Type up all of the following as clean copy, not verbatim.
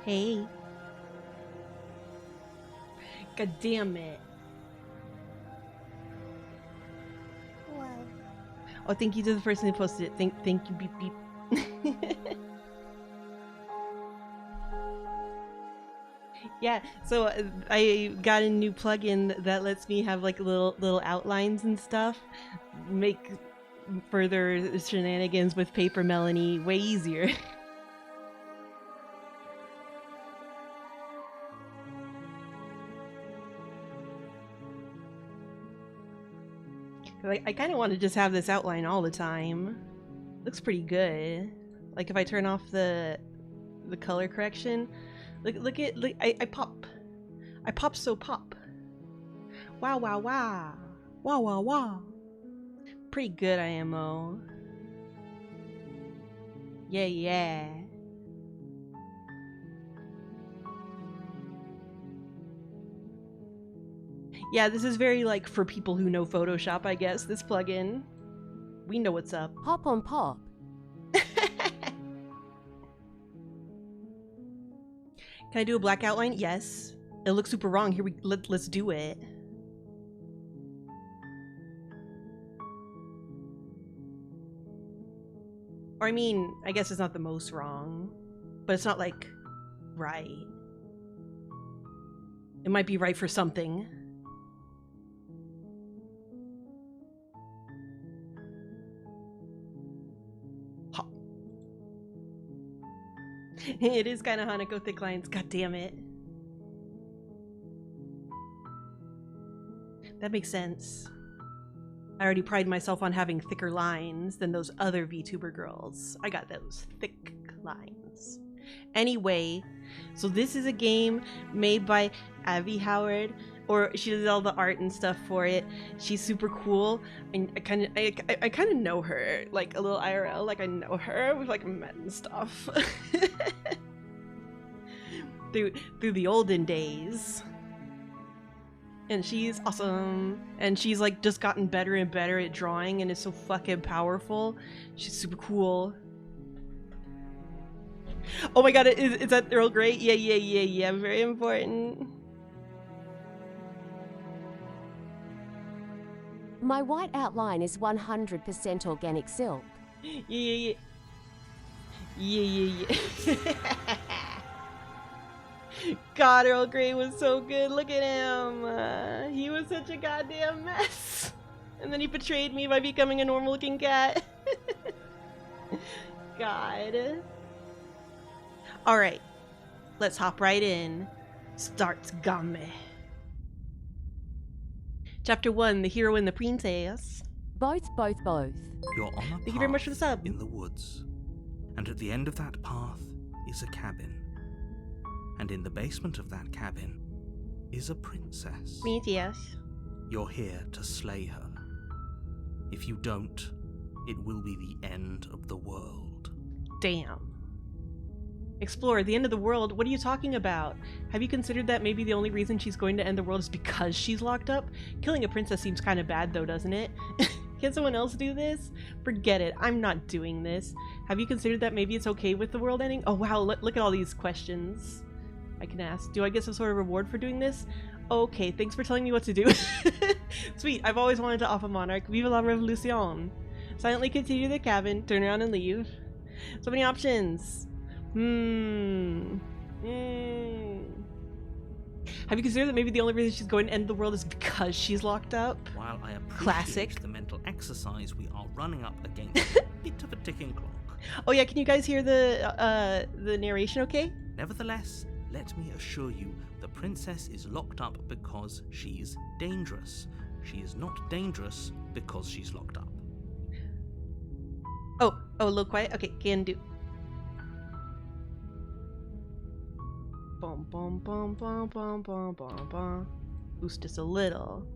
Hey. God damn it. What? Oh, thank you to the person who posted it. Thank you, beep beep. Yeah, so I got a new plugin that lets me have like little outlines and stuff. Make further shenanigans with Paper Melanie way easier. I kind of want to just have this outline all the time. Looks pretty good. Like if I turn off the color correction, look I pop. I pop so pop. Wow wow wow. Wow wow wow. Pretty good, IMO. Yeah yeah. Yeah, this is very like for people who know Photoshop, I guess, this plugin. We know what's up. Pop on pop. Can I do a black outline? Yes. It looks super wrong. Here let's do it. Or I mean, I guess it's not the most wrong, but it's not like right. It might be right for something. It is kind of Hanako thick lines. God damn it. That makes sense. I already pride myself on having thicker lines than those other VTuber girls. I got those thick lines. Anyway, so this is a game made by Abby Howard, or she does all the art and stuff for it. She's super cool, and I kind of know her, like a little IRL, like I know her. We've like met and stuff through the olden days. And she's awesome, and she's like just gotten better and better at drawing, and is so fucking powerful. She's super cool. Oh my god, is that Earl Grey? Yeah, very important. My white outline is 100% organic silk. Yeah. God, Earl Grey was so good. Look at him. He was such a goddamn mess. And then he betrayed me by becoming a normal looking cat. God. Alright. Let's hop right in. Starts Game. Chapter 1, The Hero and the Princess. Both. You're on a Thank you very much for the sub. in the woods, and at the end of that path is a cabin. And in the basement of that cabin is a princess. Princess. You're here to slay her. If you don't, it will be the end of the world. Damn. Explorer, the end of the world? What are you talking about? Have you considered that maybe the only reason she's going to end the world is because she's locked up? Killing a princess seems kind of bad though, doesn't it? Can someone else do this? Forget it. I'm not doing this. Have you considered that maybe it's okay with the world ending? Oh wow, look at all these questions I can ask. Do I get some sort of reward for doing this? Okay, thanks for telling me what to do. Sweet, I've always wanted to off a monarch. Vive la revolution. Silently continue the cabin, turn around and leave. So many options. Have you considered that maybe the only reason she's going to end the world is because she's locked up? While I appreciate Classic. the mental exercise, we are running up against a bit of a ticking clock. Oh yeah, can you guys hear the narration okay? Nevertheless, let me assure you, the princess is locked up because she's dangerous. She is not dangerous because she's locked up. Oh, a little quiet? Okay, can do. Bum bum bum bum bum bum bum bum. Boost just a little.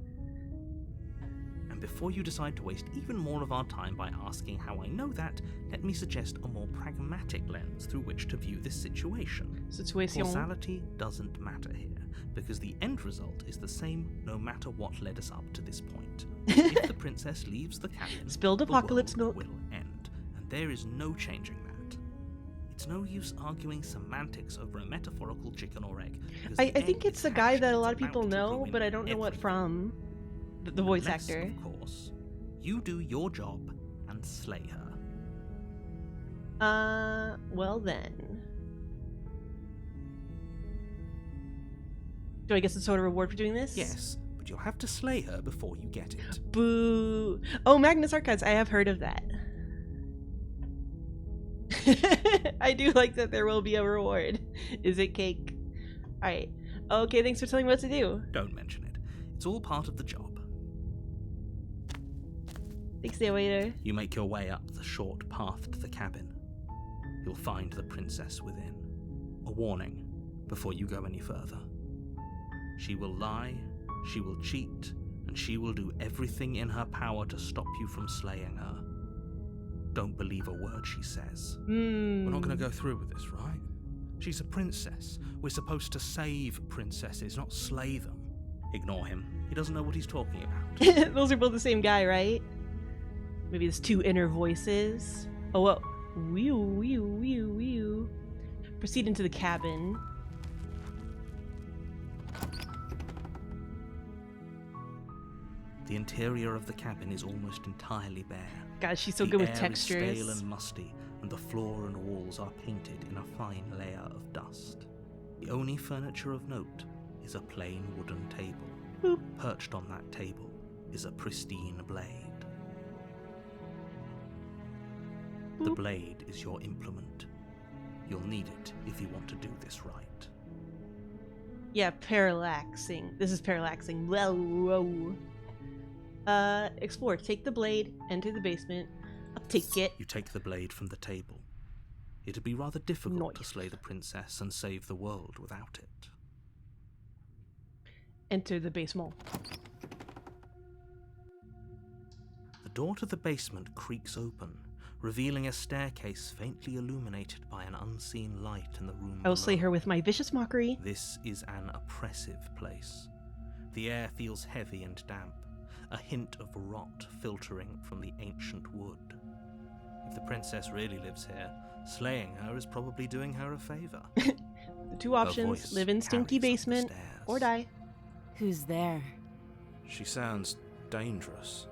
And before you decide to waste even more of our time by asking how I know that, let me suggest a more pragmatic lens through which to view this situation. Situation. Causality doesn't matter here, because the end result is the same no matter what led us up to this point. If the princess leaves the cabin, Spilled apocalypse the world milk. will end, and there is no changing that. It's no use arguing semantics over a metaphorical chicken or egg. because I the think egg it's is a guy hatched that a and lot it's of people about to know, ruin but I don't know what everything. from. The voice Unless, actor. of course, you do your job and slay her. Well then. Do I get some sort of reward for doing this? Yes, but you'll have to slay her before you get it. Boo. Oh, Magnus Archives. I have heard of that. I do like that there will be a reward. Is it cake? Alright. Okay, thanks for telling me what to do. Don't mention it. It's all part of the job. Thanks, the waiter. You make your way up the short path to the cabin. You'll find the princess within. A warning before you go any further. She will lie, she will cheat, and she will do everything in her power to stop you from slaying her. Don't believe a word she says. We're not going to go through with this, right? She's a princess. We're supposed to save princesses, not slay them. Ignore him. He doesn't know what he's talking about. Those are both the same guy, right? Maybe there's two inner voices. Oh, whoa. Whew, whew, whew, whew. Proceed into the cabin. The interior of the cabin is almost entirely bare. God, she's so The good with air is textures. stale and musty, and the floor and walls are painted in a fine layer of dust. The only furniture of note is a plain wooden table. Boop. Perched on that table is a pristine blade. The Boop. blade is your implement. You'll need it if you want to do this right. Yeah, parallaxing. This is parallaxing. Whoa, whoa. Explore. Take the blade. Enter the basement. I'll take it. You take the blade from the table. It'd be rather difficult to Nice. slay the princess and save the world without it. Enter the basement. The door to the basement creaks open, revealing a staircase faintly illuminated by an unseen light in the room I will slay below. her with my vicious mockery. This is an oppressive place. The air feels heavy and damp, a hint of rot filtering from the ancient wood. If the princess really lives here, slaying her is probably doing her a favor. The two Her options: voice live in stinky carries up the basement stairs. or die. Who's there? She sounds dangerous.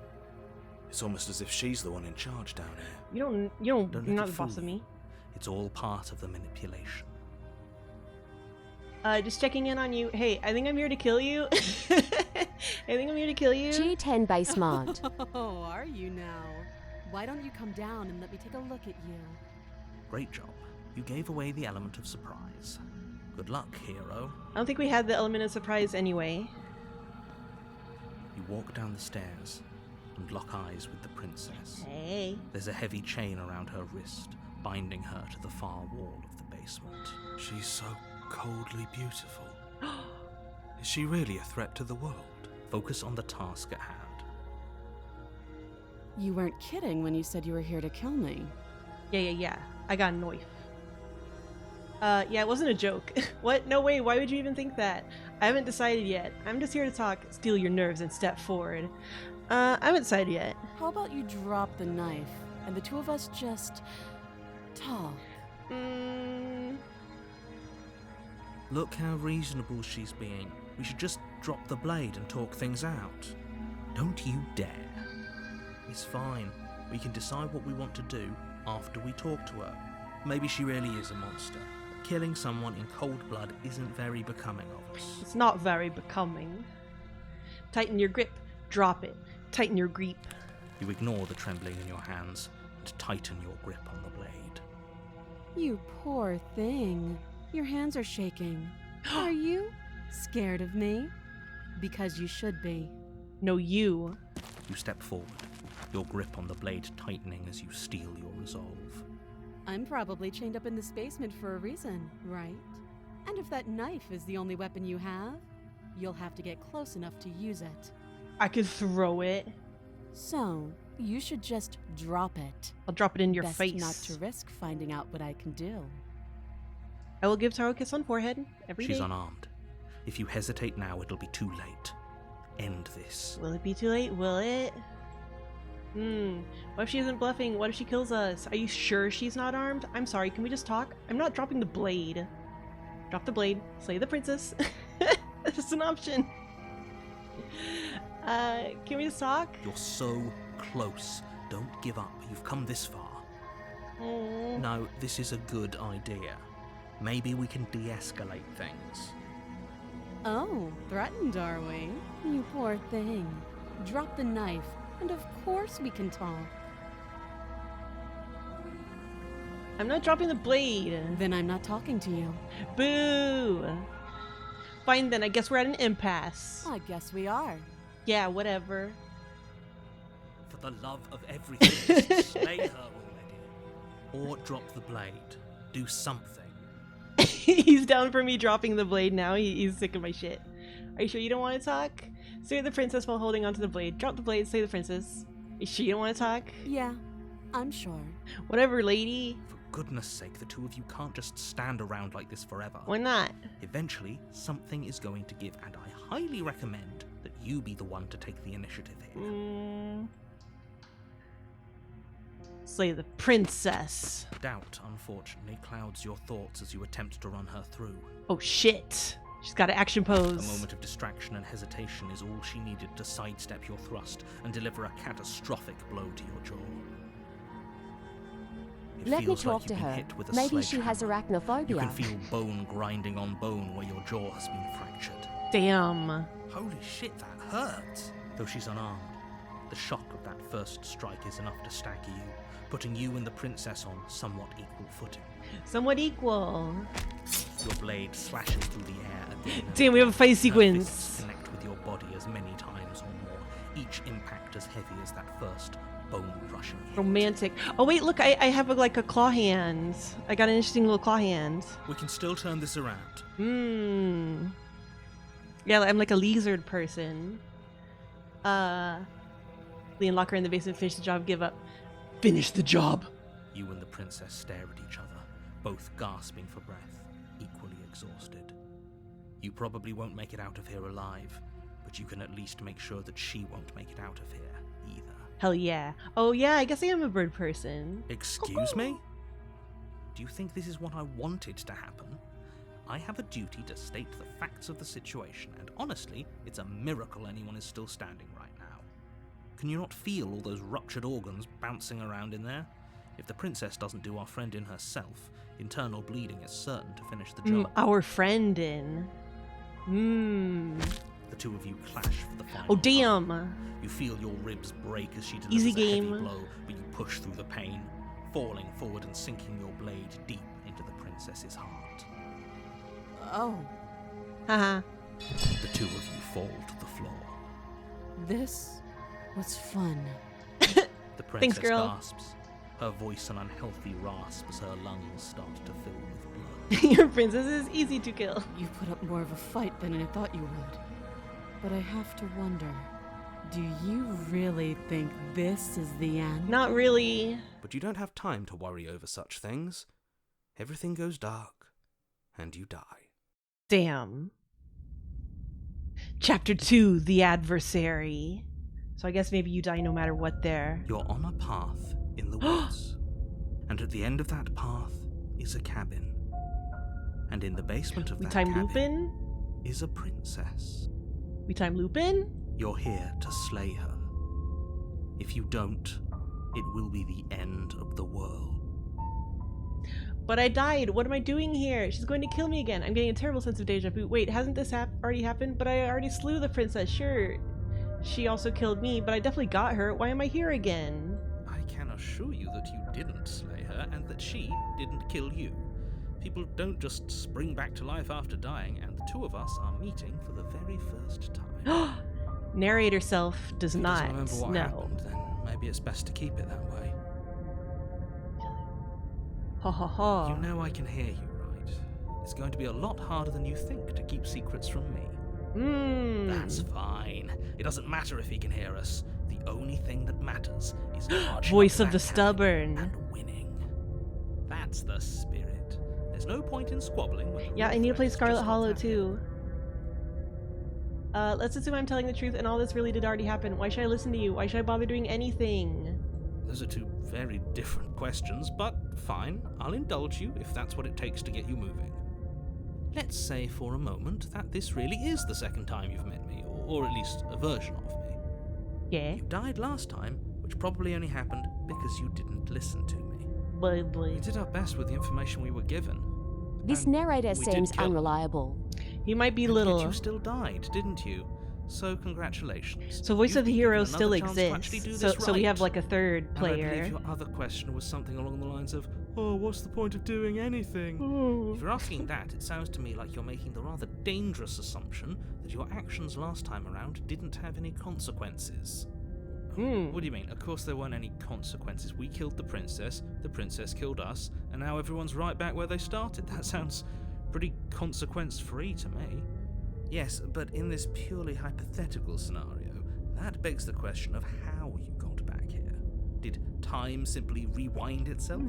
It's almost as if she's the one in charge down here. Don't Don't you're let not it the boss fool of me. you. It's all part of the manipulation. Just checking in on you. Hey, I think I'm here to kill you. I think I'm here to kill you. G10 basement. Oh, are you now? Why don't you come down and let me take a look at you? Great job. You gave away the element of surprise. Good luck, hero. I don't think we had the element of surprise anyway. You walk down the stairs and lock eyes with the princess. Hey. There's a heavy chain around her wrist, binding her to the far wall of the basement. She's so coldly beautiful. Is she really a threat to the world? Focus on the task at hand. You weren't kidding when you said you were here to kill me. Yeah. I got a knife. Yeah, it wasn't a joke. What? No way, why would you even think that? I haven't decided yet. I'm just here to talk, steal your nerves, and step forward. I haven't decided yet. How about you drop the knife and the two of us just talk? Look how reasonable she's being. We should just drop the blade and talk things out. Don't you dare. It's fine. We can decide what we want to do after we talk to her. Maybe she really is a monster. Killing someone in cold blood isn't very becoming of us. It's not very becoming. Tighten your grip. Drop it. Tighten your grip. You ignore the trembling in your hands and tighten your grip on the blade. You poor thing. Your hands are shaking. Are you scared of me? Because you should be. No, you. You step forward, your grip on the blade tightening as you steel your resolve. I'm probably chained up in this basement for a reason, right? And if that knife is the only weapon you have, you'll have to get close enough to use it. I could throw it. So, you should just drop it. I'll drop it in your Best face. not to risk finding out what I can do. I will give Taro a kiss on forehead every day. She's unarmed. If you hesitate now, it'll be too late. End this. Will it be too late? Will it? What if she isn't bluffing? What if she kills us? Are you sure she's not armed? I'm sorry, can we just talk? I'm not dropping the blade. Drop the blade. Slay the princess. That's just an option. Can we just talk? You're so close. Don't give up. You've come this far. Mm. No, this is a good idea. Maybe we can de-escalate things. Oh, threatened, are we? You poor thing. Drop the knife, and of course we can talk. I'm not dropping the blade. Then I'm not talking to you. Boo! Fine then, I guess we're at an impasse. I guess we are. Yeah, whatever. For the love of everything, just slay her already. Or drop the blade. Do something. He's down for me dropping the blade now. He's sick of my shit. Are you sure you don't want to talk? Slay the princess while holding onto the blade. Drop the blade, slay the princess. Are you sure you don't want to talk? Yeah, I'm sure. Whatever, lady. For goodness sake, the two of you can't just stand around like this forever. Why not? Eventually, something is going to give, and I highly recommend that you be the one to take the initiative here. Slay the princess. Doubt, unfortunately, clouds your thoughts as you attempt to run her through. Oh shit. She's got an action pose. A moment of distraction and hesitation is all she needed to sidestep your thrust and deliver a catastrophic blow to your jaw. It Let me feels like talk to you've been her. hit with a Maybe she has sledgehammer. You can arachnophobia. feel bone grinding on bone where your jaw has been fractured. Damn. Holy shit, that hurts! Though she's unarmed, the shock of that first strike is enough to stagger you, putting you and the princess on somewhat equal footing. Somewhat equal. Your blade slashes through the air again. and Damn, we have a fight her sequence. fists connect with your body as many times or more, each impact as heavy as that first bone-crushing hit. Romantic. Oh wait, look, I have like a claw hand. I got an interesting little claw hand. We can still turn this around. Yeah, I'm like a lizard person. Lee and lock her in the basement, finish the job, give up. Finish the job! You and the princess stare at each other, both gasping for breath, equally exhausted. You probably won't make it out of here alive, but you can at least make sure that she won't make it out of here either. Hell yeah. Oh yeah, I guess I am a bird person. Excuse me? Do you think this is what I wanted to happen? I have a duty to state the facts of the situation, and honestly, it's a miracle anyone is still standing right now. Can you not feel all those ruptured organs bouncing around in there? If the princess doesn't do our friend in herself, internal bleeding is certain to finish the job. Our friend in. The two of you clash for the final Oh blow. damn. You feel your ribs break as she delivers Easy a heavy game. blow, but you push through the pain, falling forward and sinking your blade deep into the princess's heart. Oh, Haha. The two of you fall to the floor. this was fun. The princess Thanks, girl. gasps, her voice an unhealthy rasp as her lungs start to fill with blood. Your princess is easy to kill. You put up more of a fight than I thought you would. But I have to wonder, do you really think this is the end? Not really. But you don't have time to worry over such things. Everything goes dark, and you die. Damn. Chapter 2, The Adversary. So I guess maybe you die no matter what there. You're on a path in the woods, and at the end of that path is a cabin. And in the basement of We that time cabin Lupin? is a princess. We time Lupin? You're here to slay her. If you don't, it will be the end of the world. But I died. What am I doing here? She's going to kill me again. I'm getting a terrible sense of deja vu. Wait, hasn't this already happened? But I already slew the princess. Sure. She also killed me, but I definitely got her. Why am I here again? I can assure you that you didn't slay her and that she didn't kill you. People don't just spring back to life after dying, and the two of us are meeting for the very first time. Narrator self does If he not doesn't remember what know. happened, then maybe it's best to keep it that way. Ha ha ha. You know I can hear you, right? It's going to be a lot harder than you think to keep secrets from me. That's fine. It doesn't matter if he can hear us. The only thing that matters is marching Voice up of to the that cabin stubborn. and winning. That's the spirit. There's no point in squabbling when the Yeah, real I need to threat play is Scarlet just not Hollow that too. Let's assume I'm telling the truth and all this really did already happen. Why should I listen to you? Why should I bother doing anything? Those are two very different questions, but fine, I'll indulge you if that's what it takes to get you moving. Let's say for a moment that this really is the second time you've met me, or at least a version of me. Yeah. You died last time, which probably only happened because you didn't listen to me. Boy. We did our best with the information we were given. This and narrator we did seems kill- unreliable. He might be and little. yet you still died, didn't you? So congratulations. So Voice You've of the been Hero given still another chance to actually do exists. this So we have right. like a third And I player. believe your other question was something along the lines of, oh, what's the point of doing anything? If you're asking that, it sounds to me like you're making the rather dangerous assumption that your actions last time around didn't have any consequences. What do you mean? Of course there weren't any consequences. We killed the princess killed us, and now everyone's right back where they started. That sounds pretty consequence-free to me. Yes, but in this purely hypothetical scenario, that begs the question of how you got back here. Did time simply rewind itself?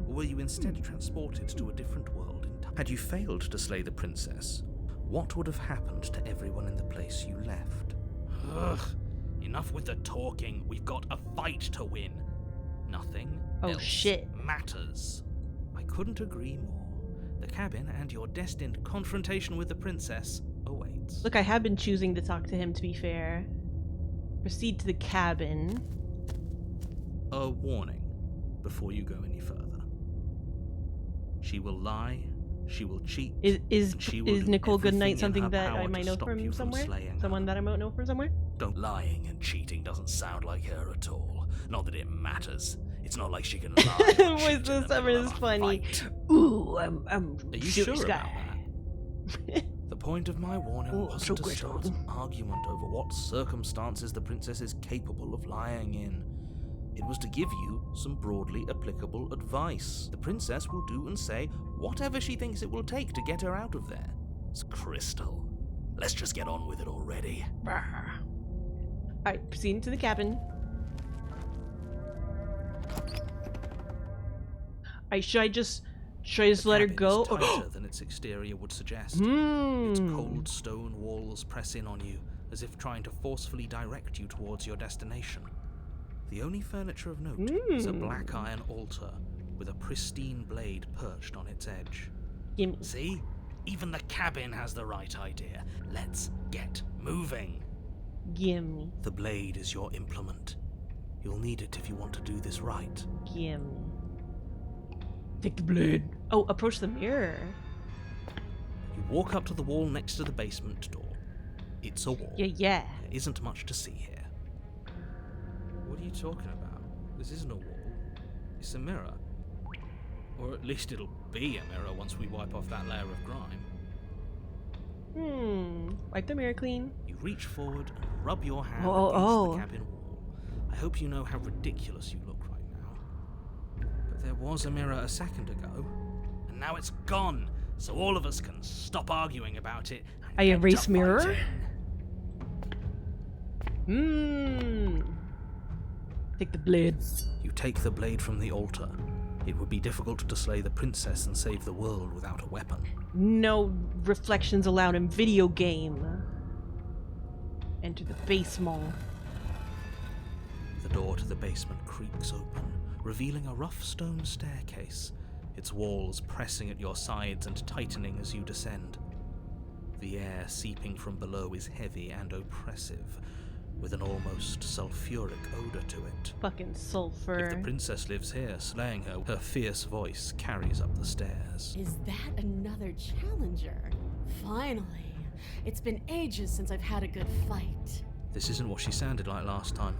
Or were you instead transported to a different world in time? Had you failed to slay the princess, what would have happened to everyone in the place you left? Ugh, enough with the talking. We've got a fight to win. Nothing else shit. matters. I couldn't agree more. The cabin and your destined confrontation with the princess awaits. Look, I have been choosing to talk to him, to be fair. Proceed to the cabin. A warning before you go any further. She will lie, she will cheat, Is and she will do Nicole everything Goodnight in something her that power I to might know stop from you somewhere? slaying her. Someone that I might know from somewhere? Don't lying and cheating doesn't sound like her at all. Not that it matters. It's not like she can lie. or Voice cheat of in the Summer middle is of a funny. fight. Ooh, I'm Are you shooting sure about sky. that? The point of my warning Ooh, wasn't so to good. start an argument over what circumstances the princess is capable of lying in. It was to give you some broadly applicable advice. The princess will do and say whatever she thinks it will take to get her out of there. It's Crystal. Let's just get on with it already. Alright, proceeding to the cabin. Alright, should I just let her cabin go? is tighter than its exterior would suggest. Its cold stone walls press in on you, as if trying to forcefully direct you towards your destination. The only furniture of note is a black iron altar with a pristine blade perched on its edge. Gimme. See? Even the cabin has the right idea. Let's get moving. Gimme. The blade is your implement. You'll need it if you want to do this right. Gimme. Take the blade. Oh, approach the mirror. You walk up to the wall next to the basement door. It's a wall. Yeah. There isn't much to see here. What are you talking about? This isn't a wall. It's a mirror. Or at least it'll be a mirror once we wipe off that layer of grime. Wipe the mirror clean. You reach forward and rub your hand Oh. against the cabin wall. I hope you know how ridiculous you look right now. But there was a mirror a second ago, and now it's gone, so all of us can stop arguing about it. And I get erase to mirror? fighting. Take the blade. You take the blade from the altar. It would be difficult to slay the princess and save the world without a weapon. No reflections allowed in video game. Enter the basement. The door to the basement creaks open, revealing a rough stone staircase, its walls pressing at your sides and tightening as you descend. The air seeping from below is heavy and oppressive, with an almost sulfuric odor to it. Fucking sulfur. If the princess lives here, slaying her, her fierce voice carries up the stairs. Is that another challenger? Finally. It's been ages since I've had a good fight. This isn't what she sounded like last time.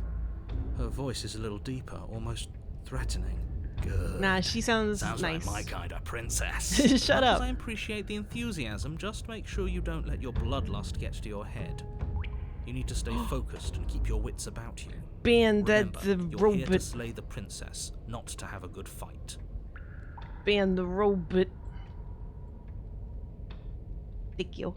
Her voice is a little deeper, almost threatening. Good. Nah, she sounds Sounds nice. like my kind of princess. Shut Much up. as I appreciate the enthusiasm, just make sure you don't let your bloodlust get to your head. You need to stay focused and keep your wits about you. Ban that Remember, the you're here to robot. slay the princess, not to have a good fight. Ban the robot. Thank you.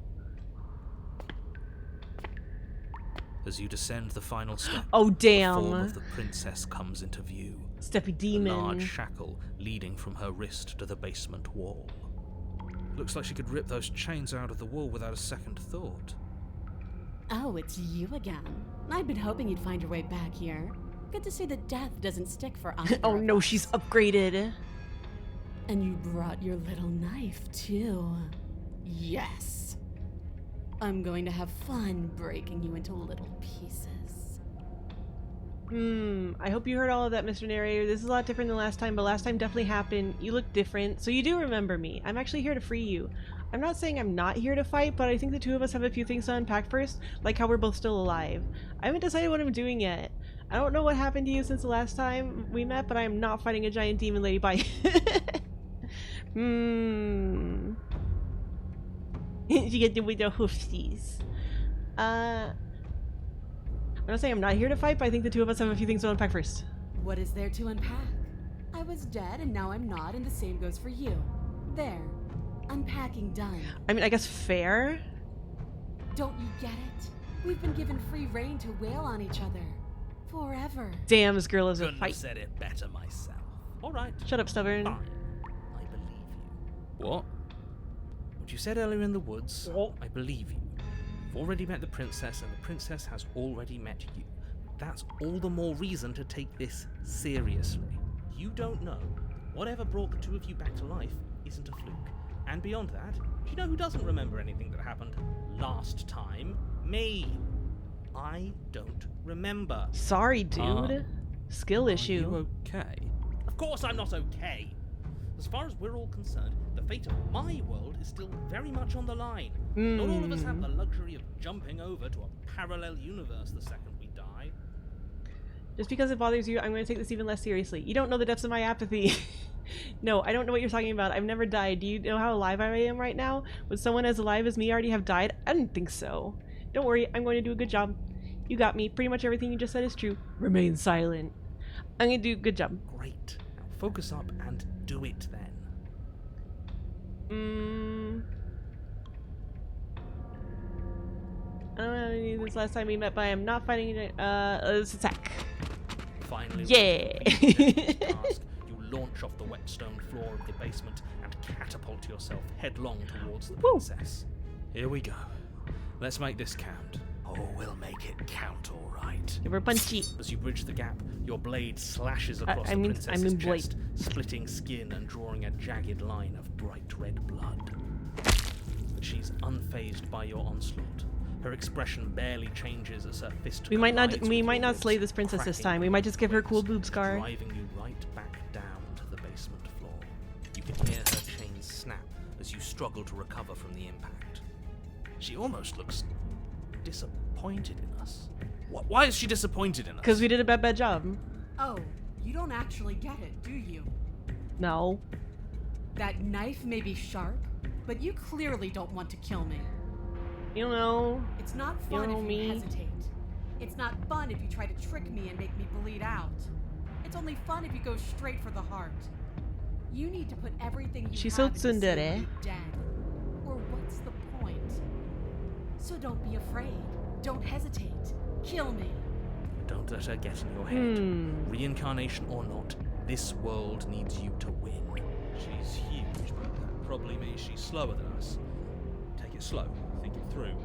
As you descend the final step, Oh the form damn. of the princess comes into view. Steppy A large demon. shackle leading from her wrist to the basement wall. Looks like she could rip those chains out of the wall without a second thought. Oh, it's you again. I'd been hoping you'd find your way back here. Good to see that death doesn't stick for either Oh of no, us. she's upgraded. And you brought your little knife, too. Yes. I'm going to have fun breaking you into little pieces. I hope you heard all of that, Mr. Narrator. This is a lot different than last time, but last time definitely happened. You look different, so you do remember me. I'm actually here to free you. I'm not saying I'm not here to fight, but I think the two of us have a few things to unpack first, like how we're both still alive. I haven't decided what I'm doing yet. I don't know what happened to you since the last time we met, but I am not fighting a giant demon lady by You get the with the hoofsies. I'm not saying I'm not here to fight, but I think the two of us have a few things to unpack first. What is there to unpack? I was dead and now I'm not, and the same goes for you. There. Unpacking done. I mean, I guess fair? Don't you get it? We've been given free reign to wail on each other. Forever. Damn, this girl is a Couldn't have fight. said it better myself. All right. Shut up, stubborn. Fine. I believe you. What? What you said earlier in the woods, I believe you. You've already met the princess, and the princess has already met you. That's all the more reason to take this seriously. You don't know. Whatever brought the two of you back to life isn't a fluke. And beyond that, do you know who doesn't remember anything that happened last time? Me. I don't remember. Sorry, dude. Skill issue. Are you okay? Of course I'm not okay. As far as we're all concerned, the fate of my world is still very much on the line. Not all of us have the luxury of jumping over to a parallel universe the second we die. Just because it bothers you, I'm going to take this even less seriously. You don't know the depths of my apathy. No, I don't know what you're talking about. I've never died. Do you know how alive I am right now? Would someone as alive as me already have died? I didn't think so. Don't worry, I'm going to do a good job. You got me. Pretty much everything you just said is true. Remain silent. I'm going to do a good job. Great. Now focus up and do it then. I don't know how to do this last time we met, but I am not fighting it. Let's attack. Finally, Yeah. task, you launch off the wet stone floor of the basement and catapult yourself headlong towards the princess. Here we go. Let's make this count. Oh, we'll make it count, all right. Give her a punchy. As you bridge the gap, your blade slashes across I the mean princess's blade. chest, splitting skin and drawing a jagged line of bright red blood. But she's unfazed by your onslaught. Her expression barely changes as her fist We might not collides with slay yours, this princess this cracking time. We your might just give her a cool ribs, boob scar. driving you right back down to the basement floor. You can hear her chains snap as you struggle to recover from the impact. She almost looks disappointed in us. Why is she disappointed in us? Because we did a bad job. Oh, you don't actually get it, do you? No. That knife may be sharp, but you clearly don't want to kill me. You know. It's not You fun know if me. you hesitate. It's not fun if you try to trick me and make me bleed out. It's only fun if you go straight for the heart. You need to put everything you She's have so into tsundere. saving me dead. Or what's the point? So don't be afraid. Don't hesitate. Kill me. Don't let her get in your head. Reincarnation or not, this world needs you to win. She's huge, but that probably means she's slower than us. Take it slow. Think it through.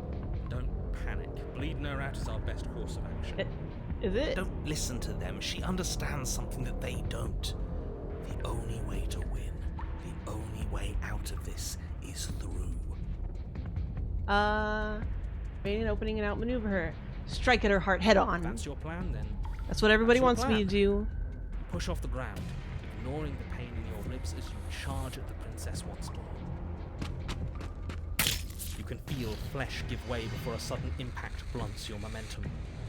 Don't panic. Bleeding her out is our best course of action. Is it? Don't listen to them. She understands something that they don't. The only way to win, the only way out of this is through. Create an opening and outmaneuver her. Strike at her heart head on. That's your plan, then. That's what everybody That's your wants me to plan. do. Push off the ground, ignoring the pain in your ribs as you charge at the princess once more. You can feel flesh give way before a sudden impact blunts your momentum,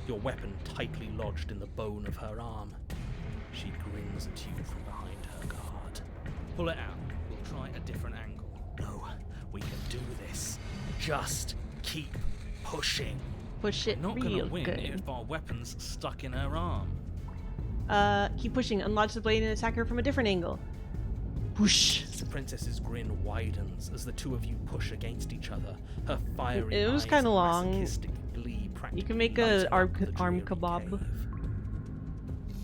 your weapon tightly lodged in the bone of her arm. She grins at you from behind her guard. Pull it out. We'll try a different angle. No, we can do this. Just keep pushing. Push it Not real gonna win good. if our weapon's stuck in her arm. Keep pushing. Unlodge the blade and attack her from a different angle. Whoosh. The princess's grin widens as the two of you push against each other. Her fiery It was eyes kinda and long. masochistic glee You can practically make a lighting up arm the dreary kebab. cave.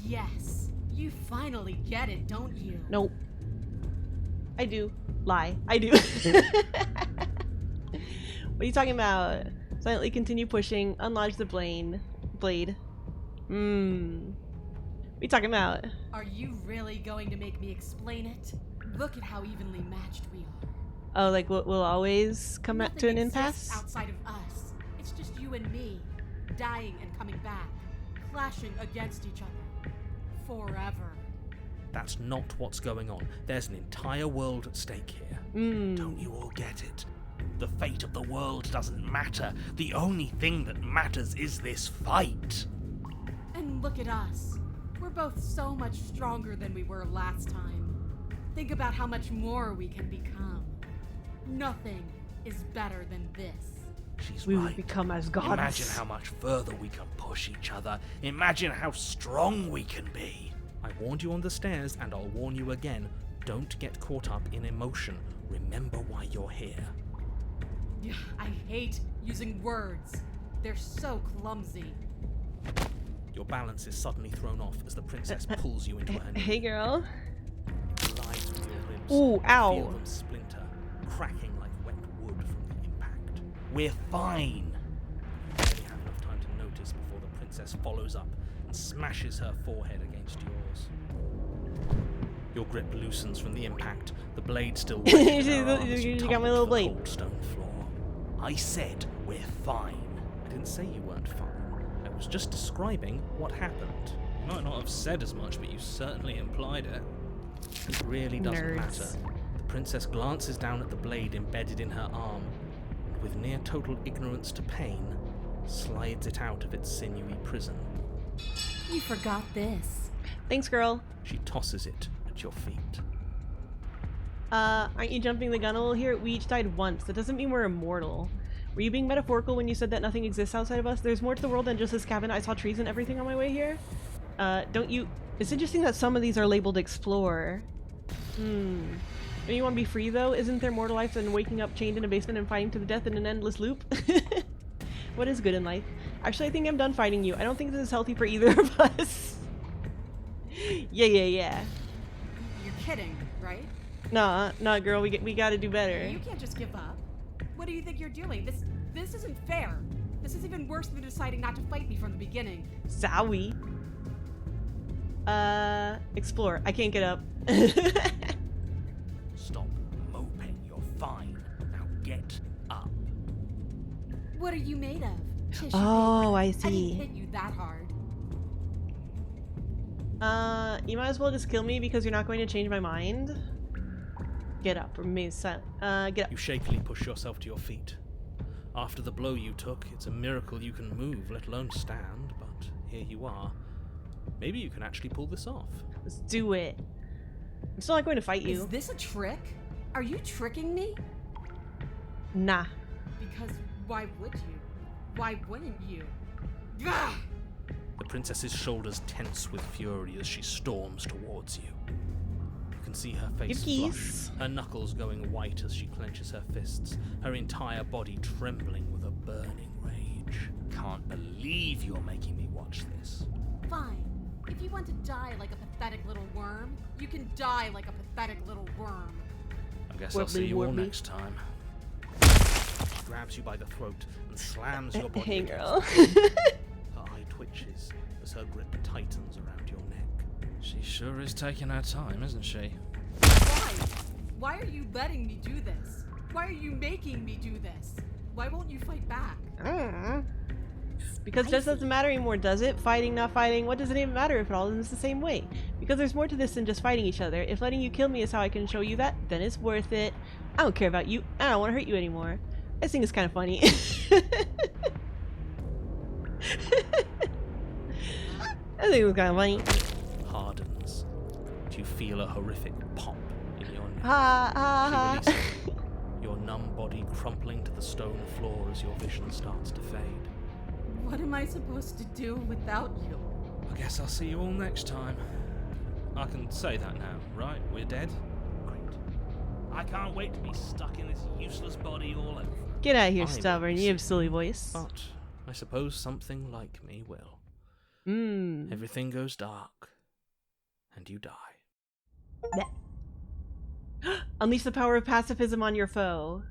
Yes. You finally get it, don't you? Nope. I do. Lie. I do. What are you talking about? Silently continue pushing. Unlodge the blade. you talking about? Are you really going to make me explain it? Look at how evenly matched we are. Oh, like we'll always come Nothing to an exists impasse? outside of us. It's just you and me, dying and coming back, clashing against each other, forever. That's not what's going on. There's an entire world at stake here. Don't you all get it? The fate of the world doesn't matter. The only thing that matters is this fight. And look at us. We're both so much stronger than we were last time. Think about how much more we can become. Nothing is better than this. She's We will right. become as gods. Imagine how much further we can push each other. Imagine how strong we can be. I warned you on the stairs, and I'll warn you again. Don't get caught up in emotion. Remember why you're here. Yeah, I hate using words. They're so clumsy. Your balance is suddenly thrown off as the princess pulls you into her knee. Hey, girl. It glides through your ribs. Ooh, ow. Feel them splinter, cracking like wet wood from the impact. We're fine. You barely have enough time to notice before the princess follows up and smashes her forehead against yours. Your grip loosens from the impact, the blade still wedged in her arm as you You got my tumble little to the blade. cold stone floor. I said we're fine. I didn't say you weren't fine. I was just describing what happened. You might not have said as much, but you certainly implied it. It really doesn't Nerds. matter. The princess glances down at the blade embedded in her arm, and with near total ignorance to pain, slides it out of its sinewy prison. You forgot this. Thanks, girl. She tosses it at your feet. Aren't you jumping the gun a little here? We each died once. That doesn't mean we're immortal. Were you being metaphorical when you said that nothing exists outside of us? There's more to the world than just this cabin. I saw trees and everything on my way here. Don't you... It's interesting that some of these are labeled explore. Don't you want to be free, though? Isn't there more to life than waking up chained in a basement and fighting to the death in an endless loop? What is good in life? Actually, I think I'm done fighting you. I don't think this is healthy for either of us. Yeah. You're kidding, right? Nah, girl. We gotta do better. You can't just give up. What do you think you're doing? This isn't fair. This is even worse than deciding not to fight me from the beginning. Zowie. Explore. I can't get up. Stop moping, you're fine. Now get up. What are you made of? Tissue Oh, paper. I I see. didn't hit you that hard. You might as well just kill me because you're not going to change my mind. Get up. Remain silent. Get up. You shakily push yourself to your feet. After the blow you took, it's a miracle you can move, let alone stand, but here you are. Maybe you can actually pull this off. Let's do it. I'm still not going to fight Is you. this a trick? Are you tricking me? Nah. Because why would you? Why wouldn't you? Gah! The princess's shoulders tense with fury as she storms towards you. You can see her face Give flush, keys. her knuckles going white as she clenches her fists, her entire body trembling with a burning rage. Can't believe you're making me watch this. Fine. If you want to die like a pathetic little worm, you can die like a pathetic little worm. I guess I'll see Wibbly you all wobbly. next time. She grabs you by the throat and slams your body Hey, against girl. her. Her eye twitches as her grip tightens around your neck. She sure is taking her time, isn't she? Why? Why are you letting me do this? Why are you making me do this? Why won't you fight back? Because it just doesn't matter anymore, does it? Fighting, not fighting, what does it even matter if it all is the same way? Because there's more to this than just fighting each other. If letting you kill me is how I can show you that, then it's worth it. I don't care about you. I don't want to hurt you anymore. I think it's kind of funny. I think it was kind of funny. Hardens. Do you feel a horrific pop in your neck? Ha She ha ha. releases it, your numb body crumpling to the stone floor as your vision starts to fade. What am I supposed to do without you? I guess I'll see you all next time. I can say that now, right? We're dead? Great. I can't wait to be stuck in this useless body all over. Get out of here, I will stubborn. be You have silly voice. But I suppose something like me will. Mmm. Everything goes dark, and you die. Unleash the power of pacifism on your foe.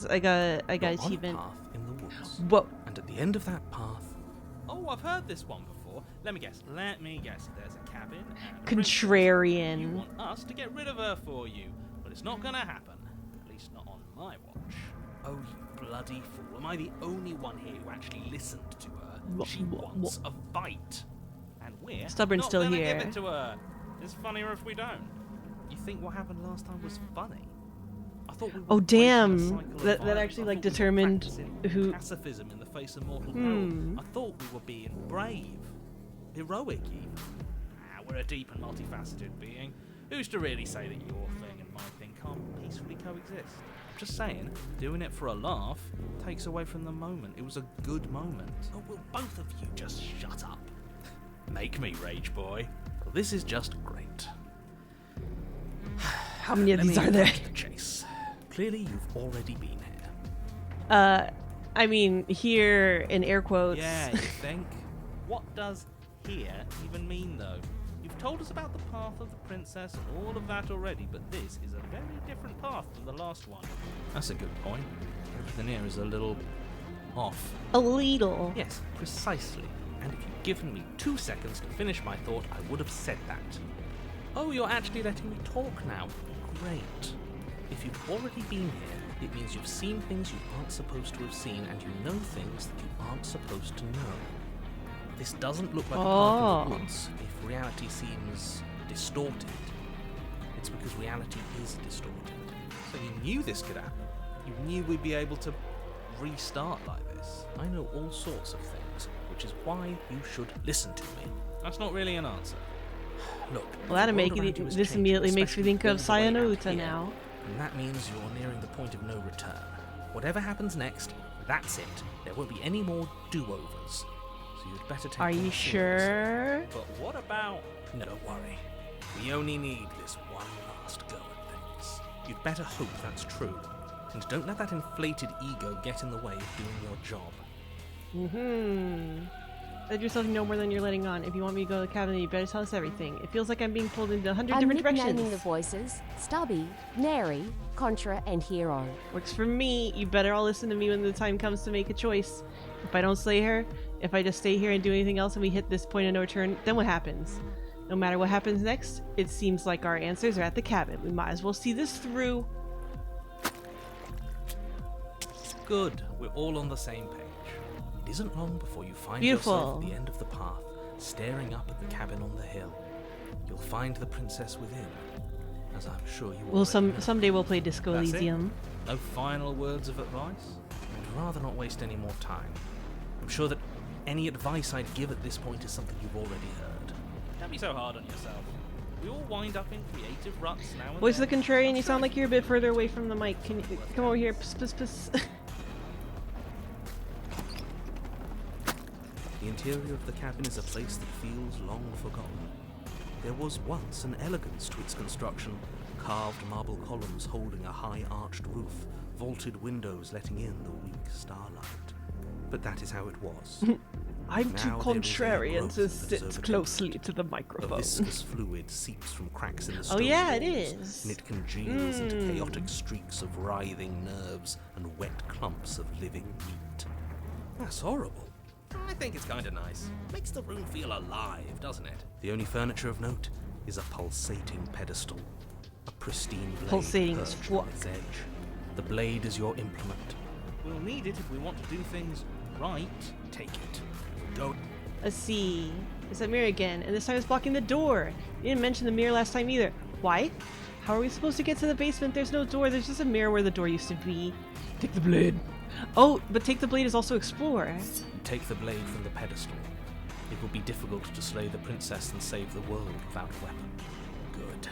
I got You're on a achievement. path in the woods, Whoa. and at the end of that path, Oh, I've heard this one before. for. Let me guess. There's a cabin and a Contrarian. princess. You want us to get rid of her for you, but it's not gonna happen. At least not on my watch. Oh, you bloody fool. Am I the only one here who actually listened to her? She wants a fight. And we're Stubborn's not still gonna here. give it to her. It's funnier if we don't. You think what happened last time was funny? I thought we were Oh, breaking a damn. cycle of That violence. actually, I like, thought we were determined practicing who- pacifism in the face of mortal peril. I thought we were being brave. Heroic, even. We're a deep and multifaceted being. Who's to really say that your thing and my thing can't peacefully coexist? I'm just saying, doing it for a laugh takes away from the moment. It was a good moment. Oh, will both of you just shut up? Make me rage, boy. Well, this is just great. How many of Let these me are there? cut to the chase. Clearly, you've already been here. I mean, here in air quotes. Yeah, you think? What does here even mean, though? You've told us about the path of the princess and all of that already, but this is a very different path than the last one. That's a good point. Everything here is a little off. A little. Yes, precisely. And if you'd given me 2 seconds to finish my thought, I would have said that. Oh, you're actually letting me talk now. Great. If you've already been here, it means you've seen things you aren't supposed to have seen, and you know things that you aren't supposed to know. This doesn't look like a park in the woods. If reality seems distorted, it's because reality is distorted. So you knew this could happen. You knew we'd be able to restart like this. I know all sorts of things, which is why you should listen to me. That's not really an answer. Look, Well, that'll the make world it. around you is This changing, immediately makes me especially think of all the way out Cyanouta here. now. And that means you're nearing the point of no return. Whatever happens next, that's it. There won't be any more do-overs. So you'd better take Are them you seriously. sure? But what about... No, don't worry. We only need this one last go at things. You'd better hope that's true. And don't let that inflated ego get in the way of doing your job. Let yourself know more than you're letting on. If you want me to go to the cabin, you better tell us everything. It feels like I'm being pulled into 100 I'm different nicknaming directions. the voices Stubby, Neri, Contra, and Hero. Works for me. You better all listen to me when the time comes to make a choice. If I don't slay her, if I just stay here and do anything else and we hit this point of no return, then what happens? No matter what happens next, it seems like our answers are at the cabin. We might as well see this through. Good. We're all on the same page. It isn't long before you find Beautiful. yourself at the end of the path, staring up at the cabin on the hill. You'll find the princess within, as I'm sure you Well, already know. someday we'll play Disco That's it? Elysium. No final words of advice? I'd rather not waste any more time. I'm sure that any advice I'd give at this point is something you've already heard. Don't be so hard on yourself. We all wind up in creative ruts now and Voice of the then. Contrarian, you sound like you're a bit further away from the mic. Can you come over here? Pss, pss, pss. The interior of the cabin is a place that feels long forgotten. There was once an elegance to its construction, carved marble columns holding a high arched roof, vaulted windows letting in the weak starlight. But that is how it was. I'm too Now there is a contrarian growth to that is sit overtaken. closely to the A microphone. viscous fluid seeps from cracks in the Oh stone yeah, it walls, is. and it congeals into chaotic streaks of writhing nerves and wet clumps of living meat. That's horrible. I think it's kind of nice. Makes the room feel alive, doesn't it? The only furniture of note is a pulsating pedestal. A pristine blade Pulsating as perched on fuck. its edge. The blade is your implement. We'll need it if we want to do things right. Take it. Go. Let's see. It's that mirror again, and this time it's blocking the door. You didn't mention the mirror last time either. Why? How are we supposed to get to the basement? There's no door. There's just a mirror where the door used to be. Take the blade. Oh, but take the blade is also explore. Take the blade from the pedestal. It will be difficult to slay the princess and save the world without a weapon. Good.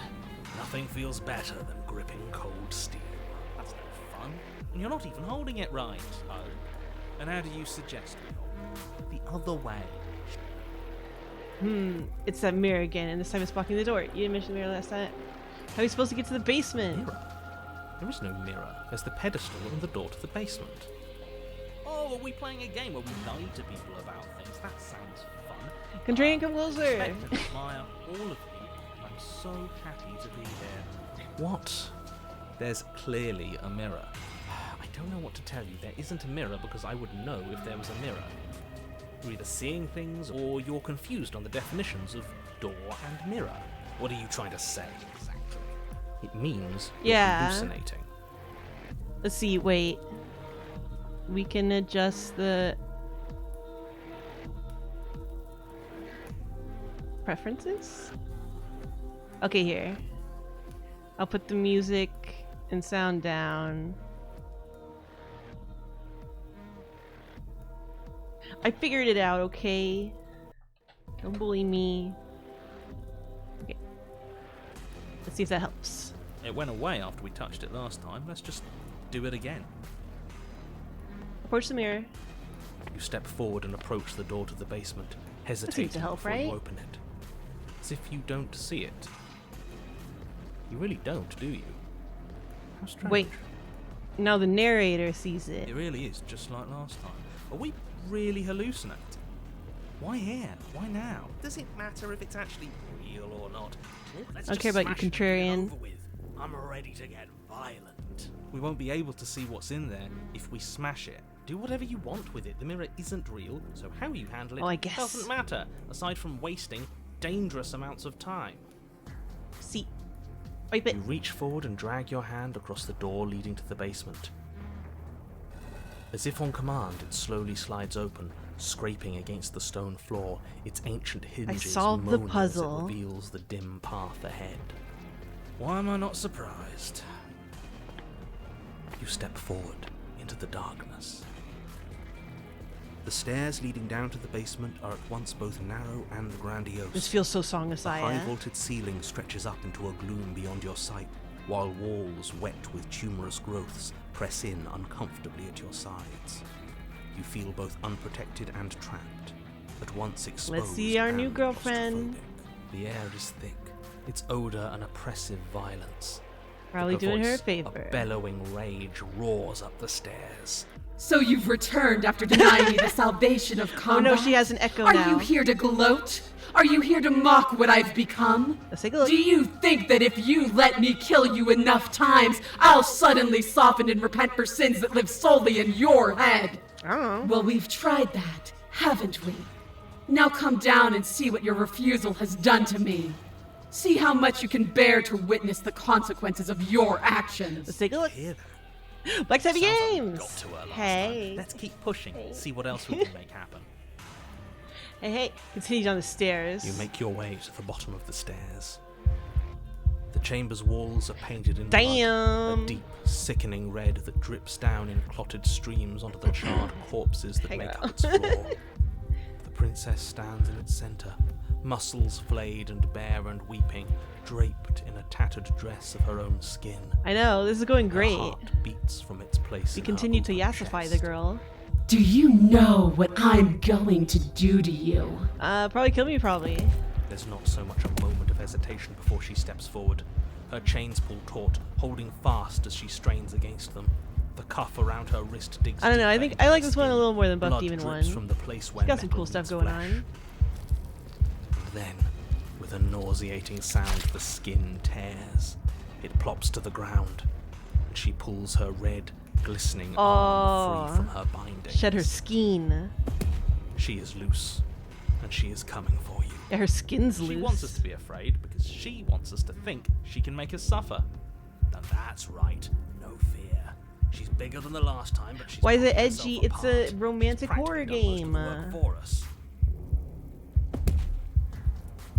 Nothing feels better than gripping cold steel. That's no fun. And you're not even holding it right. Oh. And how do you suggest we hold? The other way. It's that mirror again, and this time it's blocking the door. You didn't mention the mirror last time. How are we supposed to get to the basement? Mirror? There is no mirror. There's the pedestal and the door to the basement. Oh, are we playing a game where we lie to people about things? That sounds fun. Contrarian, come closer. Respect and admire all of you. I'm so happy to be here. What? There's clearly a mirror. I don't know what to tell you. There isn't a mirror because I would know if there was a mirror. You're either seeing things, or you're confused on the definitions of door and mirror. What are you trying to say, exactly? It means you're Yeah. hallucinating. Let's see, wait. We can adjust the preferences? Okay, here. I'll put the music and sound down. I figured it out, okay? Don't bully me. Okay. Let's see if that helps. It went away after we touched it last time. Let's just do it again. Approach the mirror. You step forward and approach the door to the basement, hesitating to help, before right? you open it. As if you don't see it. You really don't, do you? How strange. Wait. Now the narrator sees it. It really is just like last time. Are we really hallucinating? Why here? Why now? Does it matter if it's actually real or not? Let's I don't just care about you, smash it and get it contrarian. over with. I'm ready to get violent. We won't be able to see what's in there if we smash it. Do whatever you want with it. The mirror isn't real, so how you handle it Oh, I guess. doesn't matter, aside from wasting dangerous amounts of time. See. Wipe it. You reach forward and drag your hand across the door leading to the basement. As if on command, it slowly slides open, scraping against the stone floor, its ancient hinges solved the moaning puzzle. as it reveals the dim path ahead. Why am I not surprised? You step forward into the darkness. The stairs leading down to the basement are at once both narrow and grandiose. This feels so Song of The high Saya. vaulted ceiling stretches up into a gloom beyond your sight, while walls wet with tumorous growths press in uncomfortably at your sides. You feel both unprotected and trapped, at once exposed. Let's see our new and girlfriend. claustrophobic. The air is thick, its odor an oppressive violence. Probably A doing her a voice favor. of bellowing rage roars up the stairs. So you've returned after denying me the salvation of Oh combat? no, she has an echo Are now. you here to gloat? Are you here to mock what I've become? Let's take a look. Do you think that if you let me kill you enough times, I'll suddenly soften and repent for sins that live solely in your head? I don't know. Well, we've tried that, haven't we? Now come down and see what your refusal has done to me. See how much you can bear to witness the consequences of your actions. Let's take a look. Hear that? Black Sabbath Sounds like we Games! got to her last Hey. time. Let's keep pushing, see what else we can make happen. Hey, hey. Continue down the stairs. You make your way to the bottom of the stairs. The chamber's walls are painted in Damn. blood, a deep, sickening red that drips down in clotted streams onto the charred corpses that Hang make on. up its floor. The princess stands in its center, muscles flayed and bare and weeping, draped in a tattered dress of her own skin. I know, this is going Her great. heart beats from its place We in her continue to open yassify the chest. girl. Do you know what I'm going to do to you? Probably kill me, probably. There's not so much a moment of hesitation before she steps forward. Her chains pull taut, holding fast as she strains against them. The cuff around her wrist digs I don't know, I deeper think into I her like this one a skin. little more than Buff Blood Demon drips 1. from the place where She's got some metal cool stuff meets going flesh. on. And then, with a nauseating sound, the skin tears. It plops to the ground, and she pulls her red, glistening arm free from her bindings. Shed her skin. She is loose, and she is coming for you. Yeah, her skin's loose. She wants us to be afraid because she wants us to think she can make us suffer. Now that's right, no fear. She's bigger than the last time, but she's Why is it pulling herself edgy? It's a apart. romantic She's horror practically done most of the game. work for us.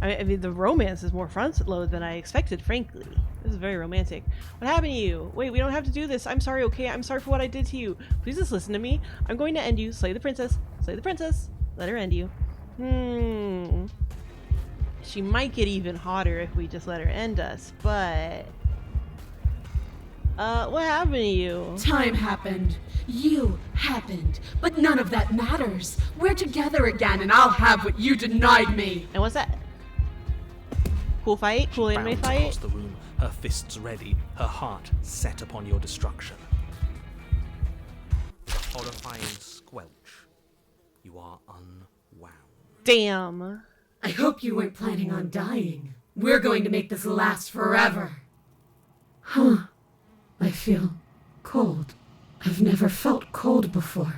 I mean, the romance is more front load than I expected, frankly. This is very romantic. What happened to you? Wait, we don't have to do this. I'm sorry, okay? I'm sorry for what I did to you. Please just listen to me. I'm going to end you. Slay the princess. Slay the princess. Let her end you. She might get even hotter if we just let her end us, but... what happened to you? Time happened. You happened. But none of that matters. We're together again, and I'll have what you denied me. And what's that? Cool fight? Cool anime Bounds fight? across the room, her fists ready, her heart set upon your destruction. With a horrifying squelch, you are unwound. Damn. I hope you weren't planning on dying. We're going to make this last forever. Huh. I feel cold. I've never felt cold before.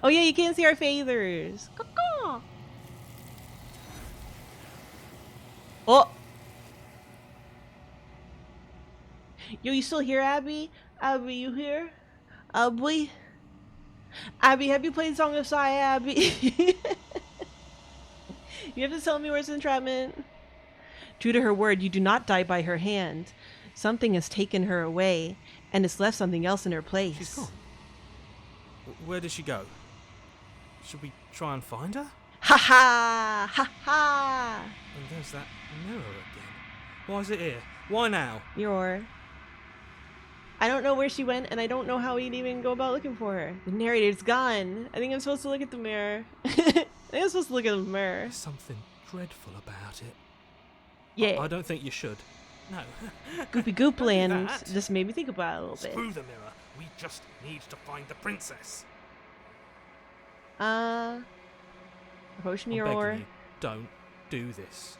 Oh yeah, you can't see our phasers. Oh! Yo, you still here, Abby? Abby, you here? Abby? Abby, have you played Song of Sai, Abby? You have to tell me where's the entrapment. True to her word, you do not die by her hand. Something has taken her away, and has left something else in her place. She's gone. Where did she go? Should we try and find her? Ha ha! Ha ha! And there's that mirror again. Why is it here? Why now? I don't know where she went, and I don't know how we'd even go about looking for her. The narrator's gone. I think I'm supposed to look at the mirror. I think I'm supposed to look at the mirror. There's something dreadful about it. Yeah. I don't think you should. No. Goopy Goop Don't do Land that. just made me think about it a little bit. Screw the mirror. We just need to find the princess. Approach I'm mirror. begging you, don't do this.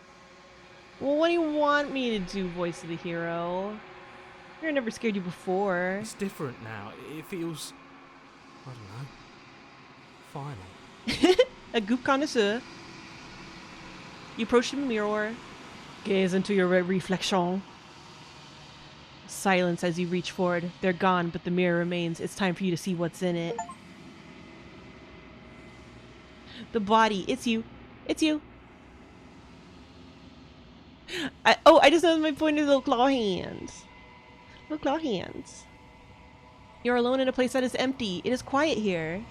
Well, what do you want me to do, voice of the hero? I never scared you before. It's different now. It feels, I don't know, final. A goop connoisseur. You approach the mirror. Gaze into your reflection. Silence as you reach forward. They're gone, but the mirror remains. It's time for you to see what's in it. The body. It's you. It's you. I just noticed my pointed little claw hands. Little claw hands. You're alone in a place that is empty. It is quiet here.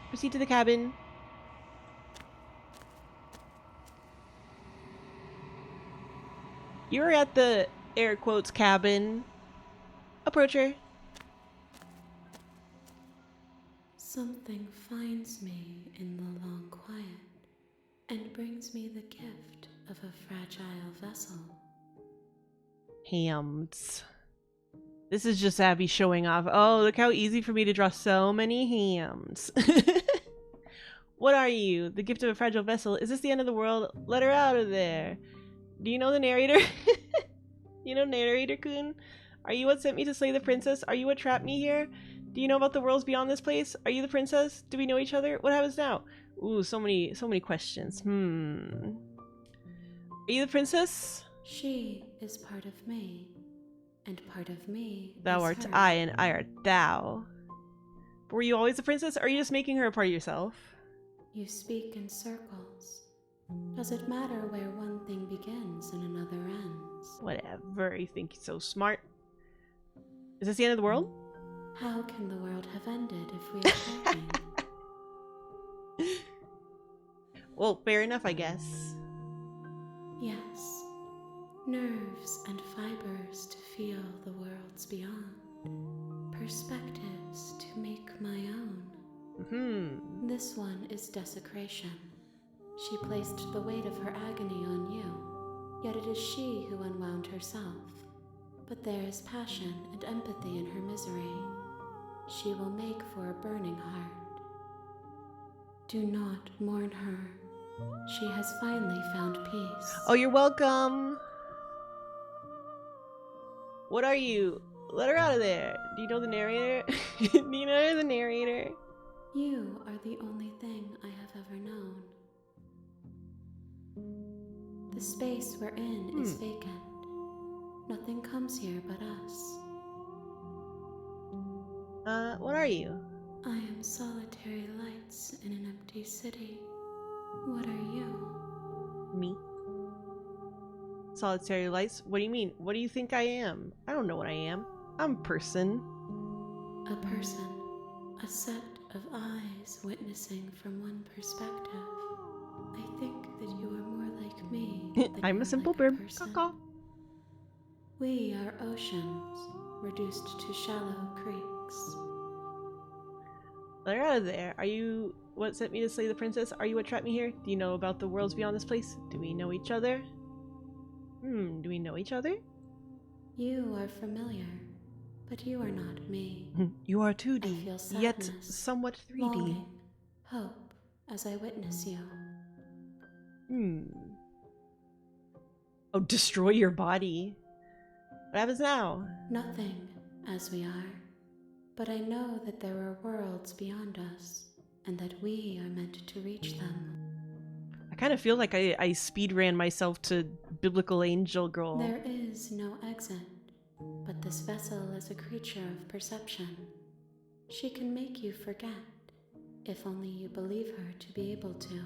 Proceed to the cabin. You're at the air quotes cabin. Approach her. Something finds me in the long quiet and brings me the gift of a fragile vessel. Hams. This is just Abby showing off. Oh, look how easy for me to draw so many hams. What are you? The gift of a fragile vessel. Is this the end of the world? Let her out of there. Do you know the narrator? You know narrator-kun? Are you what sent me to slay the princess? Are you what trapped me here? Do you know about the worlds beyond this place? Are you the princess? Do we know each other? What happens now? Ooh, so many questions. Are you the princess? She is part of me, and part of me Thou is art her. I, and I art thou. But were you always the princess, or are you just making her a part of yourself? You speak in circles. Does it matter where one thing begins and another ends? Whatever, you think you're so smart. Is this the end of the world? How can the world have ended if we are talking? Well, fair enough, I guess. Yes, nerves and fibers to feel the worlds beyond, perspectives to make my own. This one is desecration. She placed the weight of her agony on you, yet it is she who unwound herself. But there is passion and empathy in her misery. She will make for a burning heart. Do not mourn her. She has finally found peace. Oh, you're welcome. What are you? Let her out of there. Do you know the narrator? Do you know the narrator? You are the only thing I have ever known. The space we're in is vacant. Nothing comes here but us. What are you? I am solitary lights in an empty city. What are you? Me? Solitary lights? What do you mean? What do you think I am? I don't know what I am. I'm a person. A person. A set of eyes witnessing from one perspective. I think that you are more like me. than I'm you a are simple like bird. person. Caw-caw. We are oceans, reduced to shallow creeks. Let her out of there. Are you what sent me to slay the princess? Are you what trapped me here? Do you know about the worlds beyond this place? Do we know each other? Do we know each other? You are familiar, but you are not me. You are I 2D, feel yet sadness, somewhat 3D. longing, hope, as I witness you. Oh, destroy your body. What happens now? Nothing, as we are. But I know that there are worlds beyond us, and that we are meant to reach them. I kind of feel like I speed ran myself to Biblical Angel Girl. There is no exit, but this vessel is a creature of perception. She can make you forget, if only you believe her to be able to.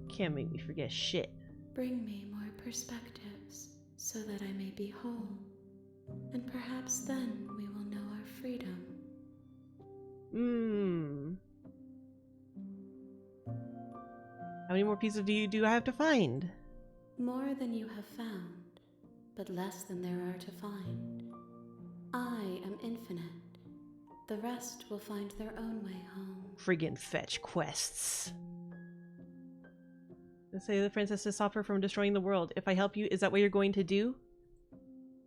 Can't make me forget shit. Bring me more perspectives, so that I may be whole, and perhaps then we will know our freedom. How many more pieces do I have to find? More than you have found, but less than there are to find. I am infinite. The rest will find their own way home. Friggin' fetch quests. Let's say the princess to stop her from destroying the world. If I help you, is that what you're going to do?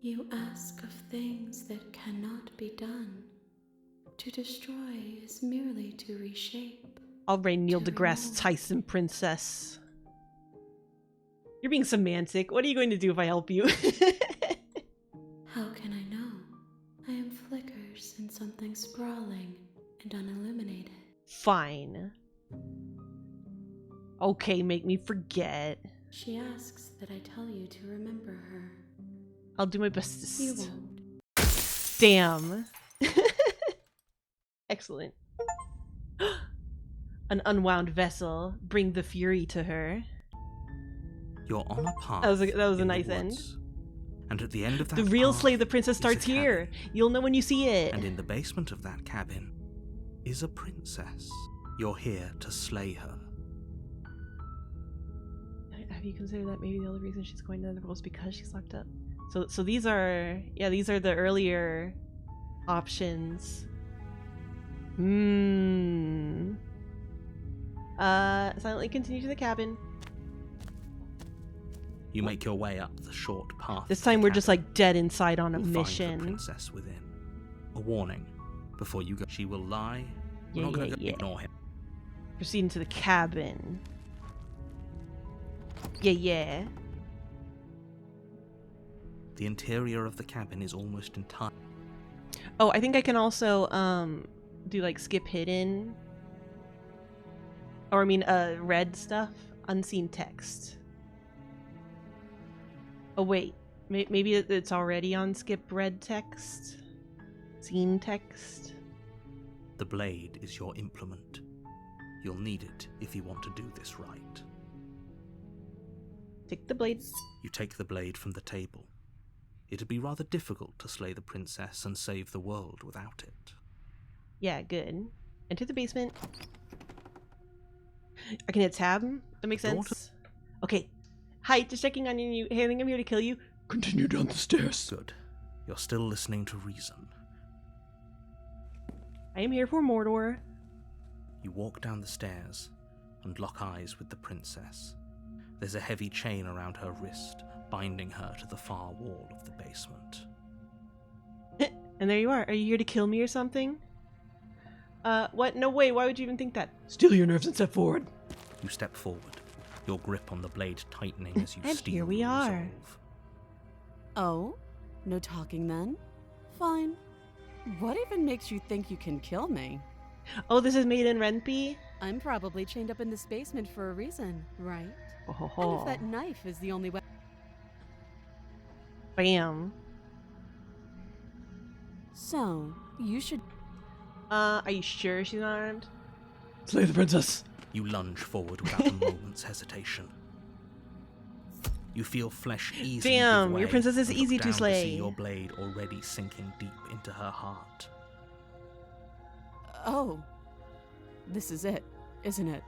You ask of things that cannot be done. To destroy is merely to reshape. All right, Neil To deGrasse remove. Tyson princess. You're being semantic. What are you going to do if I help you? How can I know? I am flickers in something sprawling and unilluminated. Fine. Okay, make me forget. She asks that I tell you to remember her. I'll do my best. You won't. Damn. Excellent. An unwound vessel. Bring the fury to her. You're on a path. That was a in the nice end. woods. And at the end of that The real path Slay the Princess is a starts here. cabin. You'll know when you see it. And in the basement of that cabin is a princess. You're here to slay her. Have you considered that maybe the only reason she's going to the world is because she's locked up? So these are the earlier options. Silently continue to the cabin. You make your way up the short path. This to the time we're just cabin. like dead inside on a You'll find the mission. princess within. A warning. Before you go, she will lie. We're Yeah, not gonna yeah, go yeah. ignore him. Proceeding to the cabin. Yeah. The interior of the cabin is almost entirely. Oh, I think I can also do like skip hidden. Or I mean red stuff. Unseen text. Oh wait. Maybe it's already on skip red text. Seen text. The blade is your implement. You'll need it if you want to do this right. Take the blade. You take the blade from the table. It'd be rather difficult to slay the princess and save the world without it. Yeah, good. Enter the basement. I can hit tab. That makes Door sense. Okay. Hi, just checking on you. Hey, I think I'm here to kill you. Continue down the stairs. Good. You're still listening to reason. I am here for Mordor. You walk down the stairs and lock eyes with the princess. There's a heavy chain around her wrist, binding her to the far wall of the basement. And there you are. Are you here to kill me or something? What? No way. Why would you even think that? Steal your nerves and step forward. You step forward, your grip on the blade tightening as you And steel here we your are. resolve. Oh? No talking then? Fine. What even makes you think you can kill me? Oh, this is made in Renpy? I'm probably chained up in this basement for a reason, right? Oh, ho, And ho. if that knife is the only way. Bam. So, you should. Are you sure she's not armed? Slay the princess. You lunge forward without a moment's hesitation. You feel flesh easily Damn, give your way princess is and look easy to down slay. see your blade already sinking deep into her heart. Oh. This is it, isn't it?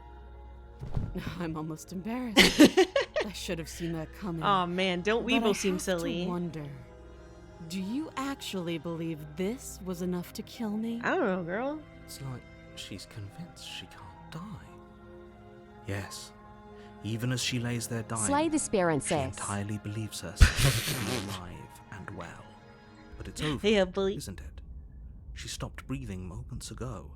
I'm almost embarrassed. I should have seen that coming. Oh man, don't But I Weebo seem have to silly. wonder. Do you actually believe this was enough to kill me? I don't know, girl. It's like she's convinced she can't die. Yes, even as she lays there dying, Slay the she Princess. entirely believes herself to be alive and well. But it's over, Hey, bully. isn't it? She stopped breathing moments ago.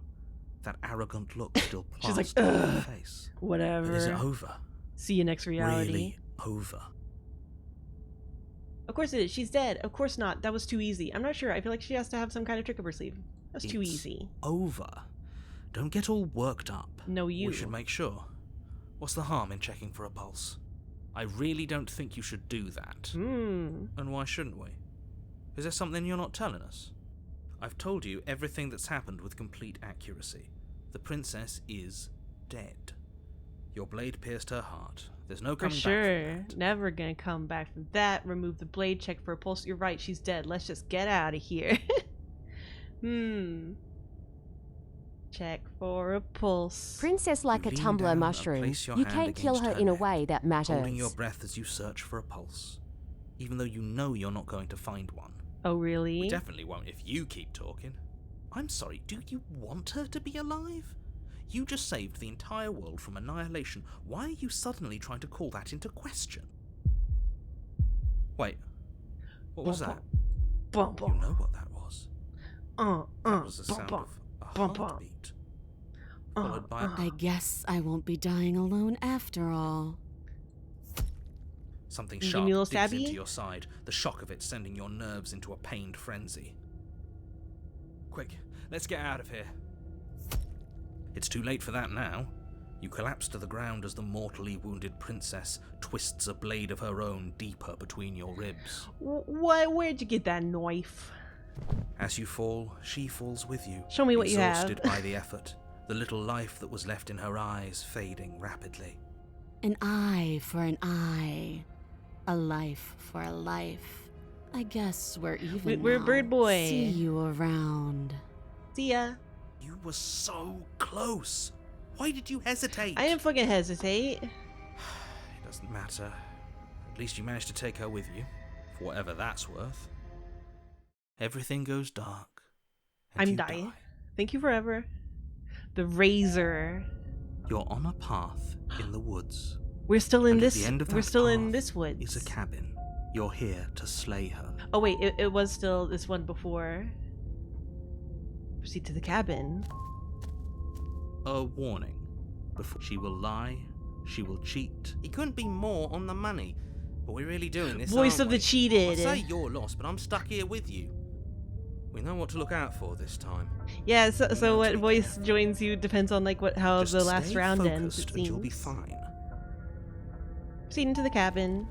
That arrogant look still She's like, plastered on her "Ugh, face. Whatever. But is it over? See you next reality. Really over? Of course it is. She's dead. Of course not. That was too easy. I'm not sure. I feel like she has to have some kind of trick up her sleeve. That's too It's easy. over. Don't get all worked up. No, you. We should make sure. What's the harm in checking for a pulse? I really don't think you should do that. Hmm. And why shouldn't we? Is there something you're not telling us? I've told you everything that's happened with complete accuracy. The princess is dead. Your blade pierced her heart. There's no For coming back sure. from that. Never gonna come back from that. Remove the blade, check for a pulse. You're right, she's dead. Let's just get out of here. Check for a pulse. Princess like a Lean Tumblr down and mushroom. place your You hand can't kill against her her in a neck, way that matters. Holding your breath as you search for a pulse. Even though you know you're not going to find one. Oh, really? We definitely won't if you keep talking. I'm sorry, do you want her to be alive? You just saved the entire world from annihilation. Why are you suddenly trying to call that into question? Wait, what was that? Bum, You bum. know what that was. That was the sound bum, of a bum, bum. heartbeat, followed by a I guess I won't be dying alone after all. something Give sharp me a little digs stabby? into your side, the shock of it sending your nerves into a pained frenzy. Quick, let's get out of here. It's too late for that now. You collapse to the ground as the mortally wounded princess twists a blade of her own deeper between your ribs. What? Where'd you get that knife? As you fall, she falls with you. Show me what you have. Exhausted by the effort, the little life that was left in her eyes fading rapidly. An eye for an eye. A life for a life. I guess we're even We're now. Bird Boy. See you around. See ya. You were so close. Why did you hesitate? I didn't fucking hesitate. It doesn't matter. At least you managed to take her with you, for whatever that's worth. Everything goes dark. and I'm you dying. die. Thank you forever. The razor. You're on a path in the woods. We're still in and this. At the end of We're that still in path this woods. is a cabin. You're here to slay her. Oh wait, it was still this one before. Proceed to the cabin. A warning. Before she will lie, she will cheat. It couldn't be more on the money. But we're really doing this, Voice aren't of the we? cheated. I'd say you're lost, but I'm stuck here with you. We know what to look out for this time. Yeah. So what voice joins you depends on like how Just the last stay round focused ends. It and you'll be seems. fine. Proceed into the cabin.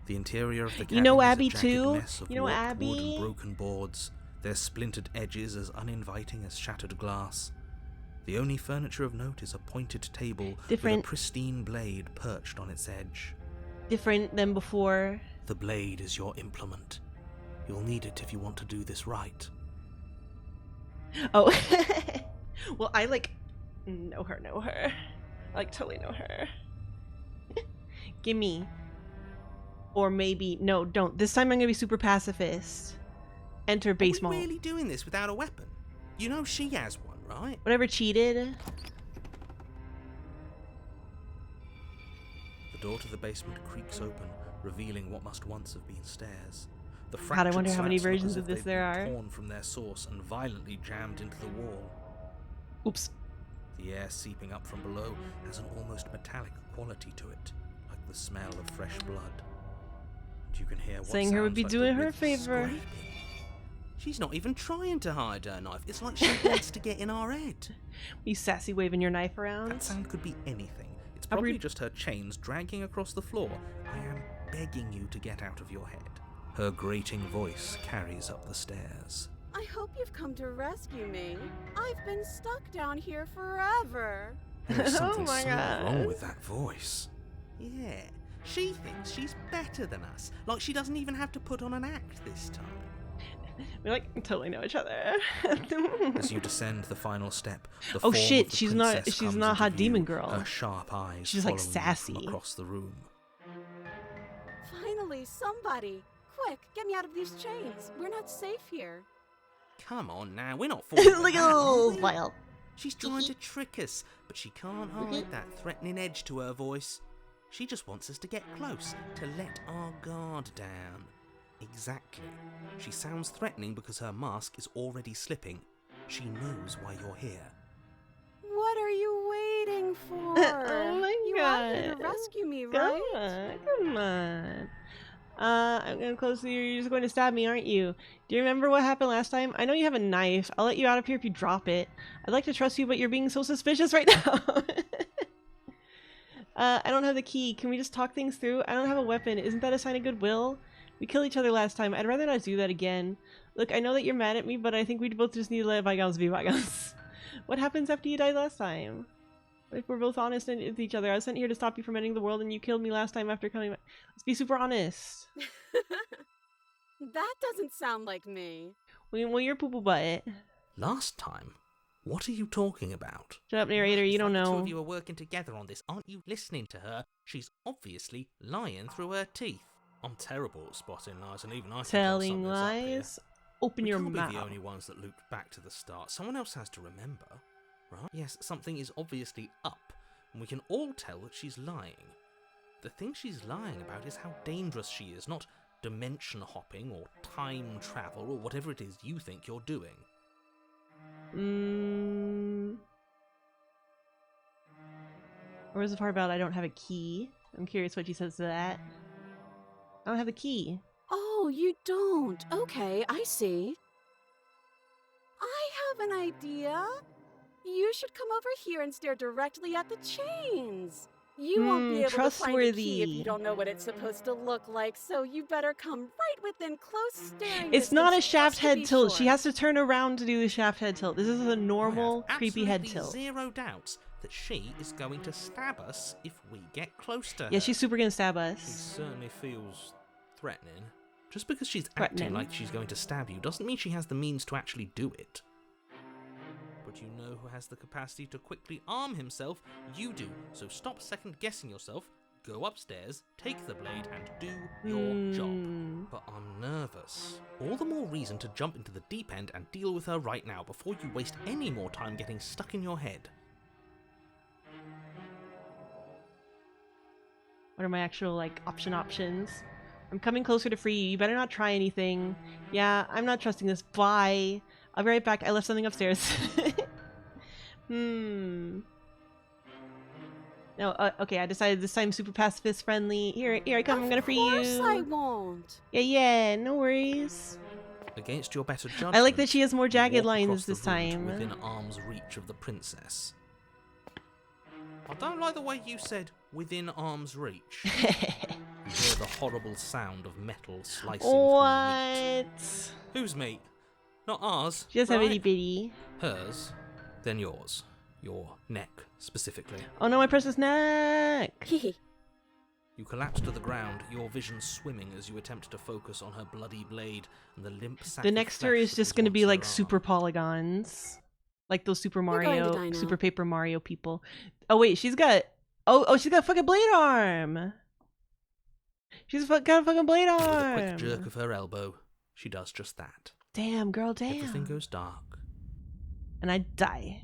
The interior of the cabin You know is a Abby jagged too? mess of You know warped wood Abby? and broken boards, their splintered edges as uninviting as shattered glass. The only furniture of note is a pointed table with Different. a pristine blade perched on its edge. Different than before. The blade is your implement. You'll need it if you want to do this right. Oh. Well, I like know her. I like totally know her. Gimme. Or maybe no, don't. This time I'm gonna be super pacifist. Enter base Are mode. we really doing this without a weapon? You know she has one, right? Whatever cheated. The door to the basement creaks open, revealing what must once have been stairs. The God, I fractured wonder how many slats look versions as of if this they've there been are. torn from their source and violently jammed into the wall. Oops. The air seeping up from below has an almost metallic quality to it, like the smell of fresh blood. And you can hear what Saying her would sounds be like the doing her a wind favor. scraping. She's not even trying to hide her knife. It's like she wants to get in our head. You sassy waving your knife around. That sound could be anything. It's How probably rude. just her chains dragging across the floor. I am begging you to get out of your head. Her grating voice carries up the stairs. I hope you've come to rescue me. I've been stuck down here forever. There's Oh something my so wrong God. with that voice. Yeah, she thinks she's better than us. Like she doesn't even have to put on an act this time. We like totally know each other. As you descend the final step, the Oh form shit, of the she's not- princess she's comes not into hot view, demon girl. Her sharp eyes She's, like, following you from sassy. across the room. Finally, somebody. Quick, get me out of these chains. We're not safe here. Come on now, we're not falling. Look at those wild. She's trying to trick us, but she can't hide that threatening edge to her voice. She just wants us to get close, to let our guard down. Exactly. She sounds threatening because her mask is already slipping. She knows why you're here. What are you waiting for? Oh my you are here to God. rescue me, Come right? on, come on. I'm gonna close the. You're just going to stab me, aren't you? Do you remember what happened last time? I know you have a knife. I'll let you out of here if you drop it. I'd like to trust you, but you're being so suspicious right now. I don't have the key. Can we just talk things through? I don't have a weapon. Isn't that a sign of goodwill? We killed each other last time. I'd rather not do that again. Look, I know that you're mad at me, but I think we both just need to let bygones be bygones. What happens after you died last time? What if we're both honest with each other? I was sent here to stop you from ending the world, and you killed me last time after coming back. Let's be super honest. That doesn't sound like me. Well, you're poo-poo butt. Last time? What are you talking about? Shut up, narrator. You don't The two know. of you are working together on this. Aren't you listening to her? She's obviously lying through her teeth. I'm terrible at spotting lies, and even I can Telling tell something's up here. lies? Open We your can't mouth. be the only ones that looped back to the start. Someone else has to remember, right? Yes, something is obviously up, and we can all tell that she's lying. The thing she's lying about is how dangerous she is, not dimension hopping or time travel or whatever it is you think you're doing. Or is the part about I don't have a key? I'm curious what she says to that. I don't have the key. Oh, you don't? Okay, I see. I have an idea. You should come over here and stare directly at the chains. You won't be able to find a key trustworthy. if you don't know what it's supposed to look like, so you better come right within close staring It's not a distance shaft just to head be tilt. She sure. has to turn around to do the shaft head tilt. This is a normal I have creepy head absolutely tilt. zero doubts that she is going to stab us if we get close to her. Yeah, she's super gonna stab She us. certainly feels threatening. Just because she's Threatening. acting like she's going to stab you doesn't mean she has the means to actually do it. But you know who has the capacity to quickly arm himself? You do. So stop second guessing yourself, go upstairs, take the blade, and do your job. But I'm nervous. All the more reason to jump into the deep end and deal with her right now before you waste any more time getting stuck in your head. What are my actual, like, options? I'm coming closer to free you. You better not try anything. Yeah, I'm not trusting this. Bye. I'll be right back. I left something upstairs. No, okay, I decided this time super pacifist friendly. Here I come. I'm gonna free you. Of course I won't. Yeah, no worries. Against your better judgment, I like that she has more you jagged walk lines across the this room to time. within arm's reach of the princess. I don't like the way you said "within arm's reach." You hear the horrible sound of metal slicing through meat. What? Whose meat? Not ours. She does have right? itty bitty. Hers, then yours. Your neck, specifically. Oh no, my precious neck! You collapse to the ground, your vision swimming as you attempt to focus on her bloody blade and the limp sack The of next flesh her is that just was gonna be once like her super arm. polygons. Like those Super going to Mario, die now. Super Paper Mario people. Oh wait, she's got... Oh, she's got a fucking blade arm! She's got a fucking blade With a arm! quick jerk of her elbow, she does just that. Damn, girl, damn. Everything goes dark. And I die.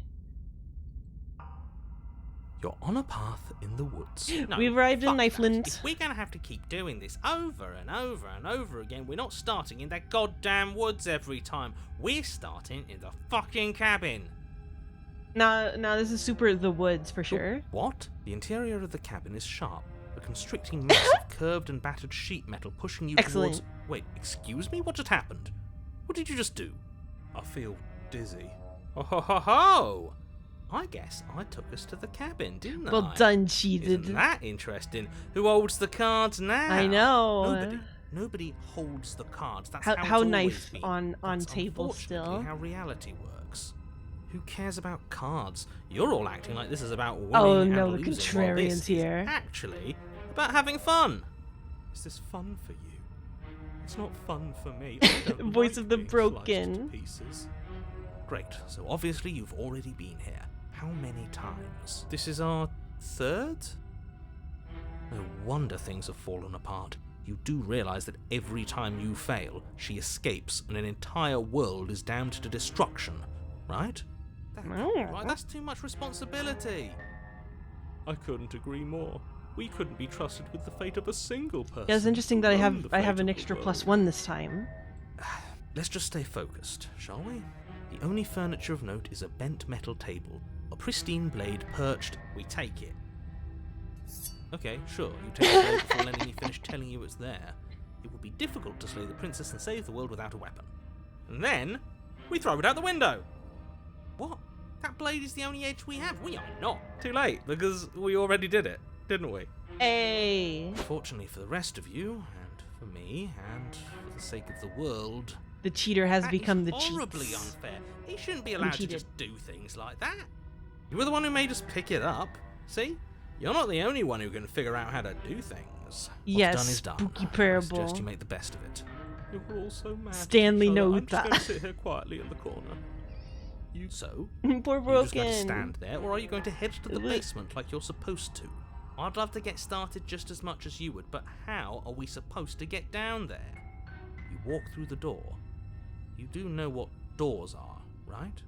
You're on a path in the woods. No, We've arrived in fuck that. Knifeland. If we're gonna have to keep doing this over and over and over again, we're not starting in that goddamn woods every time. We're starting in the fucking cabin. Nah, this is super the woods for sure. What? The interior of the cabin is sharp, a constricting mass of curved and battered sheet metal pushing you Excellent. towards... Wait, excuse me? What just happened? What did you just do? I feel dizzy. Oh ho ho ho! I guess I took us to the cabin, didn't I? Well done, cheated. Isn't that interesting? Who holds the cards now? I know. Nobody holds the cards. That's How how it's knife always been. on That's table unfortunately still. how reality works. Who cares about cards? You're all acting like this is about winning Oh and no, the losing, while this contrarians is here. actually about having fun. Is this fun for you? It's not fun for me. I don't Voice like of the being broken. sliced to pieces. Great. So obviously you've already been here. How many times? This is our third? No wonder things have fallen apart. You do realize that every time you fail, she escapes and an entire world is damned to destruction, right? Right, that's too much responsibility. I couldn't agree more. We couldn't be trusted with the fate of a single person. Yeah, it's interesting that I run have the I fate have of an the extra world. +1 this time. Let's just stay focused, shall we? The only furniture of note is a bent metal table, a pristine blade perched. We take it. Okay, sure, you take the blade before letting me finish telling you it's there. it would be difficult to slay the princess and save the world without a weapon. And then, we throw it out the window! What? That blade is the only edge we have. We are not. Too late, because we already did it, didn't we? Hey. Fortunately for the rest of you, and for me, and for the sake of the world, The cheater has that become is the horribly cheats. unfair. He shouldn't be allowed to cheated. just do things like that. You were the one who made us pick it up. See? You're not the only one who can figure out how to do things. What's Yes, done is done. spooky I parable. suggest you make the best of it. You're all so mad. Stanley I'm knows just going that. to sit here quietly in the corner. So? Poor Are you just going to Broken. stand there, or are you going to head to the Look. basement like you're supposed to? I'd love to get started just as much as you would, but how are we supposed to get down there? You walk through the door. You do know what doors are, right?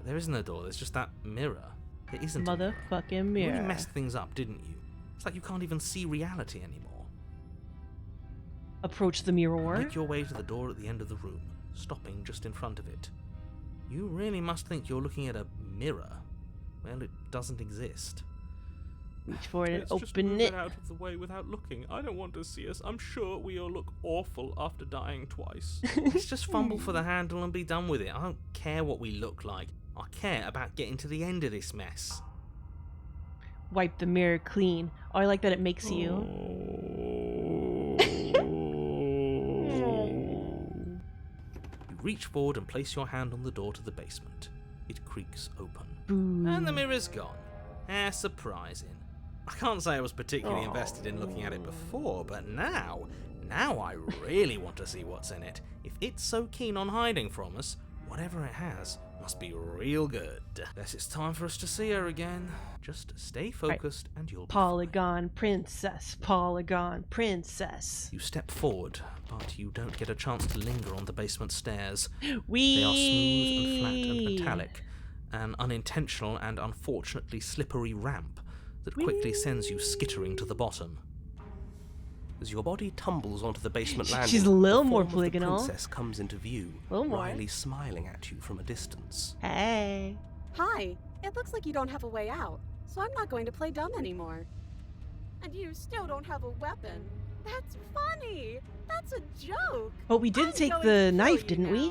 There isn't a door, there's just that mirror. It isn't a mirror. Motherfucking You mirror. really messed things up, didn't you? It's like you can't even see reality anymore. Approach the mirror. Make your way to the door at the end of the room, stopping just in front of it. You really must think you're looking at a mirror. Well, it doesn't exist. Reach for it and Let's just open move it. out of the way without looking. I don't want to see us. I'm sure we all look awful after dying twice. Let's just fumble for the handle and be done with it. I don't care what we look like. I care about getting to the end of this mess. Wipe the mirror clean. Oh, I like that it makes you. You reach forward and place your hand on the door to the basement. It creaks open. Boo. And the mirror's gone. Surprising. I can't say I was particularly invested in looking at it before, but now I really want to see what's in it. If it's so keen on hiding from us, whatever it has must be real good. Guess it's time for us to see her again. Just stay focused and you'll be fine. Polygon princess. Polygon princess. You step forward, but you don't get a chance to linger on the basement stairs. Wee. They are smooth and flat and metallic, an unintentional and unfortunately slippery ramp that quickly sends you skittering to the bottom. As your body tumbles onto the basement landing, She's a little the more form of polygonal. The princess comes into view, A little more. wryly smiling at you from a distance. Hey. Hi. It looks like you don't have a way out, so I'm not going to play dumb anymore. And you still don't have a weapon. That's funny. That's a joke. But we did I'm take going the to kill knife, you didn't we?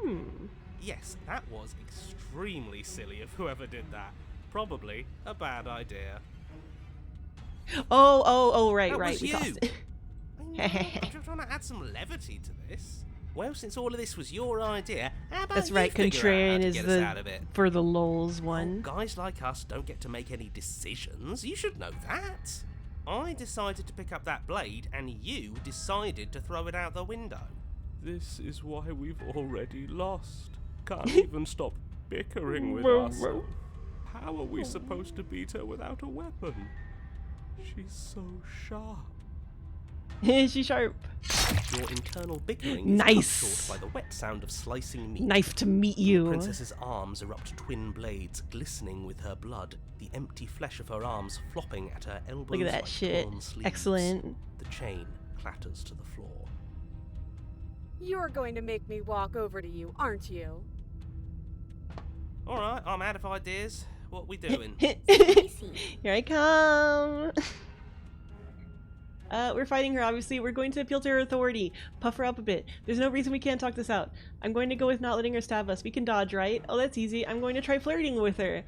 now. Yes, that was extremely silly of whoever did that. Probably a bad idea. Oh, right, That right. was We you. tossed it. I'm just trying to add some levity to this. Well, since all of this was your idea, how about That's you right. figure out how Contrarian to is get us the out of it? for the lols one. Guys like us don't get to make any decisions. You should know that. I decided to pick up that blade, and you decided to throw it out the window. This is why we've already lost. Can't even stop bickering with us. How are we supposed to beat her without a weapon? She's so sharp. She's sharp. Your internal bickering is Nice. cut short by the wet sound of slicing meat. Knife to meet The you. princess's arms erupt twin blades, glistening with her blood, the empty flesh of her arms flopping at her elbows Look at that like shit. torn sleeves. Excellent. The chain clatters to the floor. You're going to make me walk over to you, aren't you? Alright, I'm out of ideas. What we doing? Here I come. We're fighting her, obviously. We're going to appeal to her authority. Puff her up a bit. There's no reason we can't talk this out. I'm going to go with not letting her stab us. We can dodge, right? Oh, that's easy. I'm going to try flirting with her.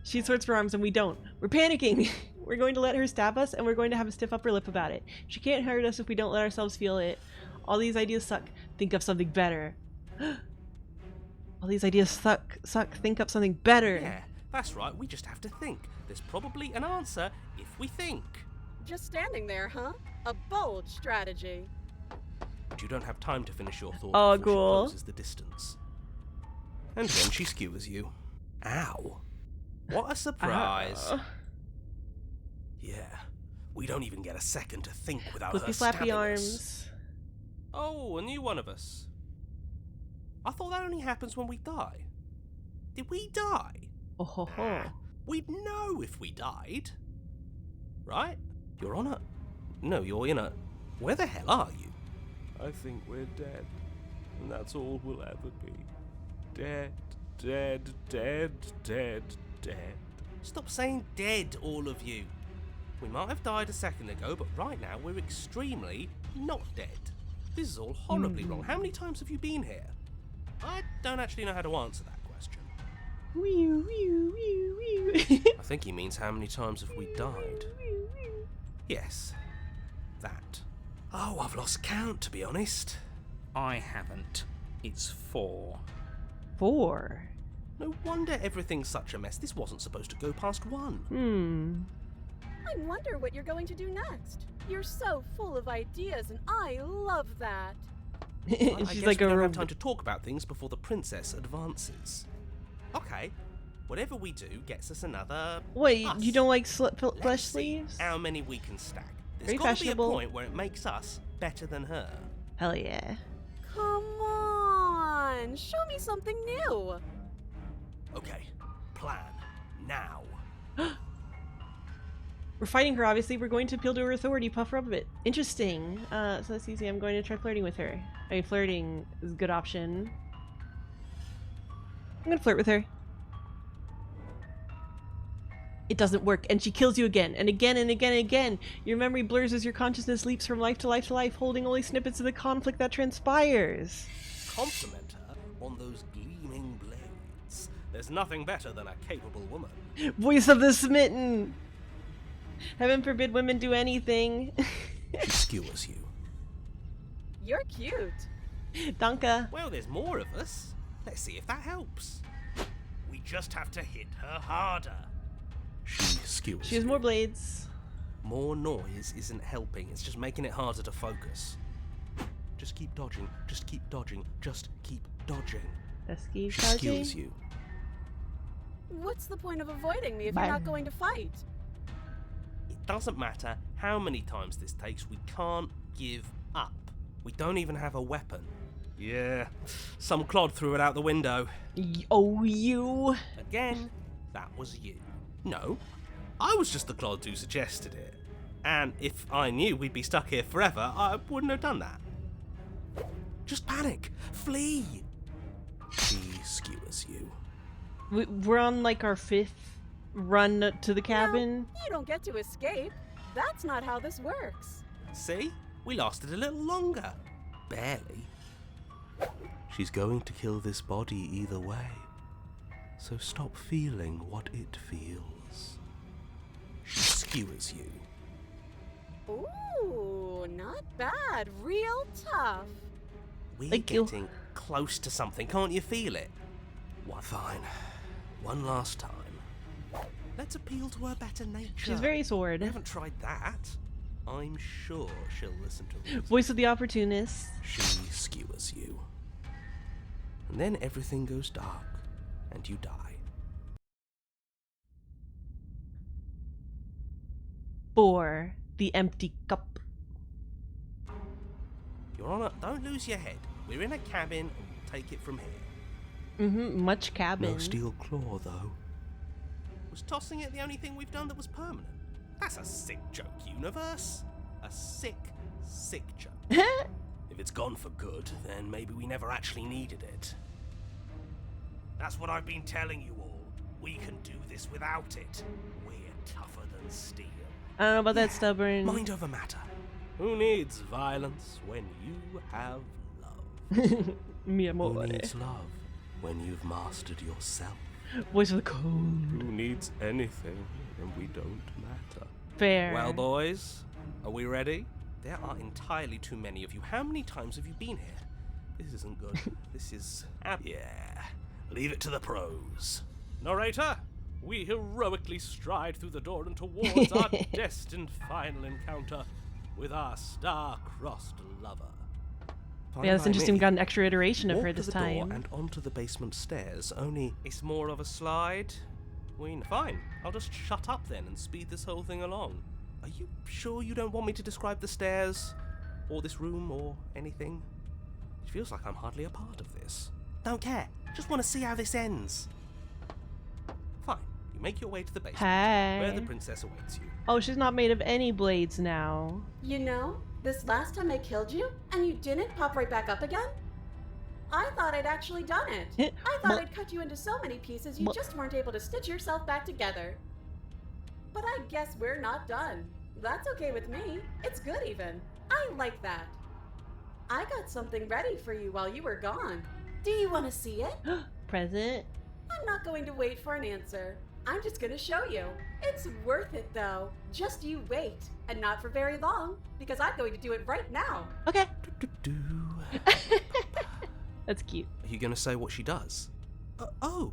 She sorts her arms and we don't. We're panicking. We're going to let her stab us and we're going to have a stiff upper lip about it. She can't hurt us if we don't let ourselves feel it. All these ideas suck. Think of something better. All these ideas suck. Think up something better. Yeah, that's right. We just have to think. There's probably an answer if we think. Just standing there, huh? A bold strategy. But you don't have time to finish your thought Oh, before cool. she closes the distance. And then she skewers you. Ow. What a surprise. Ah. Yeah, we don't even get a second to think without Flippy her flappy stabbing us. arms. Oh, a new one of us. I thought that only happens when we die. Did we die? Oh ho ho. We'd know if we died. Right? You're on a... No, you're in a... Where the hell are you? I think we're dead. And that's all we'll ever be. Dead, dead, dead, dead, dead. Stop saying dead, all of you. We might have died a second ago, but right now we're extremely, not dead. This is all horribly wrong. How many times have you been here? I don't actually know how to answer that question. I think he means how many times have we died. Yes, that. Oh, I've lost count, to be honest. I haven't. It's 4. 4. No wonder everything's such a mess. This wasn't supposed to go past 1. I wonder what you're going to do next. You're so full of ideas, and I love that. I She's guess like we a don't have robot. time to talk about things before the princess advances. Okay, whatever we do gets us another. Wait, us. you don't like flesh Let's see sleeves? how many we can stack. There's Very got to be a fashionable. point where it makes us better than her. Hell yeah. Come on, show me something new. Okay, plan now. We're fighting her, obviously. We're going to appeal to her authority, puff her up a bit. Interesting. So that's easy. I'm going to try flirting with her. I mean, flirting is a good option. I'm going to flirt with her. It doesn't work, and she kills you again, and again, and again, and again. Your memory blurs as your consciousness leaps from life to life to life, holding only snippets of the conflict that transpires. Compliment her on those gleaming blades. There's nothing better than a capable woman. Voice of the smitten! Heaven forbid women do anything. She skewers you. You're cute. Danke. Well, there's more of us. Let's see if that helps. We just have to hit her harder. She skewers She has you. more blades. More noise isn't helping, it's just making it harder to focus. Just keep dodging, just keep dodging, just keep dodging. Pesky She charging. skewers you. What's the point of avoiding me if Bye. you're not going to fight? It doesn't matter how many times this takes, we can't give up. We don't even have a weapon. Yeah, some clod threw it out the window. Oh, you. Again, that was you. No, I was just the clod who suggested it. And if I knew we'd be stuck here forever, I wouldn't have done that. Just panic. Flee. She skewers you. We're on like our 5th run to the cabin. No, you don't get to escape. That's not how this works. See? We lasted a little longer. Barely. She's going to kill this body either way. So stop feeling what it feels. She skewers you. Ooh, not bad. Real tough. We're Thank you. getting close to something. Can't you feel it? Fine. One last time. Let's appeal to her better nature. She's very We sword. haven't tried that. I'm sure she'll listen to reason. Voice of the opportunist. She skewers you. And then everything goes dark, and you die. For the empty cup. Your Honor, don't lose your head. We're in a cabin, and we'll take it from here. Much cabin. No steel claw, though. Was tossing it the only thing we've done that was permanent? That's a sick joke, universe. A sick, sick joke. If it's gone for good, then maybe we never actually needed it. That's what I've been telling you all. We can do this without it. We're tougher than steel. I don't know about that stubborn. Mind over matter. Who needs violence when you have love? Mi Who amore. needs love when you've mastered yourself? Voice of the cold. Who needs anything when we don't matter? Fair. Well, boys, are we ready? There are entirely too many of you. How many times have you been here? This isn't good. This is... yeah. Leave it to the pros. Narrator, we heroically stride through the door and towards our destined final encounter with our star-crossed lover. Fine Yeah, that's by interesting. me. We got an extra iteration of Walk her to this the door time. and onto the basement stairs, only it's more of a slide. Fine, I'll just shut up then and speed this whole thing along. Are you sure you don't want me to describe the stairs? Or this room, or anything? It feels like I'm hardly a part of this. Don't care, just want to see how this ends. Fine, you make your way to the basement, where Hey. the princess awaits you. Oh, she's not made of any blades now. You know, this last time I killed you, and you didn't pop right back up again? I thought I'd actually done it. I thought I'd cut you into so many pieces you just weren't able to stitch yourself back together. But I guess we're not done. That's okay with me. It's good even. I like that. I got something ready for you while you were gone. Do you want to see it? Present. I'm not going to wait for an answer. I'm just going to show you. It's worth it, though. Just you wait. And not for very long, because I'm going to do it right now. Okay. Do. That's cute. Are you going to say what she does? Do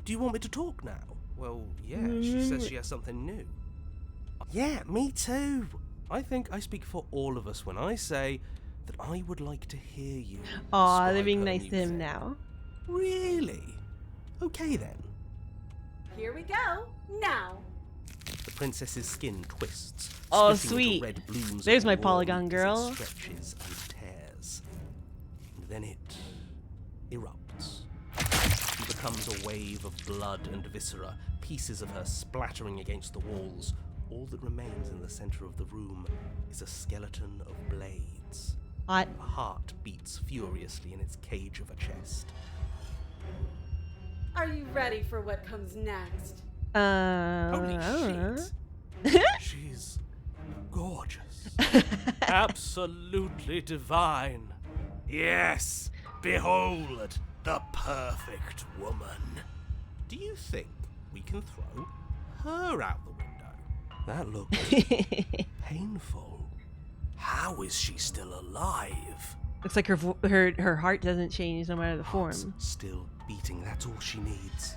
you want me to talk now? Well, yeah, she says she has something new. Yeah, me too. I think I speak for all of us when I say that I would like to hear you. Aw, they're describe being her nice new to him thing. now. Really? Okay then. Here we go. Now. The princess's skin twists. Oh, splitting into sweet. red blooms There's of my warmth polygon as it girl. stretches and tears. And then it erupts. She becomes a wave of blood and viscera, pieces of her splattering against the walls. All that remains in the center of the room is a skeleton of blades. Hot. A heart beats furiously in its cage of a chest. Are you ready for what comes next? Holy I don't know. shit! She's gorgeous. Absolutely divine. Yes, behold the perfect woman. Do you think we can throw her out the window? That looks painful. How is she still alive? Looks like her heart doesn't change no matter the Heart's form. still beating, that's all she needs.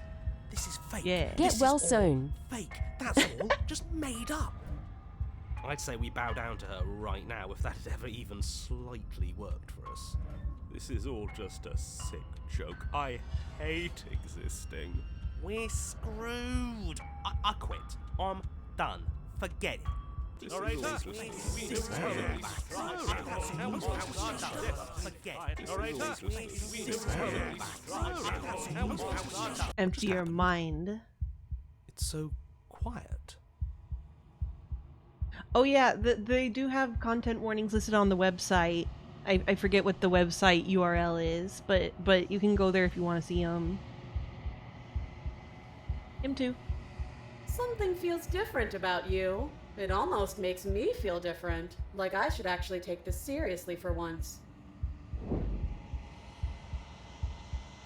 This is fake. Yeah. Get This is well all soon. Fake, that's all. Just made up. I'd say we bow down to her right now if that had ever even slightly worked for us. This is all just a sick joke. I hate existing. We're screwed. I quit. I'm done. Forget it. Empty your mind. It's so quiet. Oh yeah, they do have content warnings listed on the website. I forget what the website URL is, but you can go there if you want to see them. Him too. Something feels different about you. It almost makes me feel different. Like I should actually take this seriously for once.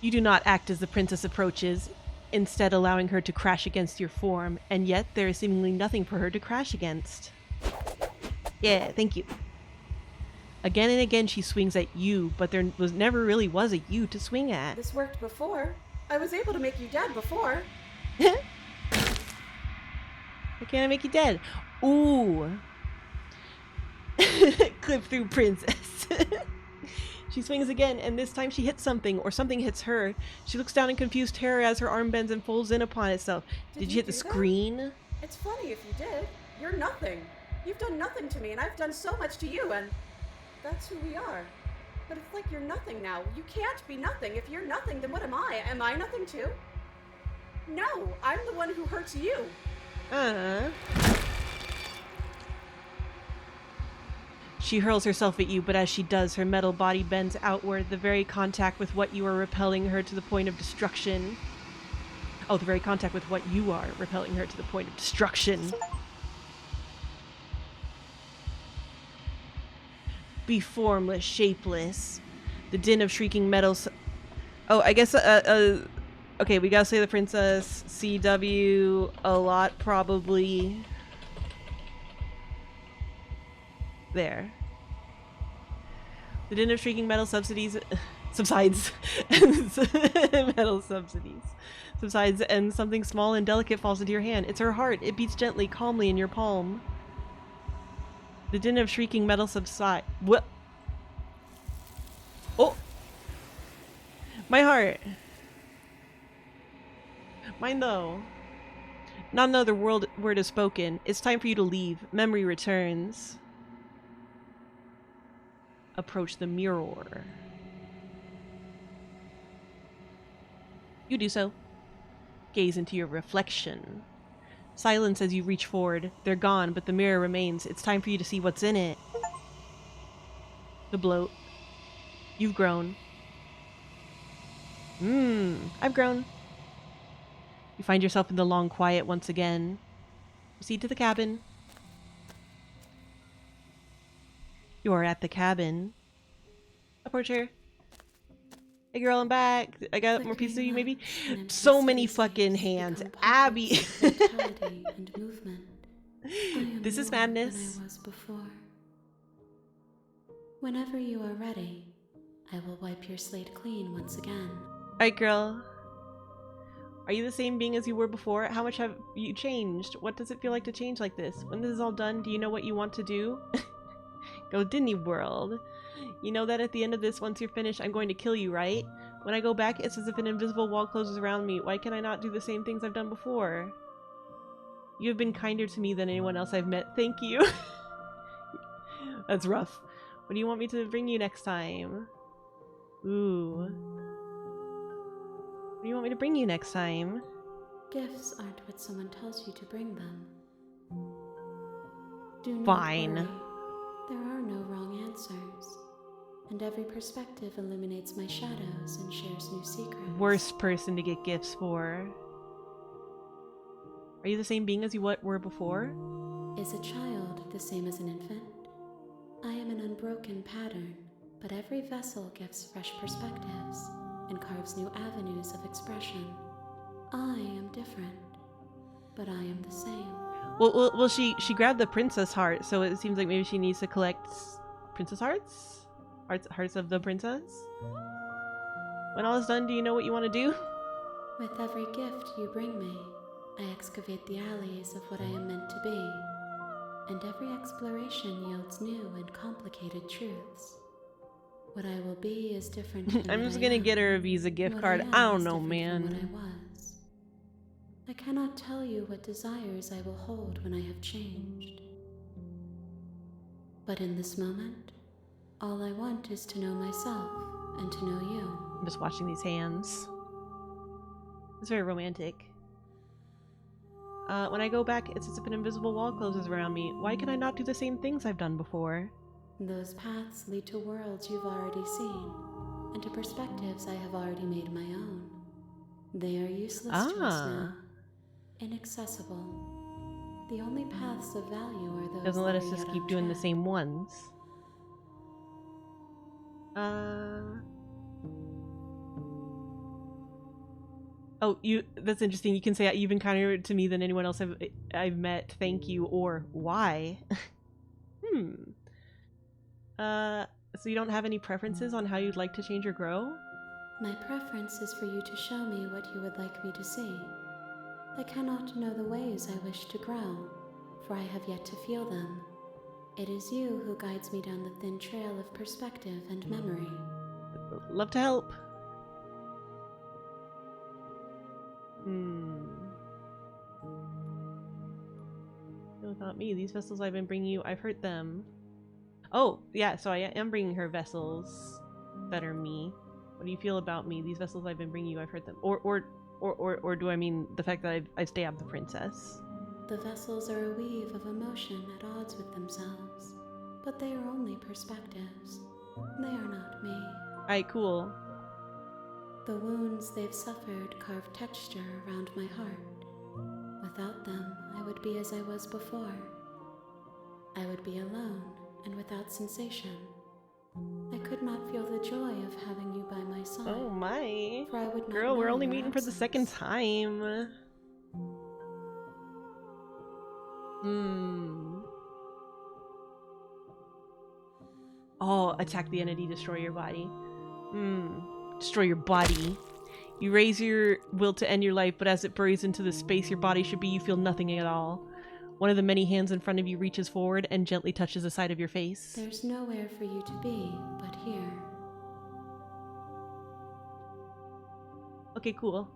You do not act as the princess approaches, instead allowing her to crash against your form, and yet there is seemingly nothing for her to crash against. Yeah, thank you. Again and again she swings at you, but there never really was a you to swing at. This worked before. I was able to make you dead before. Why can't I make you dead? Ooh. Clip through princess. She swings again, and this time she hits something, or something hits her. She looks down in confused terror as her arm bends and folds in upon itself. Did you hit the do that? screen? It's funny if you did. You're nothing. You've done nothing to me, and I've done so much to you, and that's who we are. But it's like you're nothing now. You can't be nothing. If you're nothing, then what am I? Am I nothing too? No, I'm the one who hurts you. She hurls herself at you, but as she does, her metal body bends outward, the very contact with what you are repelling her to the point of destruction. Oh, the very contact with what you are repelling her to the point of destruction. Be formless, shapeless. The din of shrieking metal. Oh, I guess. Okay, we gotta say the princess CW a lot, probably. There. The din of shrieking metal subsidies subsides. Metal subsidies subsides, and something small and delicate falls into your hand. It's her heart. It beats gently, calmly in your palm. The din of shrieking metal subside. What? Oh! My heart. Mine though. Not another word is spoken. It's time for you to leave. Memory returns. Approach the mirror. You do so. Gaze into your reflection. Silence as you reach forward. They're gone, but the mirror remains. It's time for you to see what's in it. The bloat. You've grown. I've grown. You find yourself in the long quiet once again. Proceed to the cabin. You're at the cabin. A poor chair. Hey girl, I'm back. I got more pieces of you, maybe? So many fucking hands. Abby! This is madness. I was before. Whenever you are ready, I will wipe your slate clean once again. Alright, girl. Are you the same being as you were before? How much have you changed? What does it feel like to change like this? When this is all done, do you know what you want to do? Go Disney World. You know that at the end of this, once you're finished, I'm going to kill you, right? When I go back, it's as if an invisible wall closes around me. Why can I not do the same things I've done before? You have been kinder to me than anyone else I've met. Thank you. That's rough. What do you want me to bring you next time? Ooh. What do you want me to bring you next time? Gifts aren't what someone tells you to bring them. Do not Fine. worry. There are no wrong answers. And every perspective illuminates my shadows and shares new secrets. Worst person to get gifts for. Are you the same being as you were before? Is a child the same as an infant? I am an unbroken pattern, but every vessel gives fresh perspectives and carves new avenues of expression. I am different, but I am the same. Well, she grabbed the princess heart, so it seems like maybe she needs to collect princess hearts? Hearts of the princess? When all is done, do you know what you want to do? With every gift you bring me, I excavate the alleys of what I am meant to be, and every exploration yields new and complicated truths. What I will be is different than I'm what just I gonna am. get her a Visa gift What card. am I don't is know, different man. from what I was. I cannot tell you what desires I will hold when I have changed. But in this moment, all I want is to know myself and to know you. I'm just watching these hands. It's very romantic. When I go back, it's as if an invisible wall closes around me. Why can I not do the same things I've done before? Those paths lead to worlds you've already seen, and to perspectives I have already made my own. They are useless to us now. Inaccessible. The only paths of value are those Doesn't let that us are just yet keep doing the untracked. same ones. Oh, that's interesting. You can say you've been kinder to me than anyone else I've met. Thank you, or why? So you don't have any preferences on how you'd like to change or grow? My preference is for you to show me what you would like me to see. I cannot know the ways I wish to grow, for I have yet to feel them. It is you who guides me down the thin trail of perspective and memory. Love to help. Without me, these vessels I've been bringing you, I've hurt them. Oh, yeah, so I am bringing her vessels that are me. What do you feel about me? These vessels I've been bringing you, I've hurt them. Or do I mean the fact that I stabbed the princess? The vessels are a weave of emotion at odds with themselves, but they are only perspectives. They are not me. Alright, cool. The wounds they've suffered carve texture around my heart. Without them, I would be as I was before. I would be alone and without sensation. I could not feel the joy of having you by my side. Oh my. For I would not Girl, we're know only your meeting for the second absence. time. Oh, attack the entity, destroy your body. Destroy your body. You raise your will to end your life, but as it buries into the space your body should be, you feel nothing at all. One of the many hands in front of you reaches forward and gently touches the side of your face. There's nowhere for you to be but here. Okay, cool.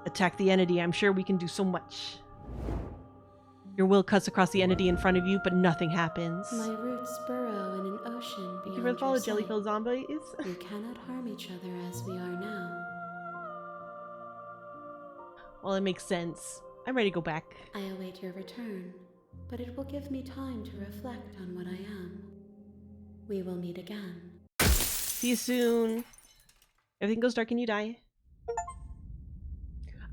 Attack the entity. I'm sure we can do so much. Your will cuts across the entity in front of you, but nothing happens. My roots burrow in an ocean Thank beyond you for the follow, your sight. Jellyfield Zombies. We cannot harm each other as we are now. Well, it makes sense. I'm ready to go back. I await your return, but it will give me time to reflect on what I am. We will meet again. See you soon. Everything goes dark and you die.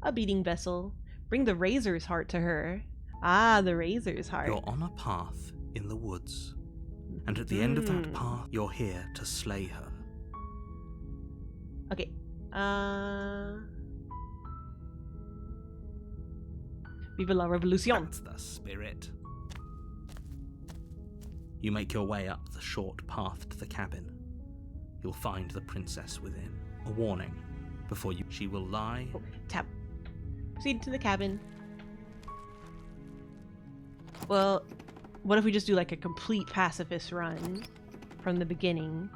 A beating vessel. Bring the razor's heart to her. Ah, the Razor's Heart. You're on a path in the woods, and at the end of that path, you're here to slay her. Okay. Viva la revolution. That's the spirit. You make your way up the short path to the cabin. You'll find the princess within. A warning. Before you, she will lie. Oh, tap. Proceed to the cabin. Well, what if we just do like a complete pacifist run from the beginning?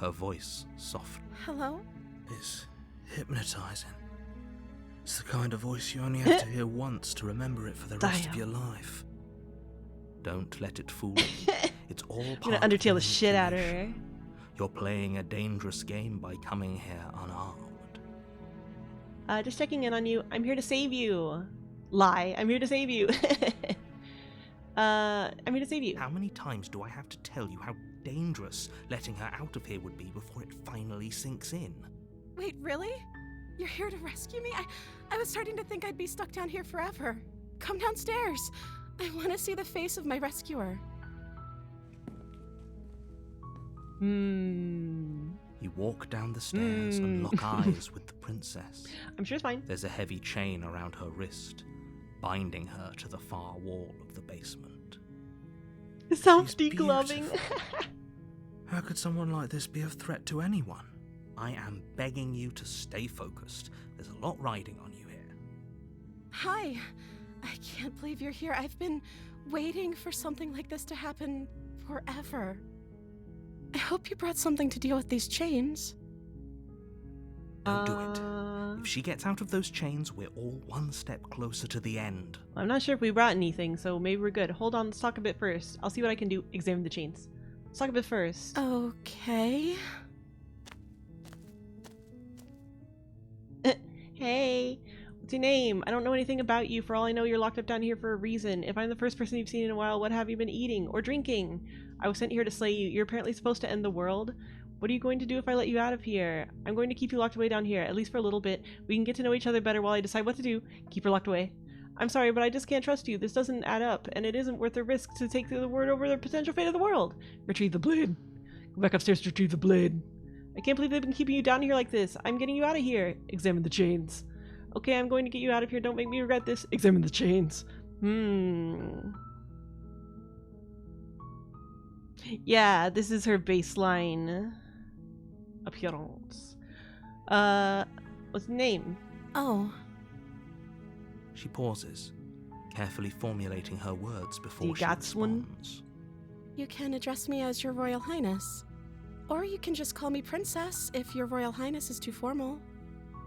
Her voice, soft, Hello? is hypnotizing. It's the kind of voice you only have to hear once to remember it for the rest of your life. Don't let it fool you. It's all part I'm gonna Undertale the of shit out of manipulation. her. You're playing a dangerous game by coming here unarmed. Just checking in on you. I'm here to save you. Lie. I'm here to save you. I'm here to save you. How many times do I have to tell you how dangerous letting her out of here would be before it finally sinks in? Wait, really? You're here to rescue me? I was starting to think I'd be stuck down here forever. Come downstairs. I want to see the face of my rescuer. You walk down the stairs and lock eyes with the princess. I'm sure it's fine. There's a heavy chain around her wrist, binding her to the far wall of the basement. It sounds She's degloving. beautiful. How could someone like this be a threat to anyone? I am begging you to stay focused. There's a lot riding on you here. Hi. I can't believe you're here. I've been waiting for something like this to happen forever. I hope you brought something to deal with these chains. Don't do it. If she gets out of those chains, we're all one step closer to the end. I'm not sure if we brought anything, so maybe we're good. Hold on, let's talk a bit first. I'll see what I can do. Examine the chains. Let's talk a bit first. Okay. Hey, what's your name? I don't know anything about you. For all I know, you're locked up down here for a reason. If I'm the first person you've seen in a while, what have you been eating or drinking? I was sent here to slay you. You're apparently supposed to end the world. What are you going to do if I let you out of here? I'm going to keep you locked away down here, at least for a little bit. We can get to know each other better while I decide what to do. Keep her locked away. I'm sorry, but I just can't trust you. This doesn't add up, and it isn't worth the risk to take the word over the potential fate of the world. Retrieve the blade. Go back upstairs to retrieve the blade. I can't believe they've been keeping you down here like this. I'm getting you out of here. Examine the chains. Okay, I'm going to get you out of here. Don't make me regret this. Examine the chains. Yeah, this is her baseline appearance. What's the name? Oh. She pauses, carefully formulating her words before she got one? responds. You can address me as Your Royal Highness. Or you can just call me Princess if Your Royal Highness is too formal.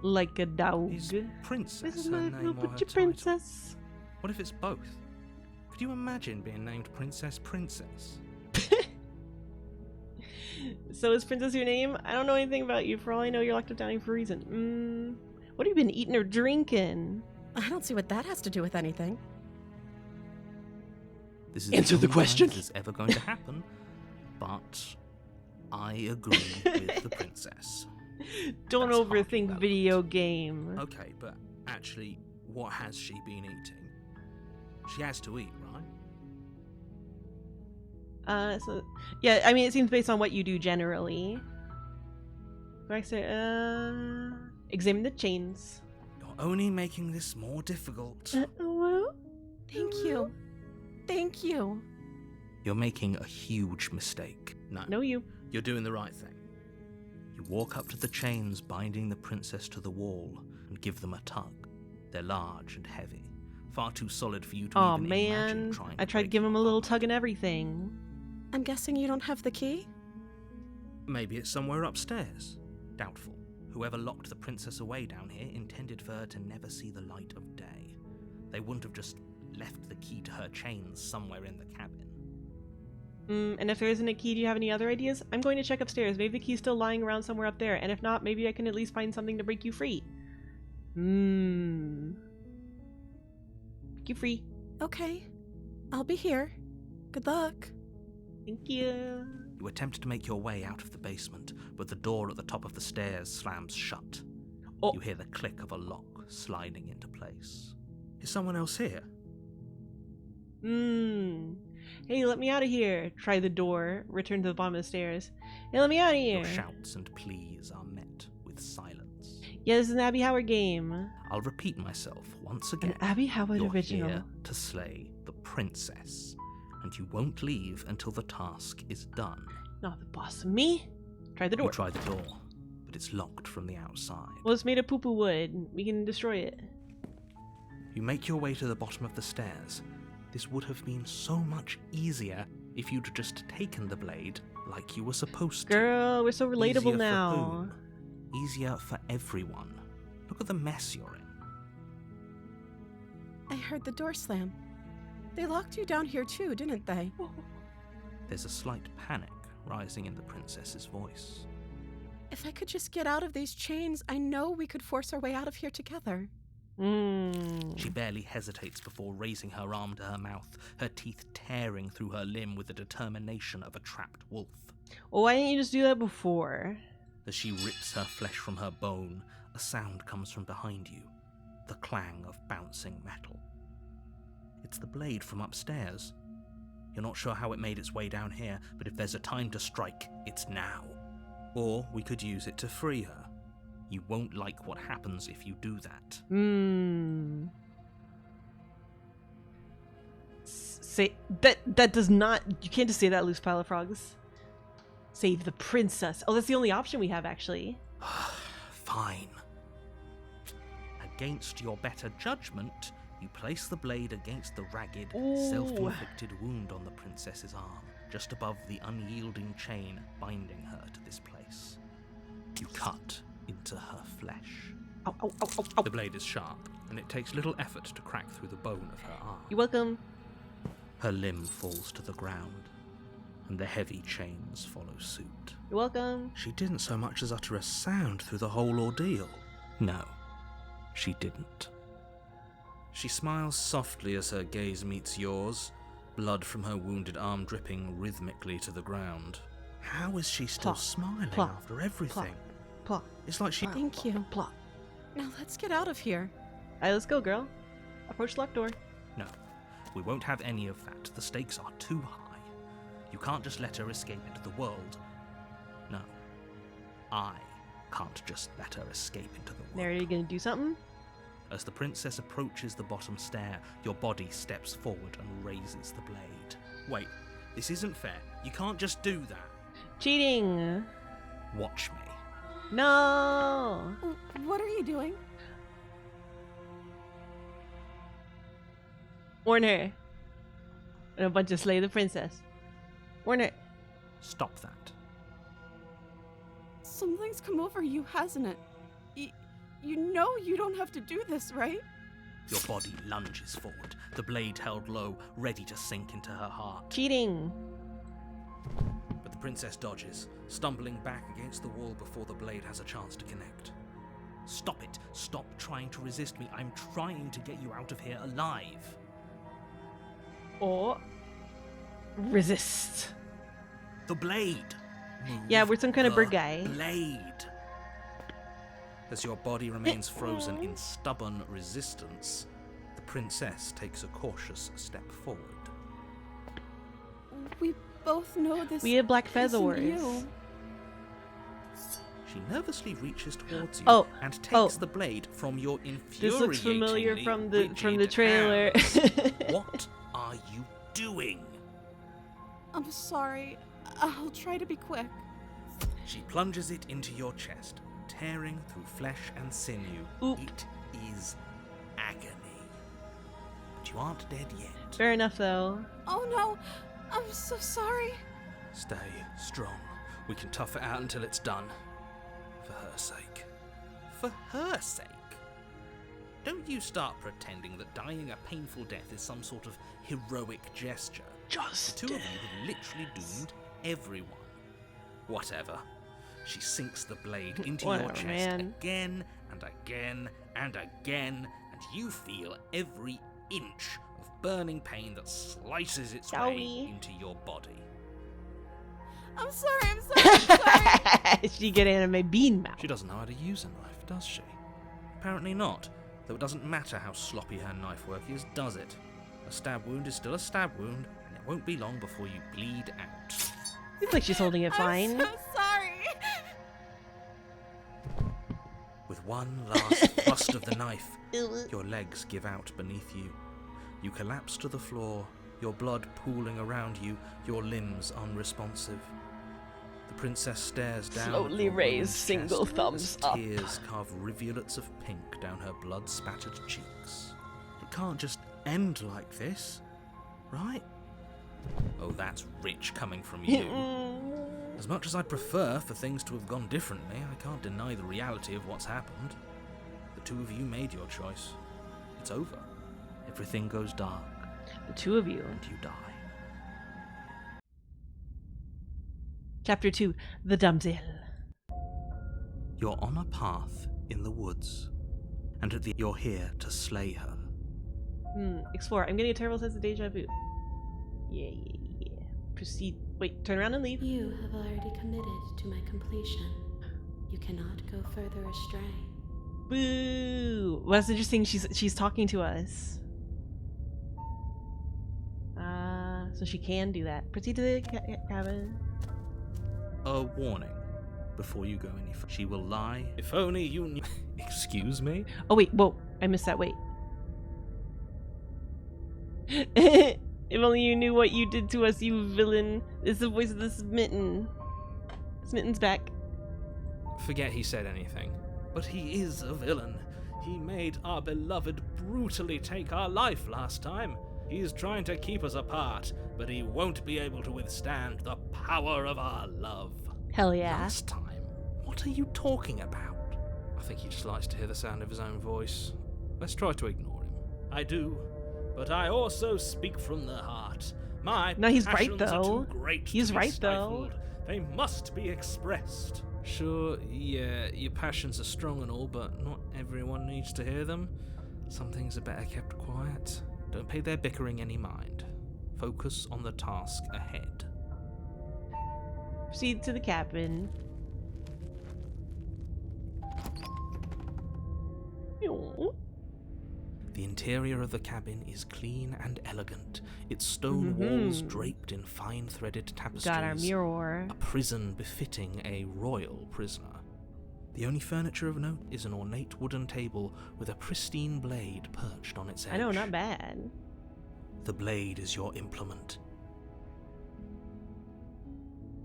Like a dog. Is princess This is her my name little or her pretty title? princess. What if it's both? Could you imagine being named Princess? So is Princess your name? I don't know anything about you. For all I know, you're locked up down here for a reason. What have you been eating or drinking? I don't see what that has to do with anything. This is Answer the only time question. This is ever going to happen, but I agree with the princess. Don't That's hardly overthink relevant. video game. Okay, but actually, what has she been eating? She has to eat, right? So yeah, I mean, it seems based on what you do generally. I say, examine the chains. You're only making this more difficult. Thank you. Thank you. You're making a huge mistake. No, you. You're doing the right thing. You walk up to the chains binding the princess to the wall and give them a tug. They're large and heavy, far too solid for you to Aw, even man. imagine trying to I tried to break give them him a little apart. tug and everything. I'm guessing you don't have the key? Maybe it's somewhere upstairs. Doubtful. Whoever locked the princess away down here intended for her to never see the light of day. They wouldn't have just left the key to her chains somewhere in the cabin. And if there isn't a key, do you have any other ideas? I'm going to check upstairs. Maybe the key's still lying around somewhere up there. And if not, maybe I can at least find something to break you free. Break you free. Okay. I'll be here. Good luck. Thank you. You attempt to make your way out of the basement, but the door at the top of the stairs slams shut. Oh. You hear the click of a lock sliding into place. Is someone else here? Hey, let me out of here. Try the door. Return to the bottom of the stairs. Hey, let me out of here. Your shouts and pleas are met with silence. Yeah, this is an Abby Howard game. I'll repeat myself once again. An Abby Howard You're original. here to slay the princess, and you won't leave until the task is done. Not the boss of me. Try the door. You try the door, but it's locked from the outside. Well, it's made of poo-poo wood. We can destroy it. You make your way to the bottom of the stairs. This would have been so much easier if you'd just taken the blade like you were supposed to. Girl, we're so relatable Easier for now. whom? Easier for everyone. Look at the mess you're in. I heard the door slam. They locked you down here too, didn't they? There's a slight panic rising in the princess's voice. If I could just get out of these chains, I know we could force our way out of here together. She barely hesitates before raising her arm to her mouth, her teeth tearing through her limb with the determination of a trapped wolf. Well, why didn't you just do that before? As she rips her flesh from her bone, a sound comes from behind you, the clang of bouncing metal. It's the blade from upstairs. You're not sure how it made its way down here, but if there's a time to strike, it's now. Or we could use it to free her. You won't like what happens if you do that. Say that does not. You can't just say that, loose pile of frogs. Save the princess. Oh, that's the only option we have, actually. Fine. Against your better judgment, you place the blade against the ragged, self-inflicted wound on the princess's arm, just above the unyielding chain binding her to this place. You cut into her flesh. Ow, ow, ow, ow, ow. The blade is sharp, and it takes little effort to crack through the bone of her arm. You're welcome. Her limb falls to the ground, and the heavy chains follow suit. You're welcome. She didn't so much as utter a sound through the whole ordeal. No, she didn't. She smiles softly as her gaze meets yours, blood from her wounded arm dripping rhythmically to the ground. How is she still smiling after everything? Plot. It's like she... Thank you. Plot. Now let's get out of here. Alright, let's go, girl. Approach locked door. No, we won't have any of that. The stakes are too high. You can't just let her escape into the world. No, I can't just let her escape into the world. There, are you gonna do something? As the princess approaches the bottom stair, your body steps forward and raises the blade. Wait, this isn't fair. You can't just do that. Cheating. Watch me. No. What are you doing? Warn her. And a bunch of slay the princess. Warn her. Stop that. Something's come over you, hasn't it? You know you don't have to do this, right? Your body lunges forward, the blade held low, ready to sink into her heart. Cheating. But the princess dodges, stumbling back against the wall before the blade has a chance to connect. Stop it. Stop trying to resist me. I'm trying to get you out of here alive. Or resist. The blade. Move Yeah, we're some kind of the bird guy. Blade. As your body remains frozen in stubborn resistance, the princess takes a cautious step forward. We both know this. We have black isn't feathers. you. She nervously reaches towards you and takes the blade from your infuriatingly This looks familiar from the rigid trailer. hands. What are you doing? I'm sorry. I'll try to be quick. She plunges it into your chest, tearing through flesh and sinew. Oop. It is agony. But you aren't dead yet. Fair enough, though. Oh no, I'm so sorry. Stay strong. We can tough it out until it's done. For her sake. For her sake? Don't you start pretending that dying a painful death is some sort of heroic gesture. Just The two of you have literally doomed everyone. Whatever. She sinks the blade into your Whatever, chest man. again and again and again, and you feel every inch of burning pain that slices its way Owie. into your body. I'm sorry. I'm sorry. She get anime bean mouth. She doesn't know how to use a knife, does she? Apparently not. Though it doesn't matter how sloppy her knife work is, does it? A stab wound is still a stab wound, and it won't be long before you bleed out. Seems like she's holding it fine. I'm so sorry. With one last thrust of the knife, your legs give out beneath you. You collapse to the floor, your blood pooling around you, your limbs unresponsive. The princess stares down. Slowly at your raise ruined single chest thumbs as up. Tears carve rivulets of pink down her blood-spattered cheeks. It can't just end like this, right? Oh, that's rich coming from you. As much as I'd prefer for things to have gone differently, I can't deny the reality of what's happened. The two of you made your choice. It's over. Everything goes dark. The two of you. And you die. Chapter 2, The Damsel. You're on a path in the woods, and you're here to slay her. Explore. I'm getting a terrible sense of deja vu. Yeah. Proceed. Wait, turn around and leave. You have already committed to my completion. You cannot go further astray. Boo! Well, that's interesting. She's talking to us. So she can do that. Proceed to the cabin. A warning. Before you go any further, she will lie. If only you knew. Excuse me? Oh, wait. Whoa. I missed that. Wait. If only you knew what you did to us, you villain. It's the voice of the Smitten. Smitten's back. Forget he said anything. But he is a villain. He made our beloved brutally take our life last time. He's trying to keep us apart, but he won't be able to withstand the power of our love. Hell yeah. Last time? What are you talking about? I think he just likes to hear the sound of his own voice. Let's try to ignore him. I do, but I also speak from the heart. My No, he's right, passions are though. too great He's to be right, though. stifled. They must be expressed. Sure, yeah, your passions are strong and all, but not everyone needs to hear them. Some things are better kept quiet. Don't pay their bickering any mind. Focus on the task ahead. Proceed to the cabin. The interior of the cabin is clean and elegant, its stone walls draped in fine threaded tapestries. Got our mirror. A prison befitting a royal prisoner. The only furniture of note is an ornate wooden table with a pristine blade perched on its edge. I know, not bad. The blade is your implement.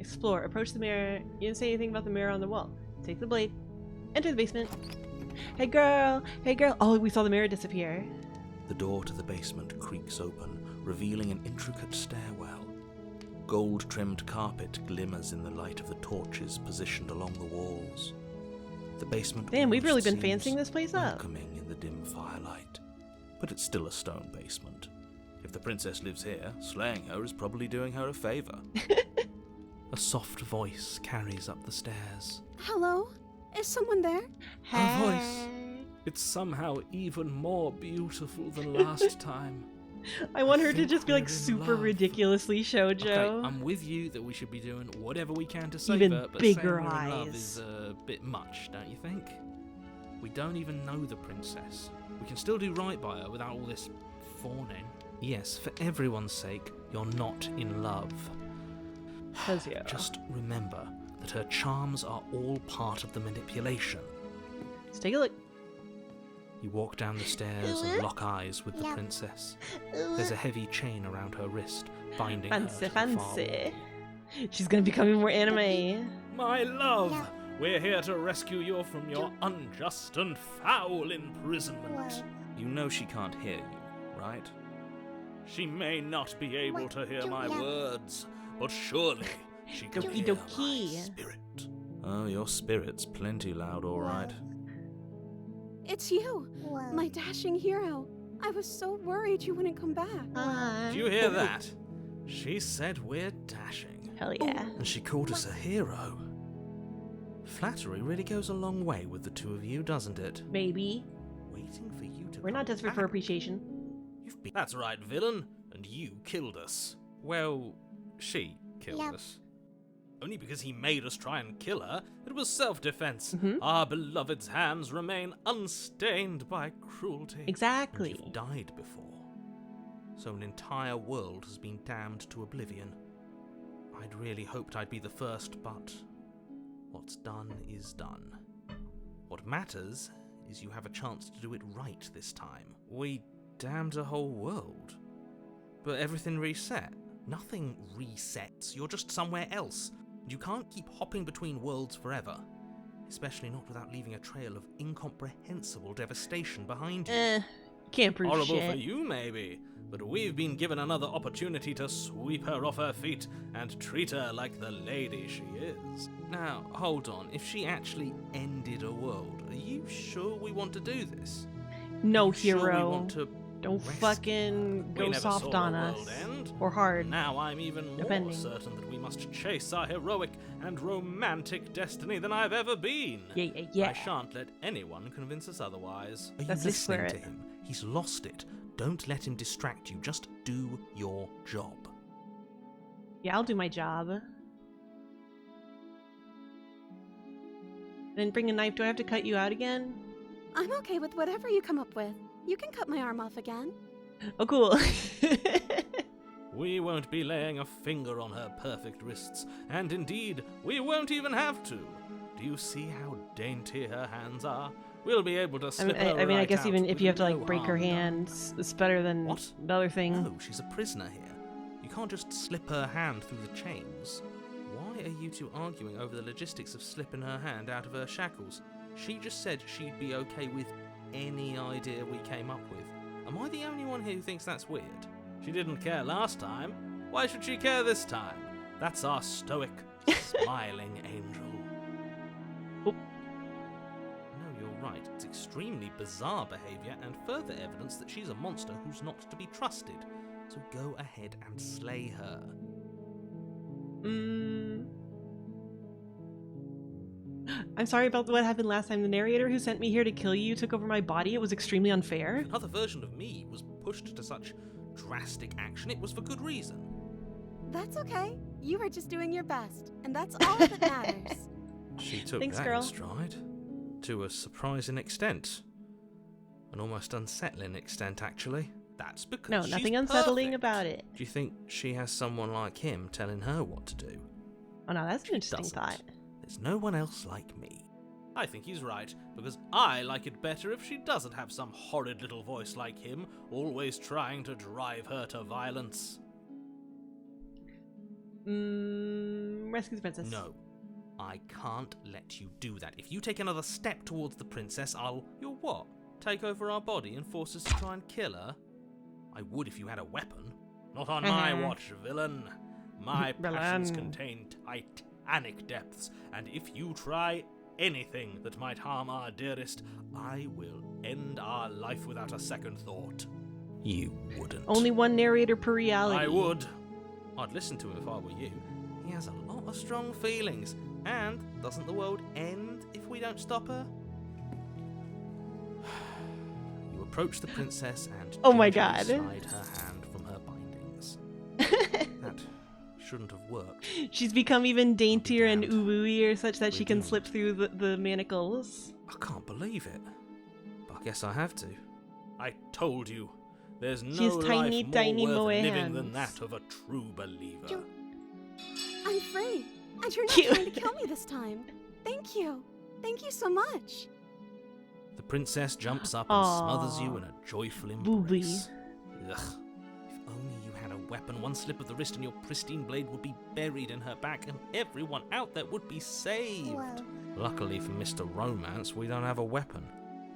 Explore. Approach the mirror. You didn't say anything about the mirror on the wall. Take the blade. Enter the basement. Hey girl! Hey girl! Oh, we saw the mirror disappear. The door to the basement creaks open, revealing an intricate stairwell. Gold-trimmed carpet glimmers in the light of the torches positioned along the walls. The basement Damn, we've really been seems fancying this place up. welcoming in the dim firelight. But it's still a stone basement. If the princess lives here, slaying her is probably doing her a favor. A soft voice carries up the stairs. Hello? Is someone there? Her voice. It's somehow even more beautiful than last time. I want her to think just be we're like in super love. ridiculously shoujo. Okay, I'm with you that we should be doing whatever we can to save Even her, but bigger saying we're in love eyes. is a bit much, don't you think? We don't even know the princess. We can still do right by her without all this fawning. Yes, for everyone's sake, you're not in love. Hells yeah. Just remember that her charms are all part of the manipulation. Let's take a look. You walk down the stairs and lock eyes with the princess. There's a heavy chain around her wrist, binding her Fancy, to the far fancy. wall. She's gonna be becoming more anime. My love, we're here to rescue you from your unjust and foul imprisonment. You know she can't hear you, right? She may not be able to hear my words, but surely she can Doki hear my doki. spirit. Oh, your spirit's plenty loud, all right. It's you, my dashing hero. I was so worried you wouldn't come back. Do you hear that? She said we're dashing. Hell yeah. And she called us a hero. Flattery really goes a long way with the two of you, doesn't it? Maybe. Waiting for you to We're not come desperate for back. appreciation. That's right, villain. And you killed us. Well, she killed us. only because he made us try and kill her. It was self-defense. Mhm. Our beloved's hands remain unstained by cruelty. Exactly. And you've died before. So an entire world has been damned to oblivion. I'd really hoped I'd be the first, but what's done is done. What matters is you have a chance to do it right this time. We damned a whole world. But everything reset. Nothing resets. You're just somewhere else. You can't keep hopping between worlds forever. Especially not without leaving a trail of incomprehensible devastation behind you. Can't prove Horrible shit. for you, maybe. But we've been given another opportunity to sweep her off her feet and treat her like the lady she is. Now, hold on. If she actually ended a world, are you sure we want to do this? No, Sure we hero. want to Don't rescue fucking We go never soft saw on a us. world end. Or hard. Now I'm even more Depending. certain that we must chase our heroic and romantic destiny than I've ever been. Yeah. I shan't let anyone convince us otherwise. Are That's you the square listening to it. him? He's lost it. Don't let him distract you. Just do your job. Yeah, I'll do my job. Then bring a knife. Do I have to cut you out again? I'm okay with whatever you come up with. You can cut my arm off again. Oh, cool. We won't be laying a finger on her perfect wrists, and indeed, we won't even have to. Do you see how dainty her hands are? We'll be able to slip her I right guess out even if with you have to no like break her harm done. hands, it's better than What? the other thing. No, she's a prisoner here. You can't just slip her hand through the chains. Why are you two arguing over the logistics of slipping her hand out of her shackles? She just said she'd be okay with any idea we came up with. Am I the only one here who thinks that's weird? She didn't care last time. Why should she care this time? That's our stoic, smiling angel. Oh. No, you're right. It's extremely bizarre behaviour and further evidence that she's a monster who's not to be trusted. So go ahead and slay her. I'm sorry about what happened last time. The narrator who sent me here to kill you took over my body. It was extremely unfair. If another version of me was pushed to such drastic action, it was for good reason. That's okay. You were just doing your best, and that's all that matters. She took Thanks, that girl. in stride. To a surprising extent. An almost unsettling extent, actually. That's because No, she's nothing unsettling perfect. about it. Do you think she has someone like him telling her what to do? Oh no, that's an interesting Doesn't. thought. There's no one else like me. I think he's right, because I like it better if she doesn't have some horrid little voice like him, always trying to drive her to violence. Rescue the princess. No. I can't let you do that. If you take another step towards the princess, You'll what? Take over our body and force us to try and kill her? I would if you had a weapon. Not on my watch, villain. My passions Villain. contain titanic depths, and if you try anything that might harm our dearest, I will end our life without a second thought. You wouldn't. Only one narrator per reality. I would. I'd listen to him if I were you. He has a lot of strong feelings. And doesn't the world end if we don't stop her? You approach the princess and Oh my gingerly God. slide her hand from her bindings. That shouldn't have worked. She's become even daintier and damned. ooey-er such that We she can do. slip through the manacles. I can't believe it. But I guess I have to. I told you. There's no She has tiny, life more tiny worth moe living than hands. that of a true believer. You- I'm free, and you're not Cute. trying to kill me this time. Thank you. Thank you so much. The princess jumps up and smothers you in a joyful Booby. embrace. Ugh. If only you had a weapon, one slip of the wrist and your pristine blade would be buried in her back and everyone out there would be saved. Well, Luckily for Mr. Romance, we don't have a weapon.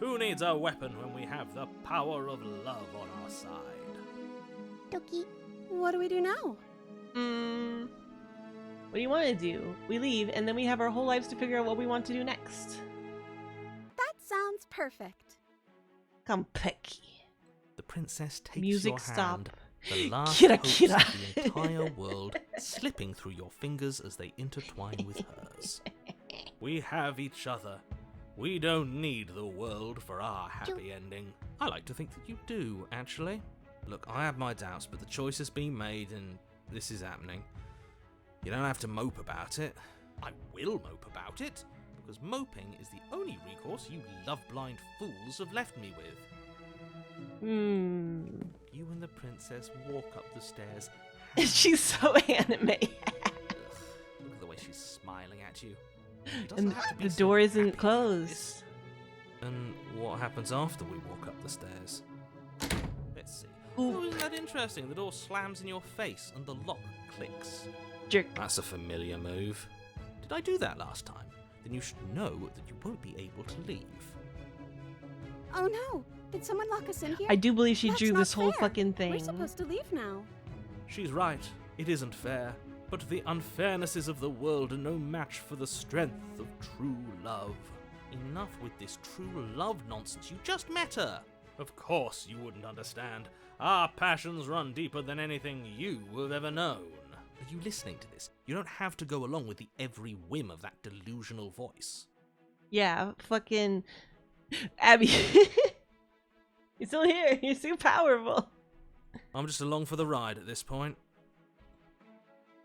Who needs a weapon when we have the power of love on our side? Doki, what do we do now? What do you want to do? We leave, and then we have our whole lives to figure out what we want to do next. That sounds perfect. Come, Pecky. The princess takes Music your stop. hand, the last Kira, hopes Kira. of the entire world slipping through your fingers as they intertwine with hers. We have each other. We don't need the world for our happy ending. I like to think that you do, actually. Look, I have my doubts, but the choice has been made and this is happening. You don't have to mope about it. I will mope about it, because moping is the only recourse you love-blind fools have left me with. You and the princess walk up the stairs. She's so anime. Ugh, look at the way she's smiling at you. It doesn't And have to be the so door isn't happy like closed. this. And what happens after we walk up the stairs? Let's see. Oh, isn't that interesting? The door slams in your face and the lock clicks. Jerk. That's a familiar move. Did I do that last time? Then you should know that you won't be able to leave. Oh no! Did someone lock us in here? I do believe she That's drew not this whole fair. fucking thing. We're supposed to leave now. She's right. It isn't fair. But the unfairnesses of the world are no match for the strength of true love. Enough with this true love nonsense. You just met her. Of course you wouldn't understand. Our passions run deeper than anything you have ever known. Are you listening to this? You don't have to go along with the every whim of that delusional voice. Yeah, fucking Abby. You're still here. You're so powerful. I'm just along for the ride at this point.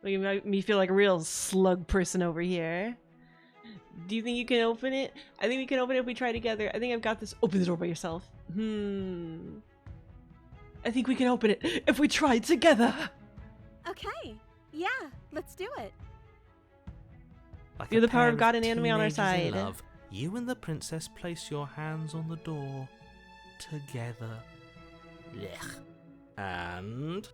You make me feel like a real slug person over here. Do you think you can open it? I think we can open it if we try together. I think I've got this. Open the door by yourself. I think we can open it if we try together. Okay. Yeah, let's do it. Like Feel a the power pair of God and anime on our teenagers in side. love, you and the princess place your hands on the door together. Blech. And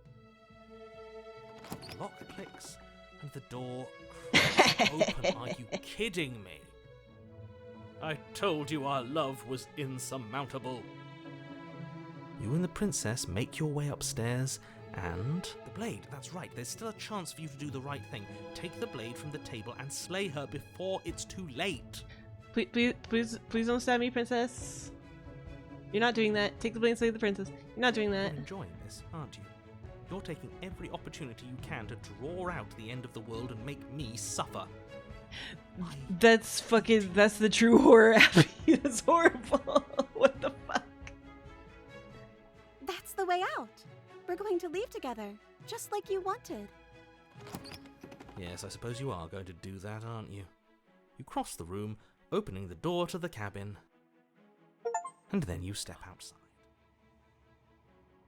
the lock clicks and the door cracks open. Are you kidding me? I told you our love was insurmountable. You and the princess make your way upstairs, and the blade, that's right, there's still a chance for you to do the right thing. Take the blade from the table and slay her before it's too late. Please don't stab me, princess. You're not doing that. Take the blade and slay the princess. You're not doing that. You're enjoying this, aren't you? You're taking every opportunity you can to draw out the end of the world and make me suffer. That's the true horror, Abby. That's horrible. What the fuck? That's the way out. We're going to leave together, just like you wanted. Yes, I suppose you are going to do that, aren't you? You cross the room, opening the door to the cabin, and then you step outside.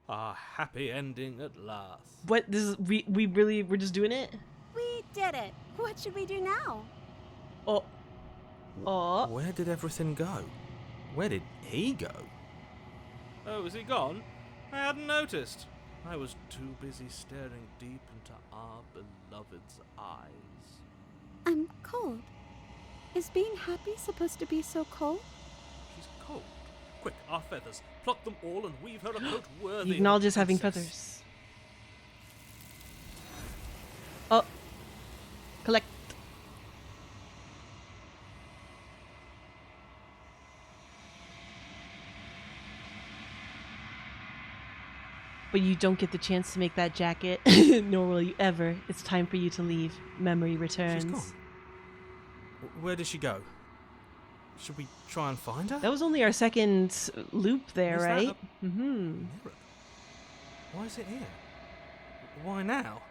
A happy ending at last. What? We're just doing it? We did it. What should we do now? Oh. Where did everything go? Where did he go? Oh, is he gone? I hadn't noticed. I was too busy staring deep into our beloved's eyes. I'm cold. Is being happy supposed to be so cold? She's cold. Quick, our feathers. Pluck them all and weave her a coat worthy. He acknowledges having princess. feathers. Oh. Collect. But you don't get the chance to make that jacket, nor will you ever. It's time for you to leave. Memory returns. She's gone. Where did she go? Should we try and find her? That was only our second loop there, Is that right? a Mm-hmm. mirror? Why is it here? Why now?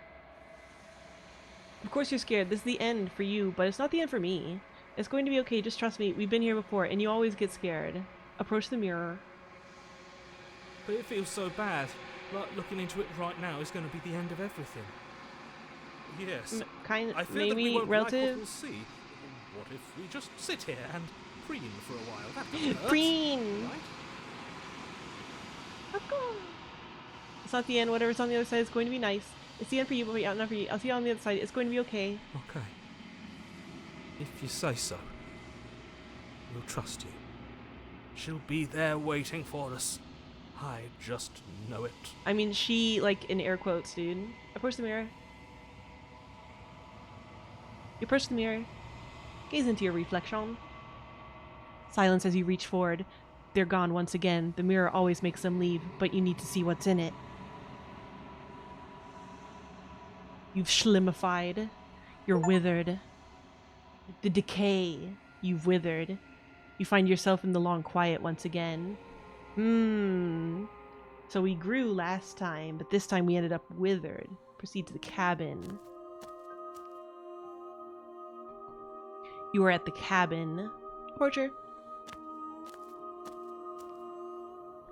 Of course you're scared. This is the end for you, but it's not the end for me. It's going to be okay. Just trust me. We've been here before, and you always get scared. Approach the mirror. But it feels so bad. Like looking into it right now is going to be the end of everything. Yes. Kind I of, fear that we maybe won't like what relative. we'll see. What if we just sit here and preen for a while? That doesn't hurt, Preen. right? It's not the end. Whatever's on the other side is going to be nice. It's the end for you, but not for you. I'll see you on the other side. It's going to be okay. Okay. If you say so. We'll trust you. She'll be there waiting for us. I just know it. I mean, she, like, in air quotes, dude. Approach the mirror. You approach the mirror. Gaze into your reflection. Silence as you reach forward. They're gone once again. The mirror always makes them leave, but you need to see what's in it. You've schlimified. You're withered. The decay. You've withered. You find yourself in the long quiet once again. So we grew last time, but this time we ended up withered. Proceed to the cabin. You are at the cabin. Torture.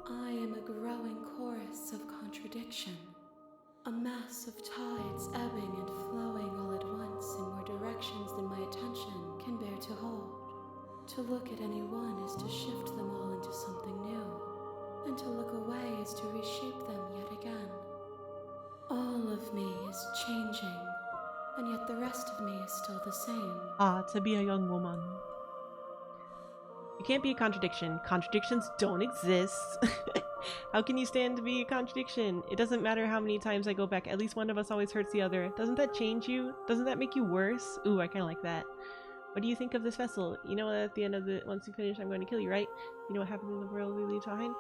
I am a growing chorus of contradiction. A mass of tides ebbing and flowing all at once in more directions than my attention can bear to hold. To look at any one is to shift them all into something new, and to look away is to reshape them yet again. All of me is changing, and yet the rest of me is still the same. Ah, to be a young woman. You can't be a contradiction. Contradictions don't exist. How can you stand to be a contradiction? It doesn't matter how many times I go back. At least one of us always hurts the other. Doesn't that change you? Doesn't that make you worse? Ooh, I kind of like that. What do you think of this vessel? You know at the end of the... Once you finish, I'm going to kill you, right? You know what happens in the world we leave behind?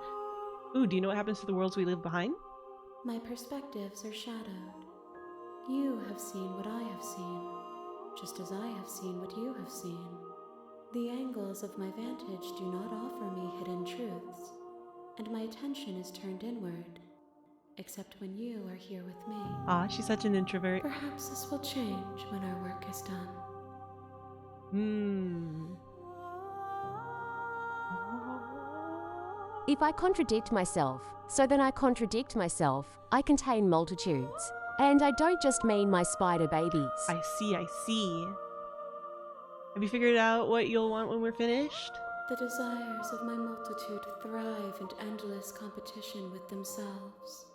Ooh, do you know what happens to the worlds we leave behind? My perspectives are shadowed. You have seen what I have seen, just as I have seen what you have seen. The angles of my vantage do not offer me hidden truths, and my attention is turned inward, except when you are here with me. Ah, she's such an introvert. Perhaps this will change when our work is done. If I contradict myself, so then I contradict myself, I contain multitudes. And I don't just mean my spider babies. I see, I see. Have you figured out what you'll want when we're finished? The desires of my multitude thrive in endless competition with themselves,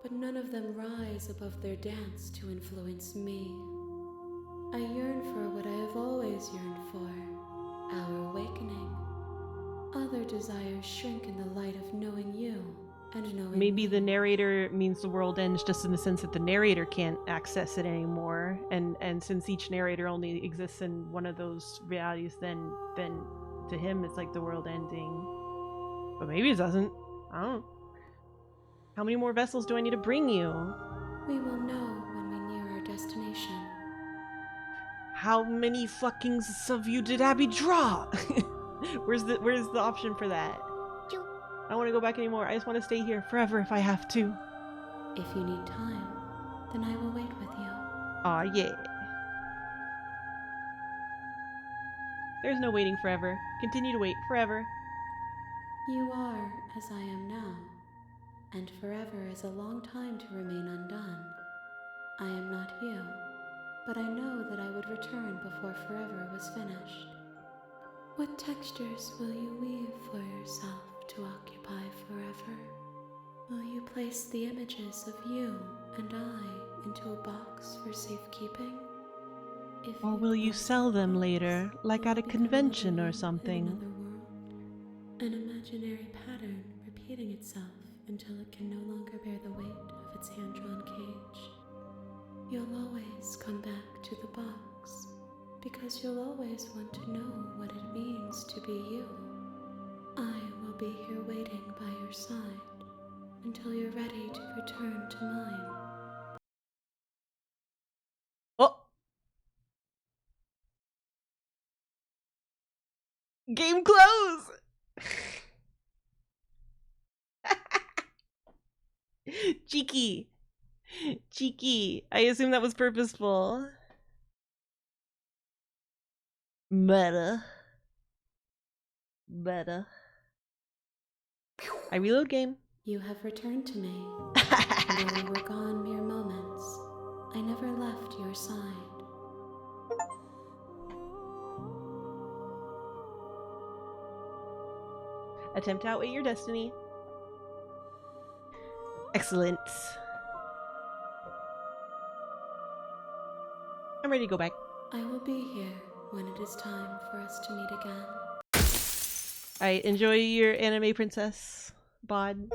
but none of them rise above their dance to influence me. I yearn for what I have always yearned for, our awakening. Other desires shrink in the light of knowing you and knowing Maybe me. the narrator means the world ends just in the sense that the narrator can't access it anymore, and since each narrator only exists in one of those realities, then to him it's like the world ending. But maybe it doesn't. I don't know. How many more vessels do I need to bring you? We will know when we near our destination. How many fuckings of you did Abby draw? Where's the option for that? I don't want to go back anymore. I just want to stay here forever if I have to. If you need time, then I will wait with you. Aw, yeah. There's no waiting forever. Continue to wait forever. You are as I am now, and forever is a long time to remain undone. I am not you, but I know that I would return before forever was finished. What textures will you weave for yourself to occupy forever? Will you place the images of you and I into a box for safekeeping? Or will you sell them later, like at a convention or something? In another world, an imaginary pattern repeating itself until it can no longer bear the weight of its hand-drawn cage. You'll always come back to the box, because you'll always want to know what it means to be you. I will be here waiting by your side until you're ready to return to mine. Oh! Game close! Cheeky. Cheeky. I assume that was purposeful. Meta. I reload game. You have returned to me. And though we were gone mere moments, I never left your side. Attempt to outweigh your destiny. Excellent. I'm ready to go back. I will be here when it is time for us to meet again. Alright, enjoy your anime princess bod.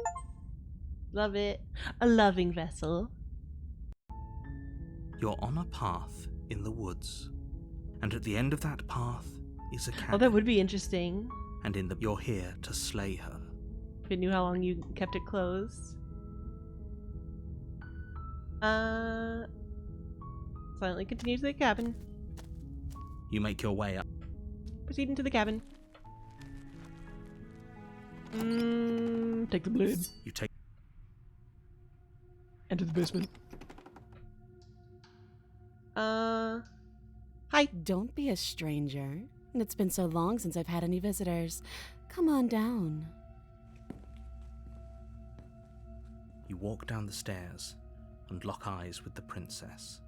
Love it. A loving vessel. You're on a path in the woods, and at the end of that path is a cabin. Oh, that would be interesting. And you're here to slay her. If you knew how long you kept it closed. Silently continue to the cabin. You make your way up. Proceed into the cabin. Take the blade. You take. Enter the basement. Hi. Don't be a stranger. And it's been so long since I've had any visitors. Come on down. You walk down the stairs and lock eyes with the princess.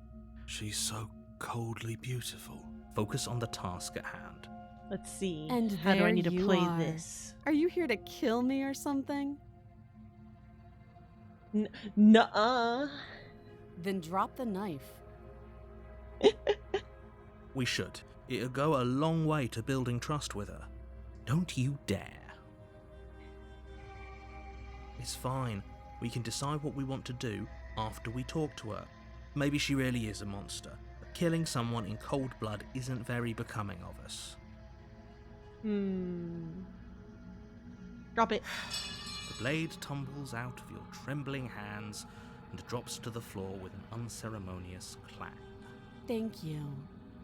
She's so coldly beautiful. Focus on the task at hand. Let's see. And how do I there need to you play are. this? Are you here to kill me or something? Nuh-uh. Then drop the knife. We should. It'll go a long way to building trust with her. Don't you dare. It's fine. We can decide what we want to do after we talk to her. Maybe she really is a monster, but killing someone in cold blood isn't very becoming of us. Drop it. The blade tumbles out of your trembling hands and drops to the floor with an unceremonious clang. Thank you.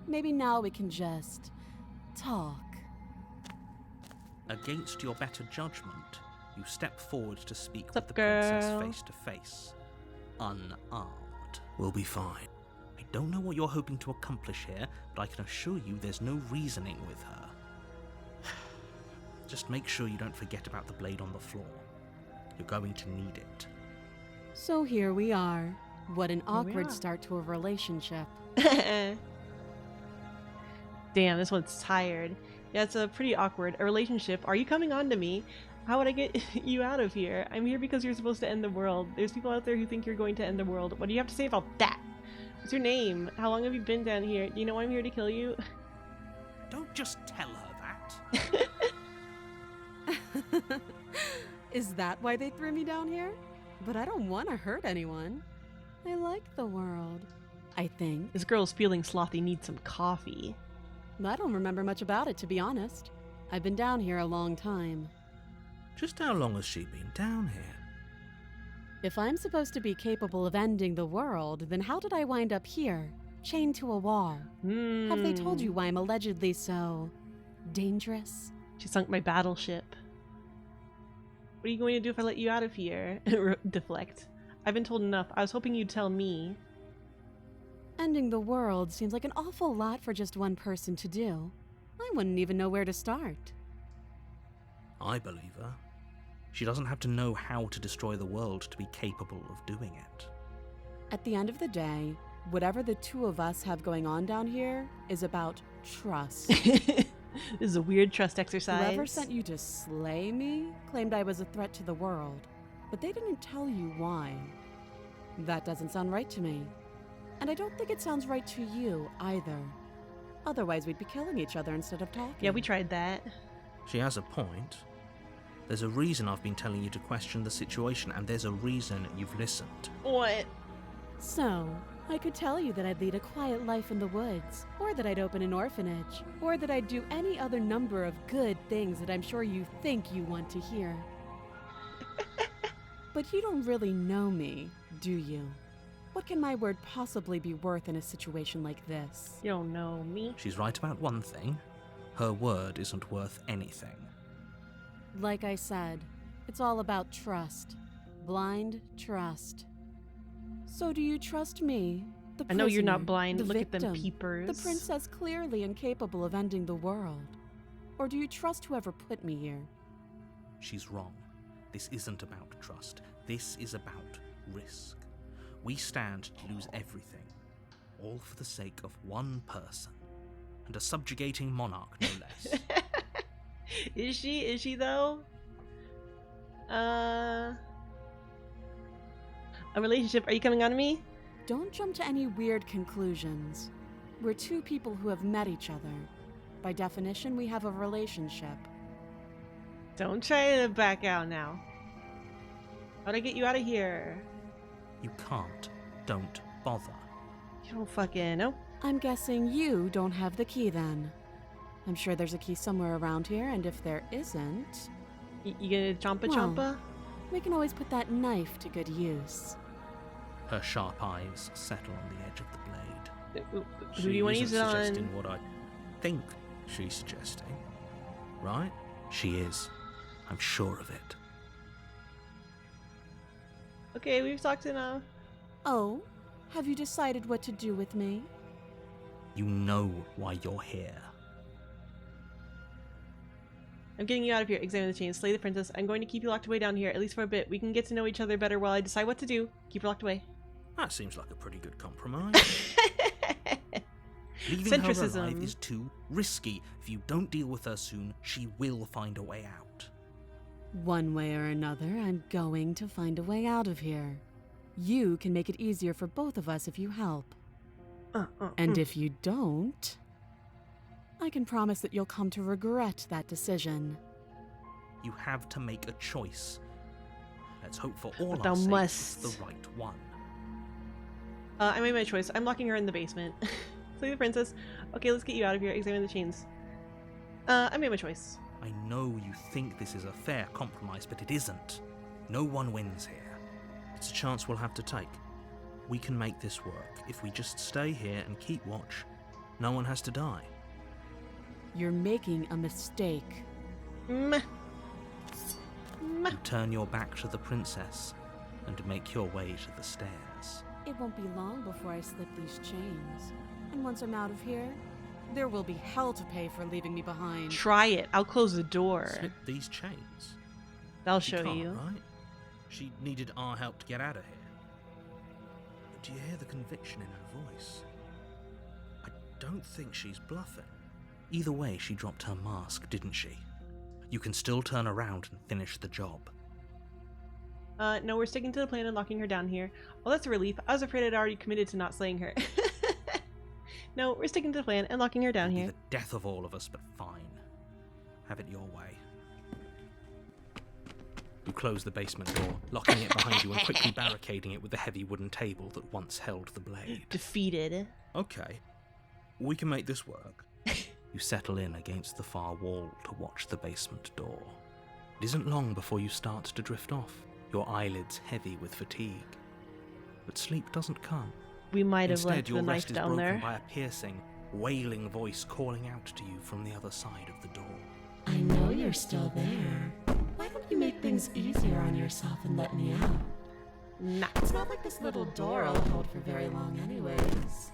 Maybe now we can just talk. Against your better judgment, you step forward to speak What's with up, the girl? princess face to face. Unarmed. We'll be fine. I don't know what you're hoping to accomplish here, but I can assure you there's no reasoning with her. Just make sure you don't forget about the blade on the floor. You're going to need it. So here we are. What an we awkward are. start to a relationship. Damn, this one's tired. Yeah, it's a pretty awkward. A relationship. Are you coming on to me? How would I get you out of here? I'm here because you're supposed to end the world. There's people out there who think you're going to end the world. What do you have to say about that? What's your name? How long have you been down here? Do you know why I'm here to kill you? Don't just tell her that. Is that why they threw me down here? But I don't want to hurt anyone. I like the world, I think. This girl's feeling slothy, needs some coffee. I don't remember much about it, to be honest. I've been down here a long time. Just how long has she been down here? If I'm supposed to be capable of ending the world, then how did I wind up here, chained to a wall? Have they told you why I'm allegedly so dangerous? She sunk my battleship. What are you going to do if I let you out of here? Deflect. I've been told enough. I was hoping you'd tell me. Ending the world seems like an awful lot for just one person to do. I wouldn't even know where to start. I believe her. She doesn't have to know how to destroy the world to be capable of doing it. At the end of the day, whatever the two of us have going on down here is about trust. This is a weird trust exercise. Whoever sent you to slay me claimed I was a threat to the world, but they didn't tell you why. That doesn't sound right to me. And I don't think it sounds right to you either. Otherwise, we'd be killing each other instead of talking. Yeah, we tried that. She has a point. There's a reason I've been telling you to question the situation, and there's a reason you've listened. What? So, I could tell you that I'd lead a quiet life in the woods, or that I'd open an orphanage, or that I'd do any other number of good things that I'm sure you think you want to hear. But you don't really know me, do you? What can my word possibly be worth in a situation like this? You don't know me. She's right about one thing. Her word isn't worth anything. Like I said, it's all about trust. Blind trust. So do you trust me, the I know you're not prisoner, blind. the Look at them victim, peepers. the princess clearly incapable of ending the world? Or do you trust whoever put me here? She's wrong. This isn't about trust. This is about risk. We stand to lose everything, all for the sake of one person, and a subjugating monarch, no less. Is she? Is she though? A relationship. Are you coming on to me? Don't jump to any weird conclusions. We're two people who have met each other. By definition, we have a relationship. Don't try to back out now. How'd I get you out of here? You can't. Don't bother. You don't fucking know. I'm guessing you don't have the key then. I'm sure there's a key somewhere around here, and if there isn't... You gonna chompa Well, chompa? we can always put that knife to good use. Her sharp eyes settle on the edge of the blade. Who do you want to use it isn't on? suggesting what I think she's suggesting. Right? She is. I'm sure of it. Okay, we've talked enough. Oh, have you decided what to do with me? You know why you're here. I'm getting you out of here. Examine the chains. Slay the princess. I'm going to keep you locked away down here, at least for a bit. We can get to know each other better while I decide what to do. Keep her locked away. That seems like a pretty good compromise. Leaving Centricism. her alive is too risky. If you don't deal with her soon, she will find a way out. One way or another, I'm going to find a way out of here. You can make it easier for both of us if you help. And if you don't, I can promise that you'll come to regret that decision. You have to make a choice. Let's hope for all But our thou sake must. it's the right one. I made my choice. I'm locking her in the basement. Slay the princess. Okay, let's get you out of here. Examine the chains. I made my choice. I know you think this is a fair compromise, but it isn't. No one wins here. It's a chance we'll have to take. We can make this work. If we just stay here and keep watch, no one has to die. You're making a mistake. Meh. Meh. You turn your back to the princess and make your way to the stairs. It won't be long before I slip these chains. And once I'm out of here, there will be hell to pay for leaving me behind. Try it. I'll close the door. Slip these chains. I'll She show can't, you. right? She needed our help to get out of here. But do you hear the conviction in her voice? I don't think she's bluffing. Either way, she dropped her mask, didn't she? You can still turn around and finish the job. No, we're sticking to the plan and locking her down here. Well, that's a relief. I was afraid I'd already committed to not slaying her. No, we're sticking to the plan and locking her down It'll be here. the death of all of us, but fine. Have it your way. You close the basement door, locking it behind you and quickly barricading it with the heavy wooden table that once held the blade. Defeated. Okay, we can make this work. You settle in against the far wall to watch the basement door. It isn't long before you start to drift off, your eyelids heavy with fatigue. But sleep doesn't come. We might have Instead, left your the knife rest is down broken there. by a piercing, wailing voice calling out to you from the other side of the door. I know you're still there. Why don't you make things easier on yourself and let me out? Nah. It's not like this little door will hold for very long anyways.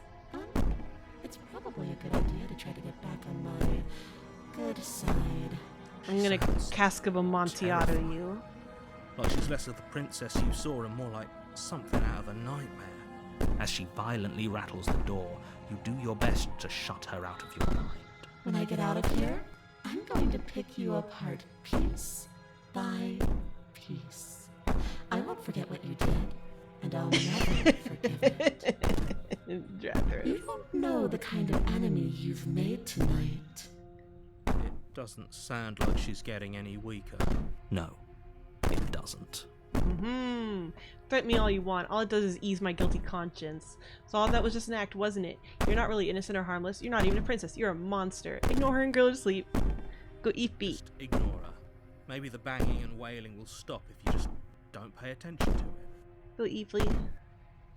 It's probably a good idea to try to get back on my good side. I'm gonna Sounds cask of Amontillado terrifying. you. Like she's less of the princess you saw and more like something out of a nightmare. As she violently rattles the door, you do your best to shut her out of your mind. When I get out of here, I'm going to pick you apart piece by piece. I won't forget what you did, and I'll never forgive it. Drafter. You don't know the kind of enemy you've made tonight. It doesn't sound like she's getting any weaker. No, it doesn't. Threat me all you want. All it does is ease my guilty conscience. So all that was just an act, wasn't it? You're not really innocent or harmless. You're not even a princess. You're a monster. Ignore her and go to sleep. Go eat beat. Just ignore her. Maybe the banging and wailing will stop if you just don't pay attention to it. Go eat, please.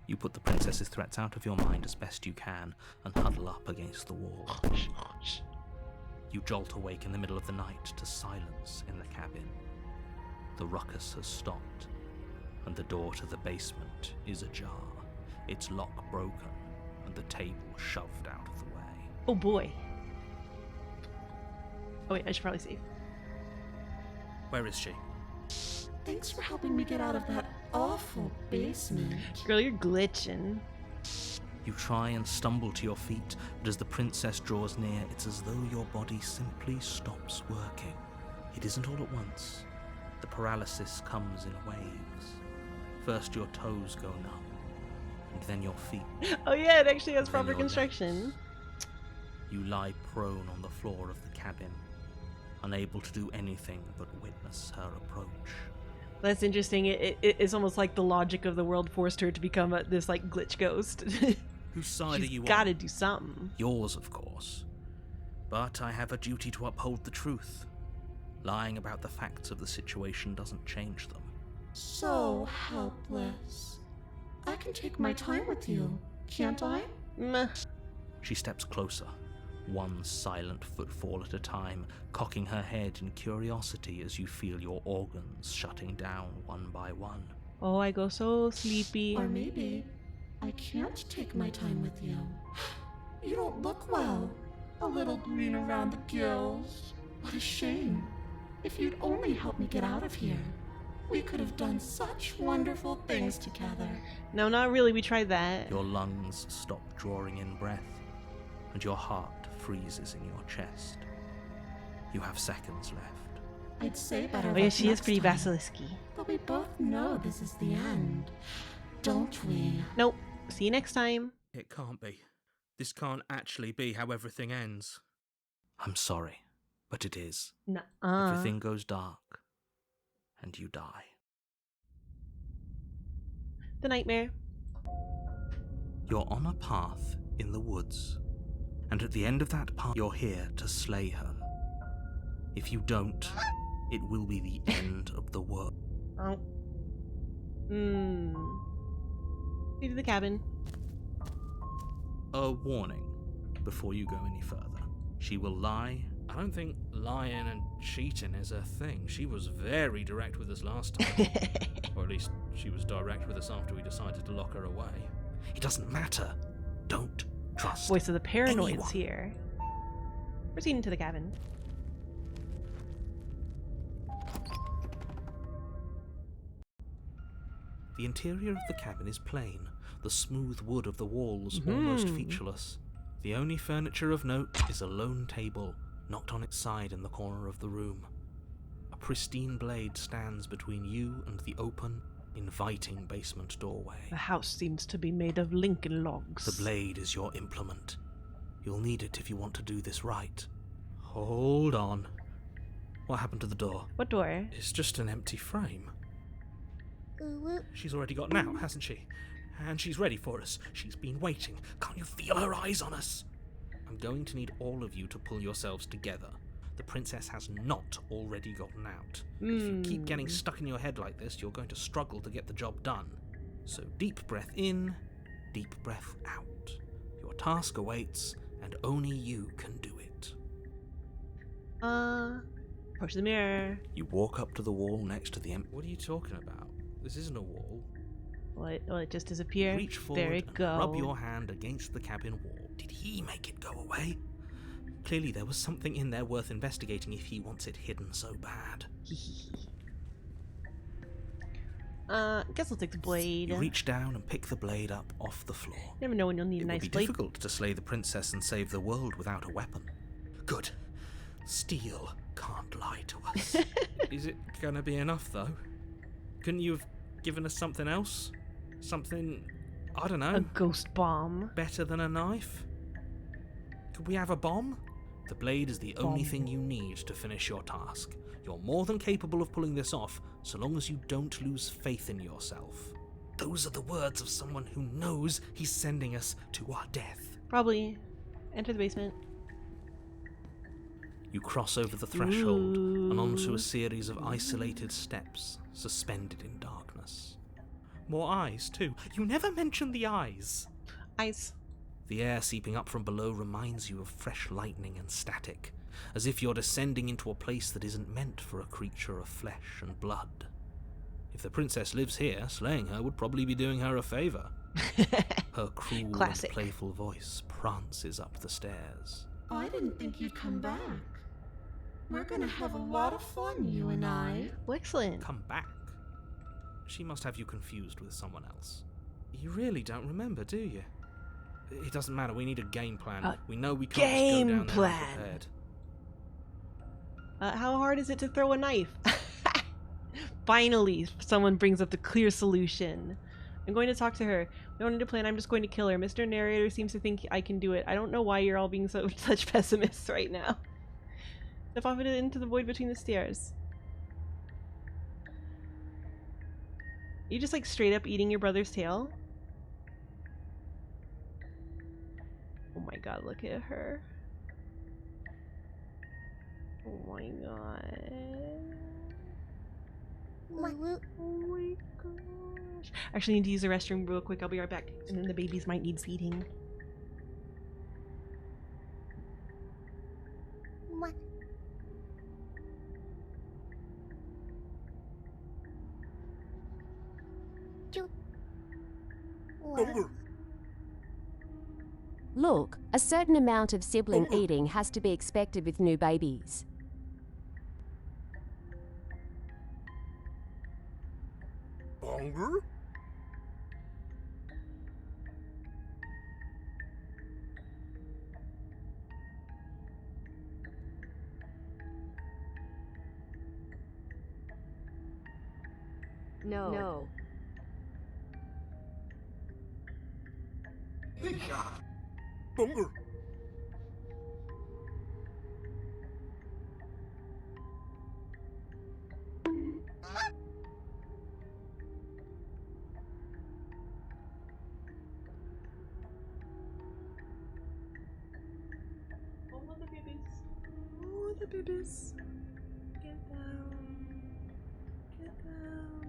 You put the princess's threats out of your mind as best you can and huddle up against the wall. You jolt awake in the middle of the night to silence in the cabin. The ruckus has stopped, and the door to the basement is ajar, its lock broken, and the table shoved out of the way. Oh boy. Oh wait, I should probably save. Where is she? Thanks for helping me get out of that awful basement. Girl, you're glitching. You try and stumble to your feet, but as the princess draws near, it's as though your body simply stops working. It isn't all at once. The paralysis comes in waves. First your toes go numb, and then your feet. Oh yeah, it actually has and then proper your construction. legs. You lie prone on the floor of the cabin, unable to do anything but witness her approach. That's interesting. It's almost like the logic of the world forced her to become this like glitch ghost. Whose side are you on? Gotta do something. Yours, of course. But I have a duty to uphold the truth. Lying about the facts of the situation doesn't change them. So helpless. I can take my time with you, can't I? Meh. She steps closer, one silent footfall at a time, cocking her head in curiosity as you feel your organs shutting down one by one. Oh, I go so sleepy. Or maybe I can't take my time with you. You don't look well. A little green around the gills. What a shame. If you'd only helped me get out of here, we could have done such wonderful things together. No, not really. We tried that. Your lungs stop drawing in breath, and your heart freezes in your chest. You have seconds left. I'd say better. Oh yeah, luck she is next pretty time. basilisky. But we both know this is the end, don't we? Nope. See you next time. It can't be. This can't actually be how everything ends. I'm sorry, but it is. Nuh-uh. Everything goes dark, and you die. The nightmare. You're on a path in the woods, and at the end of that path, you're here to slay her. If you don't, it will be the end of the world. Oh. See to the cabin. A warning before you go any further. She will lie. I don't think lying and cheating is a thing. She was very direct with us last time. Or at least she was direct with us after we decided to lock her away. It doesn't matter. Don't trust Voice of the paranoids anyone. here. Proceeding to the cabin. The interior of the cabin is plain. The smooth wood of the walls almost featureless. The only furniture of note is a lone table, knocked on its side in the corner of the room. A pristine blade stands between you and the open, inviting basement doorway. The house seems to be made of Lincoln logs. The blade is your implement. You'll need it if you want to do this right. Hold on. What happened to the door? What door? It's just an empty frame. She's already gotten out, hasn't she? And she's ready for us. She's been waiting. Can't you feel her eyes on us? I'm going to need all of you to pull yourselves together. The princess has not already gotten out. If you keep getting stuck in your head like this, you're going to struggle to get the job done. So deep breath in, deep breath out. Your task awaits, and only you can do it. Approach the mirror. You walk up to the wall next to the empty. What are you talking about? This isn't a wall. Well, it just disappeared. Reach forward There it and go. rub your hand against the cabin wall. Did he make it go away? Clearly there was something in there worth investigating if he wants it hidden so bad. Guess I'll take the blade. You reach down and pick the blade up off the floor. Never know when you'll need It a would nice be blade. difficult to slay the princess and save the world without a weapon. Good. Steel can't lie to us. Is it gonna be enough, though? Couldn't you have given us something else? Something, I don't know, A ghost bomb. better than a knife? Could we have a bomb? The blade is the only thing you need to finish your task. You're more than capable of pulling this off, so long as you don't lose faith in yourself. Those are the words of someone who knows he's sending us to our death. Probably. Enter the basement. You cross over the threshold and onto a series of isolated steps, suspended in darkness. More eyes, too. You never mentioned the eyes. Eyes. The air seeping up from below reminds you of fresh lightning and static, as if you're descending into a place that isn't meant for a creature of flesh and blood. If the princess lives here, slaying her would probably be doing her a favour. Her cruel Classic. and playful voice prances up the stairs. I didn't think you'd come back. We're gonna have a lot of fun, you and I. Well, excellent. Come back. She must have you confused with someone else. You really don't remember, do you? It doesn't matter, we need a game plan. A We know we can't just game go down there plan. unprepared. How hard is it to throw a knife? Finally, someone brings up the clear solution. I'm going to talk to her. We don't need a plan, I'm just going to kill her. Mr. Narrator seems to think I can do it. I don't know why you're all being such pessimists right now. Step off into the void between the stairs. You just like straight up eating your brother's tail? Oh my god, look at her. Oh my god. Oh my gosh. Actually, I need to use the restroom real quick. I'll be right back. And then the babies might need feeding. Look, a certain amount of sibling eating has to be expected with new babies. Bonger? No. No. Bonger! Oh, the babies. Oh, the babies. Get down. Get down.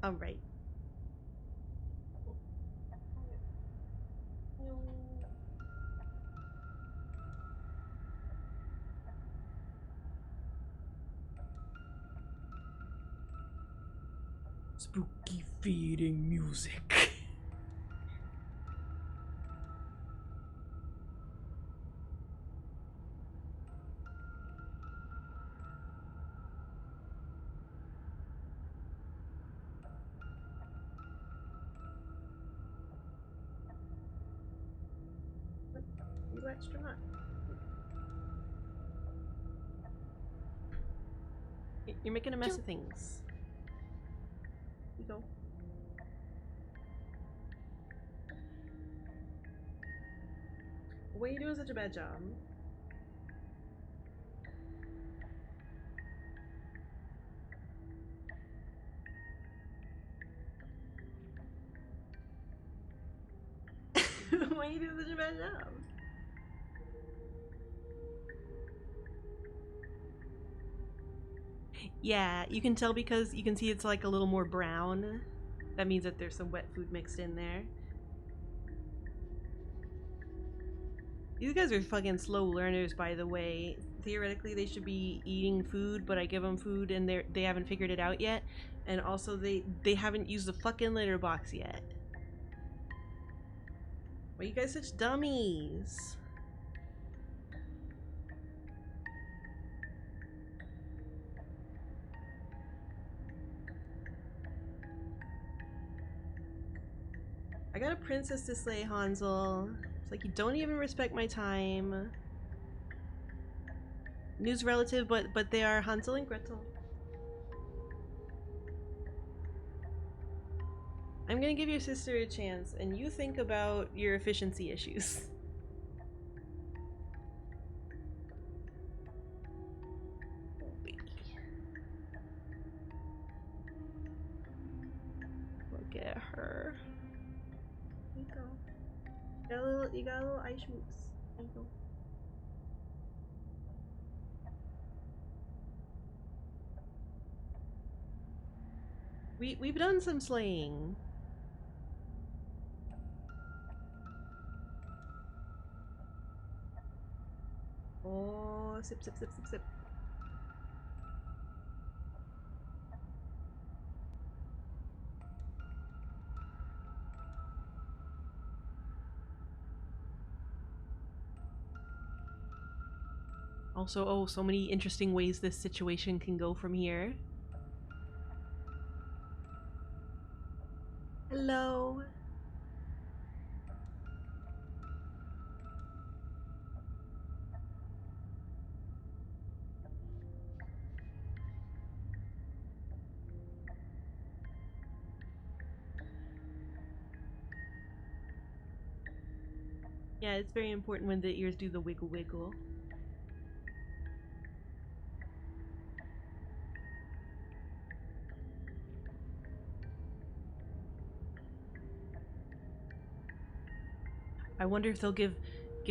All right. Spooky feeding music. You extra much. You're making a mess of things. You go. Why are you doing such a bad job? Why are you doing such a bad job? Yeah, you can tell because you can see it's like a little more brown. That means that there's some wet food mixed in there. These guys are fucking slow learners, by the way. Theoretically, they should be eating food, but I give them food and they haven't figured it out yet. And also, they haven't used the fucking litter box yet. Why are you guys such dummies? I got a princess to slay, Hansel. It's like you don't even respect my time. News relative, but they are Hansel and Gretel. I'm gonna give your sister a chance, and you think about your efficiency issues. Oh, baby. Look at her. There you go. You got a little ice schmooks. There you go. We've done some slaying. Oh, sip, sip, sip, sip, sip. Also, oh, so many interesting ways this situation can go from here. Hello. Yeah, it's very important when the ears do the wiggle wiggle. I wonder if they'll give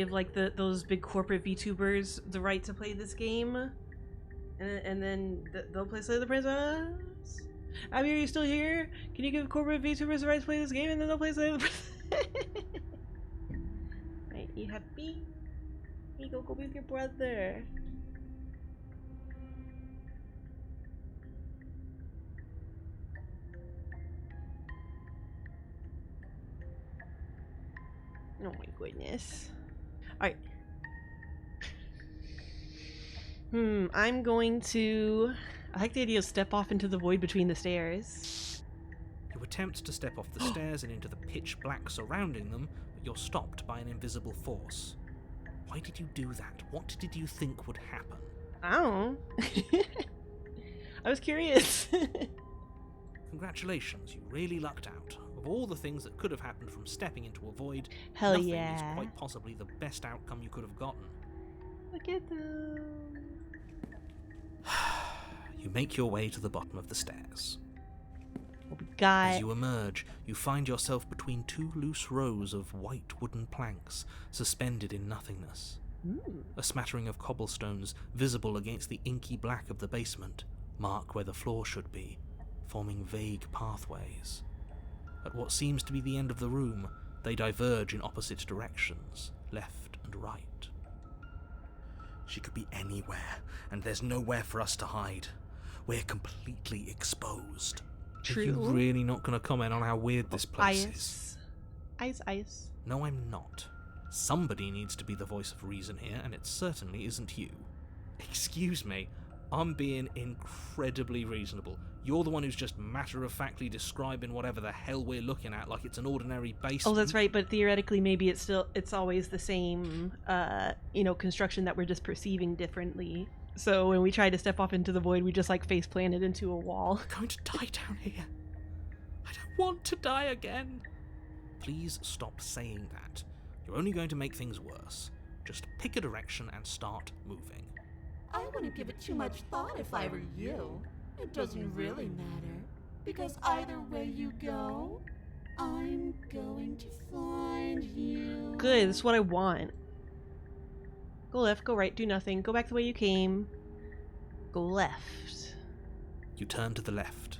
like those big corporate VTubers the right to play this game, and then they'll play Slay the Princess. Abby, are you still here? Can you give corporate VTubers the right to play this game, and then they'll play Slay the Princess? Right, you happy? You go with your brother. Oh my goodness. Alright. I'm going to... I like the idea of step off into the void between the stairs. You attempt to step off the stairs and into the pitch black surrounding them, but you're stopped by an invisible force. Why did you do that? What did you think would happen? I don't know. I was curious. Congratulations, you really lucked out. Of all the things that could have happened from stepping into a void, Hell nothing yeah. is quite possibly the best outcome you could have gotten. Look at them. You make your way to the bottom of the stairs. What we got? As you emerge, you find yourself between two loose rows of white wooden planks suspended in nothingness. A smattering of cobblestones visible against the inky black of the basement mark where the floor should be, forming vague pathways. At what seems to be the end of the room, they diverge in opposite directions, left and right. She could be anywhere, and there's nowhere for us to hide. We're completely exposed. True. Are you really not going to comment on how weird this place is? Ice. No, I'm not. Somebody needs to be the voice of reason here, and it certainly isn't you. Excuse me, I'm being incredibly reasonable. You're the one who's just matter-of-factly describing whatever the hell we're looking at like it's an ordinary basement. Oh, that's right, but theoretically maybe it's always the same, construction that we're just perceiving differently. So when we try to step off into the void, we just like face planted into a wall. I'm going to die down here. I don't want to die again. Please stop saying that. You're only going to make things worse. Just pick a direction and start moving. I wouldn't give it too much thought if I were you. It doesn't really matter, because either way you go, I'm going to find you. Good, that's what I want. Go left, go right, do nothing. Go back the way you came. Go left. You turn to the left.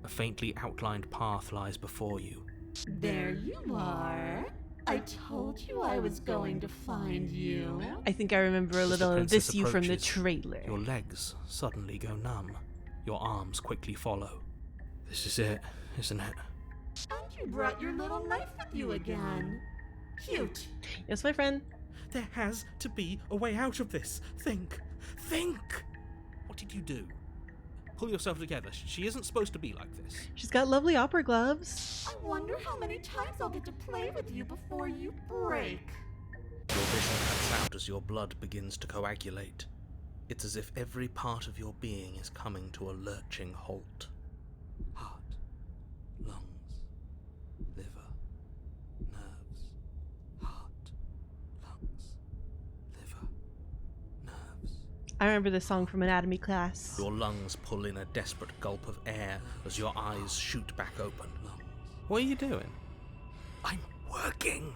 A faintly outlined path lies before you. There you are. I told you I was going to find you. I think I remember a As the little of princess this you from the approaches, trailer. Your legs suddenly go numb. Your arms quickly follow. This is it, isn't it? And you brought your little knife with you again. Cute. Yes, my friend. There has to be a way out of this. Think! What did you do? Pull yourself together. She isn't supposed to be like this. She's got lovely opera gloves. I wonder how many times I'll get to play with you before you break. Your vision cuts out as your blood begins to coagulate. It's as if every part of your being is coming to a lurching halt. Heart, lungs, liver, nerves. Heart, lungs, liver, nerves. I remember this song from anatomy class. Your lungs pull in a desperate gulp of air as your eyes shoot back open. What are you doing? I'm working!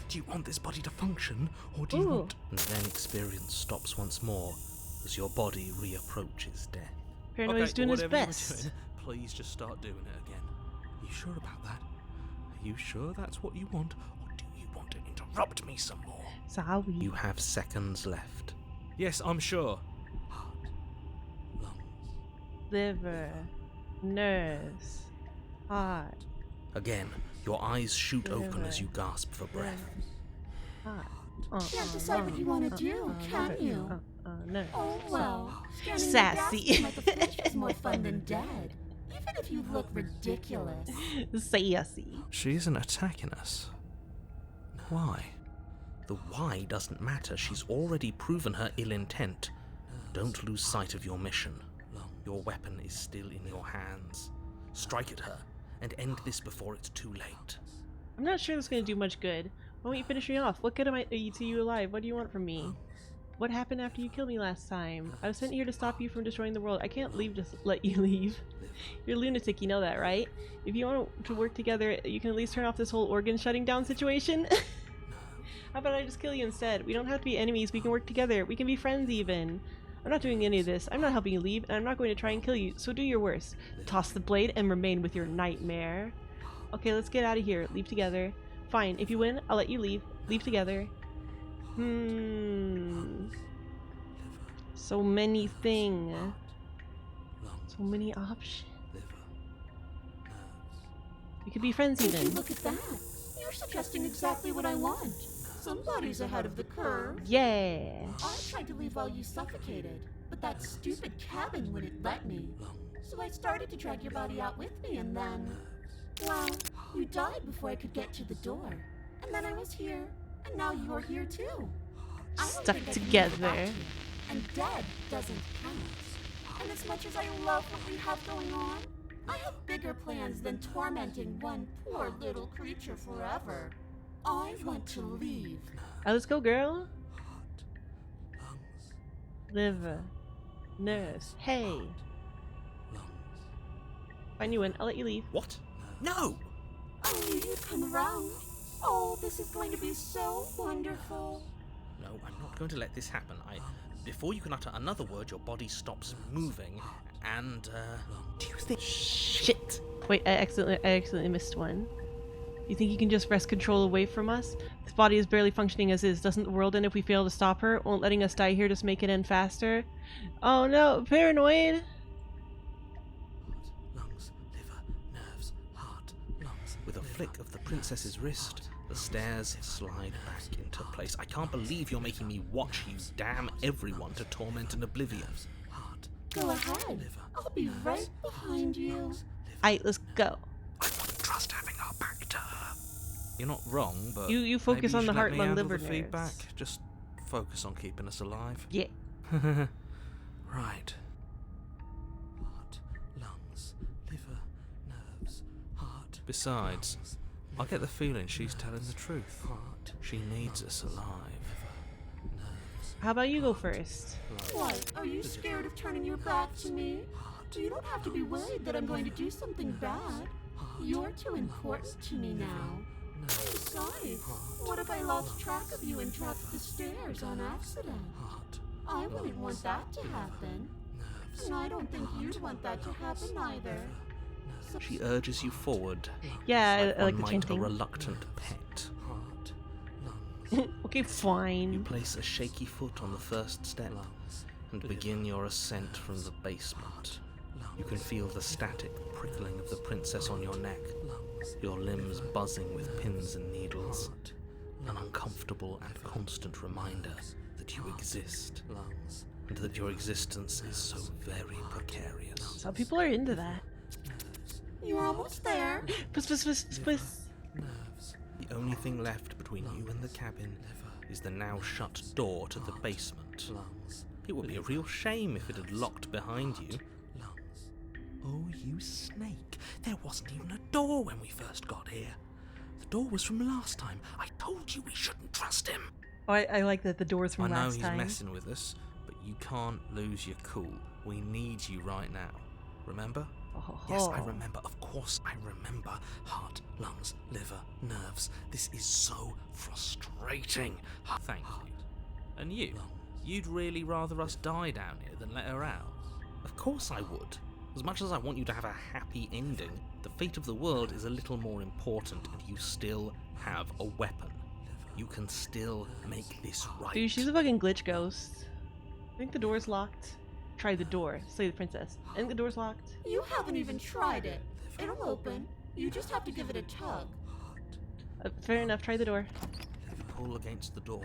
Do you want this body to function, or do you want... And then experience stops once more as your body reapproaches death. Paranoid's doing his whatever you were best. doing, please just start doing it again. Are you sure about that? Are you sure that's what you want, or do you want to interrupt me some more? Sorry. You have seconds left. Yes, I'm sure. Heart, lungs. Liver, nerves, heart, Again, your eyes shoot open liver, as you gasp for breath. heart. Can't decide what you want to do, can you? No. Oh well, standing Sassy. like a fish is more fun than dead. Even if you look ridiculous. Sassy. She isn't attacking us. Why? The why doesn't matter. She's already proven her ill intent. Don't lose sight of your mission. Your weapon is still in your hands. Strike at her and end this before it's too late. I'm not sure this is going to do much good. Why don't you finish me off? What good am I to you alive? What do you want from me? What happened after you killed me last time? I was sent here to stop you from destroying the world. I can't leave, just let you leave. You're a lunatic, you know that, right? If you want to work together, you can at least turn off this whole organ shutting down situation. How about I just kill you instead? We don't have to be enemies, we can work together. We can be friends even. I'm not doing any of this. I'm not helping you leave, and I'm not going to try and kill you, so do your worst. Toss the blade and remain with your nightmare. Okay, let's get out of here. Leave together. Fine, if you win, I'll let you leave. Leave together. So many things. So many options. We could be friends Would even. you look at that? You're suggesting exactly what I want. Somebody's ahead of the curve. Yeah. I tried to leave while you suffocated, but that stupid cabin wouldn't let me. So I started to drag your body out with me, and then... well, you died before I could get to the door. And then I was here, and now you're here too. I don't Stuck think I can together. go back to you, and dead doesn't count. And as much as I love what we have going on, I have bigger plans than tormenting one poor little creature forever. I want to leave. Let's go, girl. Liver. Nurse. Hey. Find you one. I'll let you leave. What? No! I knew you'd come around. Oh, this is going to be so wonderful. No, I'm not going to let this happen. Before you can utter another word, your body stops moving, and, do you think... Shit! Wait, I accidentally missed one. You think you can just wrest control away from us? This body is barely functioning as is. Doesn't the world end if we fail to stop her? Won't letting us die here just make it end faster? Oh no, paranoid! Lungs, liver, nerves, heart, lungs. With a flick of the princess's wrist, the stairs slide back into place. I can't believe you're making me watch you damn everyone to torment and oblivion. Heart, Go ahead. I'll be right behind you. Aight, let's go. I wouldn't trust having our back to her. You're not wrong, but You focus maybe on you the should heart, let me lung, handle liver the nerves. feedback. Just focus on keeping us alive. Yeah. Right. Heart, lungs, liver, nerves, heart. Besides, I get the feeling she's telling the truth. Heart, she needs us alive. Nerves, How about you go first? What? Are you scared of turning your back to me? You don't have to be worried that I'm going to do something bad. You're too important to me now. Besides, what if I lost track of you and dropped the stairs on accident? I wouldn't want that to happen. And I don't think you'd want that to happen either. She urges you forward. Yeah, I like one the might chanting. a reluctant pet. Okay, You fine. place a shaky foot on the first step and begin your ascent from the basement. You can feel the static prickling of the princess on your neck, your limbs buzzing with pins and needles, an uncomfortable and constant reminder that you exist, and that your existence is so very precarious. Some people are into that. You're almost there. Puss, puss, puss, puss, puss. The only thing left between you and the cabin is the now shut door to the basement. It would be a real shame if it had locked behind you. Oh, you snake. There wasn't even a door when we first got here. The door was from last time. I told you we shouldn't trust him. Oh, I like that the door's from I know last he's time. messing with us, but you can't lose your cool. We need you right now. Remember? Oh, Yes, I remember. Of course I remember. Heart, lungs, liver, nerves. This is so frustrating. Thank you. And you? You'd really rather us die down here than let her out? Of course I would. As much as I want you to have a happy ending, the fate of the world is a little more important, and you still have a weapon. You can still make this right. Dude, she's a fucking glitch ghost. I think the door's locked. Try the door. Slay the princess. I think the door's locked. You haven't even tried it. It'll open. You just have to give it a tug. Fair enough. Try the door. You pull against the door.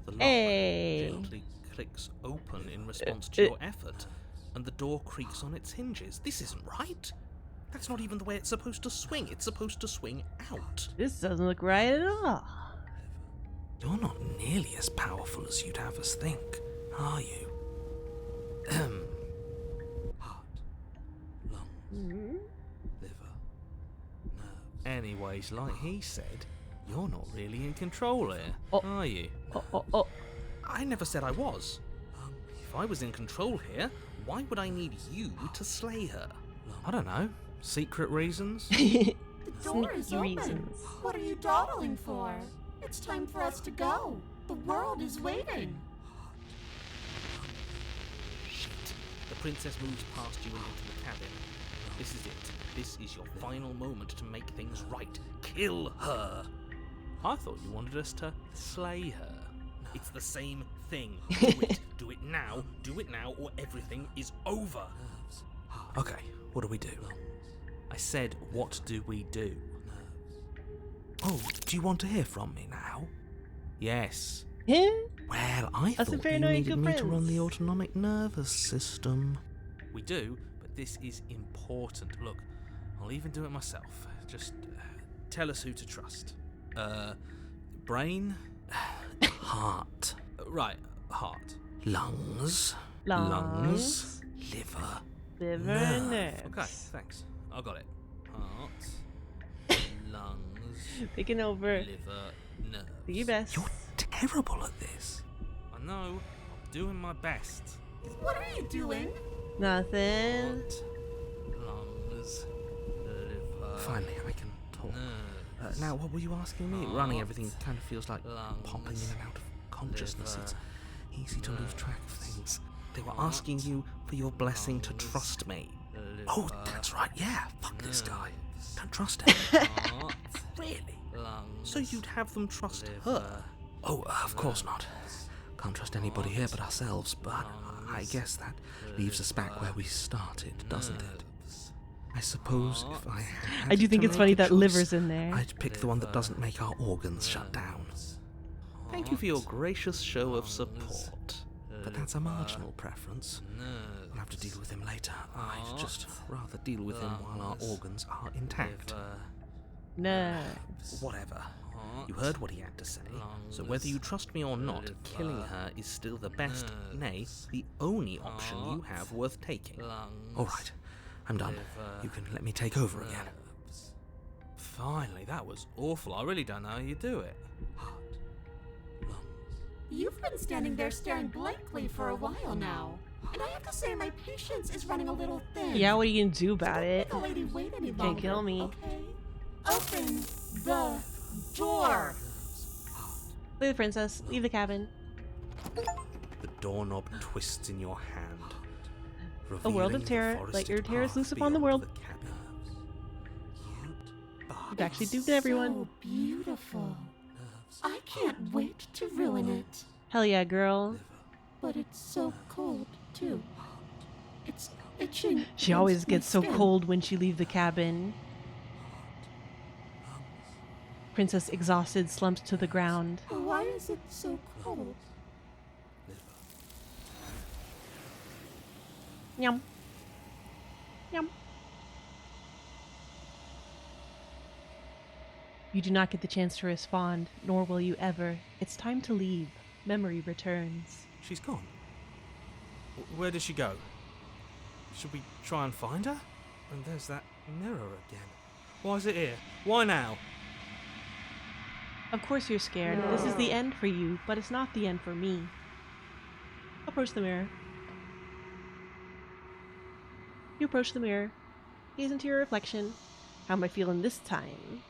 The lock Hey. gently clicks open in response to your effort, and the door creaks on its hinges. This isn't right. That's not even the way it's supposed to swing. It's supposed to swing out. This doesn't look right at all. You're not nearly as powerful as you'd have us think, are you? Heart, lungs, liver, nerves. Anyways, like he said, you're not really in control here, are you? Oh. I never said I was. If I was in control here, why would I need you to slay her? I don't know. Secret reasons? The door is Sneaky open. reasons. What are you dawdling for? It's time for us to go. The world is waiting. Shit. The princess moves past you and into the cabin. This is it. This is your final moment to make things right. Kill her. I thought you wanted us to slay her. It's the same thing. Do it. Do it now. Do it now, or everything is over. Okay, what do we do? I said, what do we do? Oh, do you want to hear from me now? Yes. Heh? Well, I That's a thought very you annoying needed good me to run the friends. autonomic nervous system. We do, but this is important. Look, I'll even do it myself. Just tell us who to trust. Brain? Heart. Right, heart. Lungs. Lungs. Liver. Liver, Nerve. nerves. Okay, thanks. I got it. Heart, lungs, Taking over. liver, nerves. Do your best. You're terrible at this. I know. I'm doing my best. What are you doing? Nothing. Heart, lungs, liver, Finally, I can talk. nerves. Now, what were you asking me? Running everything kind of feels like lungs, popping in and out of consciousness. liver, It's easy to lose track of things. They were heart, asking you for your blessing to lungs, trust me. liver, Oh, that's right, yeah. Fuck this guy. nerves, Don't trust him. heart, Really? lungs, So you'd have them trust her? liver, Oh, of course not. Can't trust anybody here but ourselves, but I lungs, guess that leaves us back where we started, doesn't it? nerves. I suppose if I had I do think to it's make funny a that choice, liver's in there. I'd pick the one that doesn't make our organs shut down. Thank you for your gracious show of support. But that's a marginal preference. We'll have to deal with him later. I'd just rather deal with him while our organs are intact. No. Whatever. You heard what he had to say, so whether you trust me or not, killing her is still the best, nay, the only option you have worth taking. Alright, I'm done. You can let me take over again. Finally, that was awful. I really don't know how you do it. You've been standing there staring blankly for a while now. And I have to say my patience is running a little thin. Yeah, what are you gonna do about it? Don't make the lady wait any Can't longer, kill me. Okay? Open the door. Leave the princess. Leave the cabin. The doorknob twists in your hand. A world of revealing the terror. forested Let your terrors path loose upon the beyond world. the cabin. You've actually duped everyone. So beautiful. I can't wait to ruin it. Hell yeah, girl. But it's so cold, too. It's itching. She against always my gets so skin. cold when she leaves the cabin. Princess, exhausted, slumps to the ground. Why is it so cold? Yum. Yum. You do not get the chance to respond, nor will you ever. It's time to leave. Memory returns. She's gone. Where did she go? Should we try and find her? And there's that mirror again. Why is it here? Why now? Of course you're scared. This is the end for you, but it's not the end for me. Approach the mirror. You approach the mirror. Gaze into your reflection. How am I feeling this time?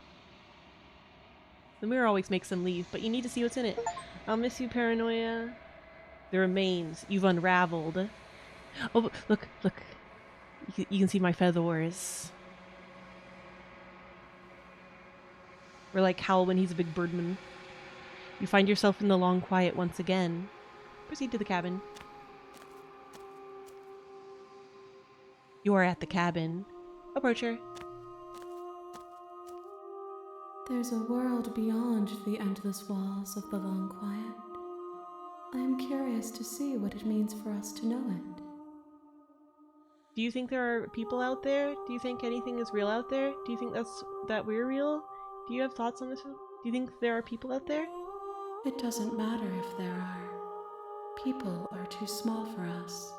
The mirror always makes them leave, but you need to see what's in it. I'll miss you, paranoia. The remains you've unraveled. Oh, look, look. You can see my feathers. Or like Howl when he's a big birdman. You find yourself in the long quiet once again. Proceed to the cabin. You are at the cabin. Approach her. There's a world beyond the endless walls of the long quiet. I am curious to see what it means for us to know it. Do you think there are people out there? Do you think anything is real out there? Do you think that we're real? Do you have thoughts on this? Do you think there are people out there? It doesn't matter if there are. People are too small for us.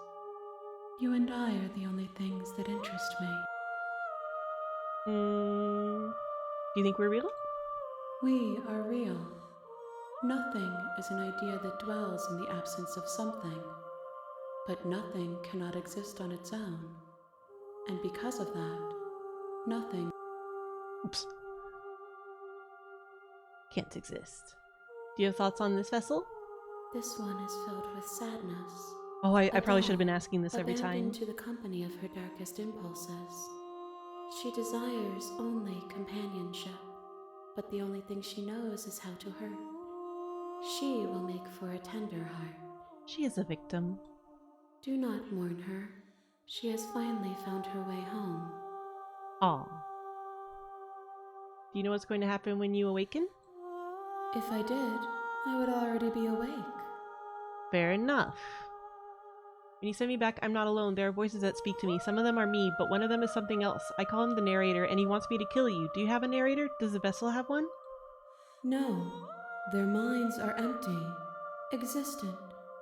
You and I are the only things that interest me. Do you think we're real? We are real. Nothing is an idea that dwells in the absence of something. But nothing cannot exist on its own. And because of that, nothing. Oops. Can't exist. Do you have thoughts on this vessel? This one is filled with sadness. Oh, I probably should have been asking this every time. Abandoned to the company of her darkest impulses. She desires only companionship, but the only thing she knows is how to hurt. She will make for a tender heart. She is a victim. Do not mourn her. She has finally found her way home. Aw. Do you know what's going to happen when you awaken? If I did, I would already be awake. Fair enough. When you send me back, I'm not alone. There are voices that speak to me. Some of them are me, but one of them is something else. I call him the narrator, and he wants me to kill you. Do you have a narrator? Does the vessel have one? No, their minds are empty, existent,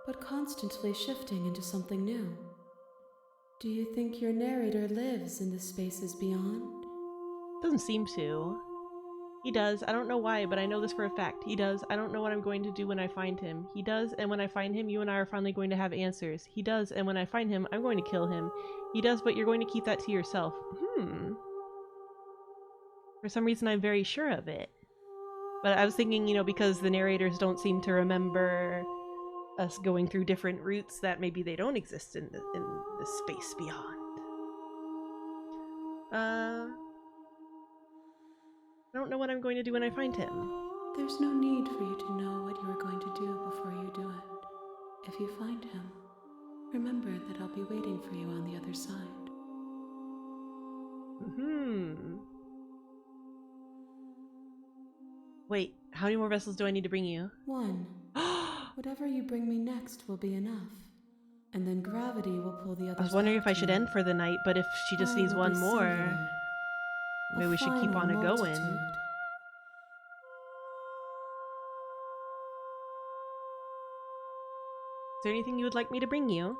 but constantly shifting into something new. Do you think your narrator lives in the spaces beyond? Doesn't seem to. He does. I don't know why, but I know this for a fact. He does. I don't know what I'm going to do when I find him. He does, and when I find him, you and I are finally going to have answers. He does, and when I find him, I'm going to kill him. He does, but you're going to keep that to yourself. For some reason, I'm very sure of it. But I was thinking, you know, because the narrators don't seem to remember us going through different routes, that maybe they don't exist in the space beyond. I don't know what I'm going to do when I find him. There's no need for you to know what you are going to do before you do it. If you find him, remember that I'll be waiting for you on the other side. Wait, how many more vessels do I need to bring you? 1. Whatever you bring me next will be enough. And then gravity will pull the others. I was wondering if I back to should you. end for the night, but if she just needs one more, maybe we should keep on it going. Is there anything you would like me to bring you?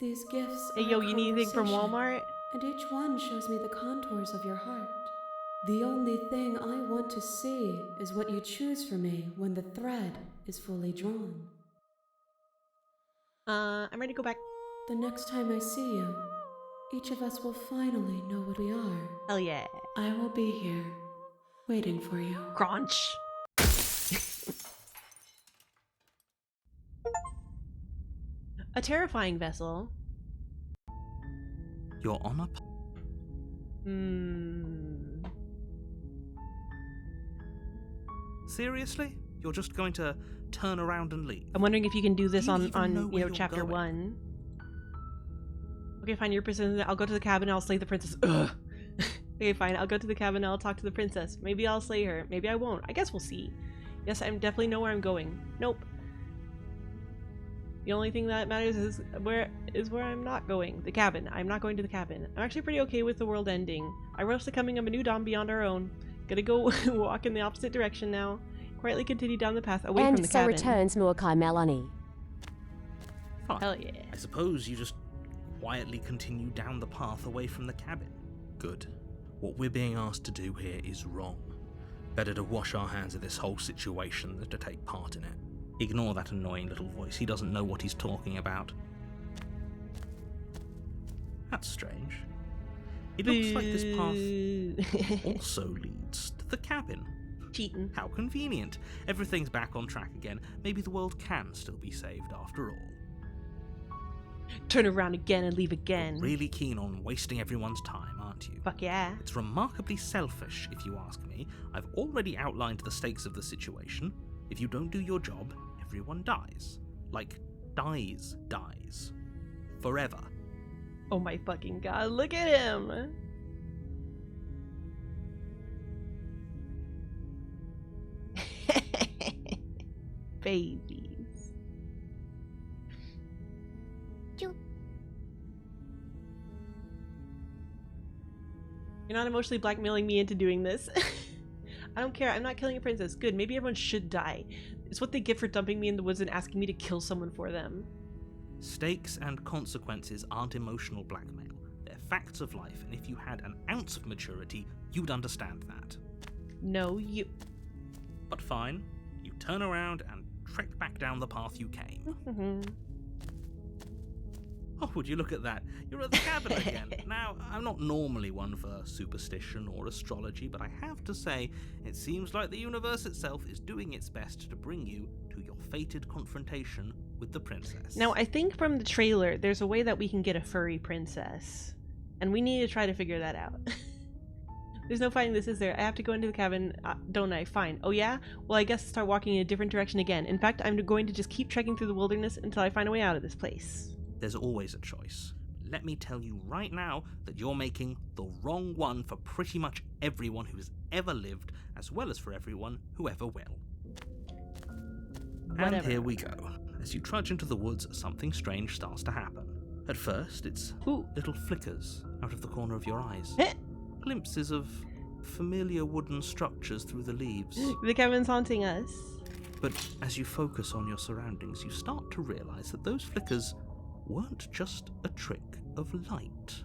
These gifts Hey are yo, you need anything from conversation, Walmart? And each one shows me the contours of your heart. The only thing I want to see is what you choose for me when the thread is fully drawn. I'm ready to go back. The next time I see you, each of us will finally know what we are. Hell yeah. I will be here, waiting for you. Crunch. A terrifying vessel. You're on a... Seriously? You're just going to turn around and leave? I'm wondering if you can do this Do you on even know where you're chapter going? 1. Okay, fine, you're prisoner. I'll go to the cabin and I'll slay the princess. Ugh. Okay, fine, I'll go to the cabin and I'll talk to the princess. Maybe I'll slay her. Maybe I won't. I guess we'll see. Yes, I definitely know where I'm going. Nope. The only thing that matters is where I'm not going. The cabin. I'm not going to the cabin. I'm actually pretty okay with the world ending. I rush the coming of a new dawn beyond our own. Gonna go walk in the opposite direction now. Quietly continue down the path away from the And so cabin. returns Muakai Melanie. Fine. Hell yeah. I suppose you just quietly continue down the path away from the cabin. Good. What we're being asked to do here is wrong. Better to wash our hands of this whole situation than to take part in it. Ignore that annoying little voice. He doesn't know what he's talking about. That's strange. It looks like this path also leads to the cabin. Cheating. How convenient. Everything's back on track again. Maybe the world can still be saved after all. Turn around again and leave again. You're really keen on wasting everyone's time, aren't you? Fuck yeah. It's remarkably selfish, if you ask me. I've already outlined the stakes of the situation. If you don't do your job, everyone dies. Like, dies. Forever. Oh my fucking god, look at him! Babies. You're not emotionally blackmailing me into doing this. I don't care, I'm not killing a princess. Good, maybe everyone should die. It's what they get for dumping me in the woods and asking me to kill someone for them. Stakes and consequences aren't emotional blackmail. They're facts of life, and if you had an ounce of maturity, you'd understand that. No, you... But fine, you turn around and trek back down the path you came. Oh, would you look at that? You're at the cabin again. Now, I'm not normally one for superstition or astrology, but I have to say, it seems like the universe itself is doing its best to bring you to your fated confrontation with the princess. Now, I think from the trailer, there's a way that we can get a furry princess. And we need to try to figure that out. There's no fighting this, is there? I have to go into the cabin, don't I? Fine. Oh yeah? Well, I guess I'll start walking in a different direction again. In fact, I'm going to just keep trekking through the wilderness until I find a way out of this place. There's always a choice. Let me tell you right now that you're making the wrong one for pretty much everyone who's ever lived, as well as for everyone who ever will. Whatever. And here we go. As you trudge into the woods, something strange starts to happen. At first, it's little flickers out of the corner of your eyes. Glimpses of familiar wooden structures through the leaves. The cabin's haunting us. But as you focus on your surroundings, you start to realize that those flickers weren't just a trick of light.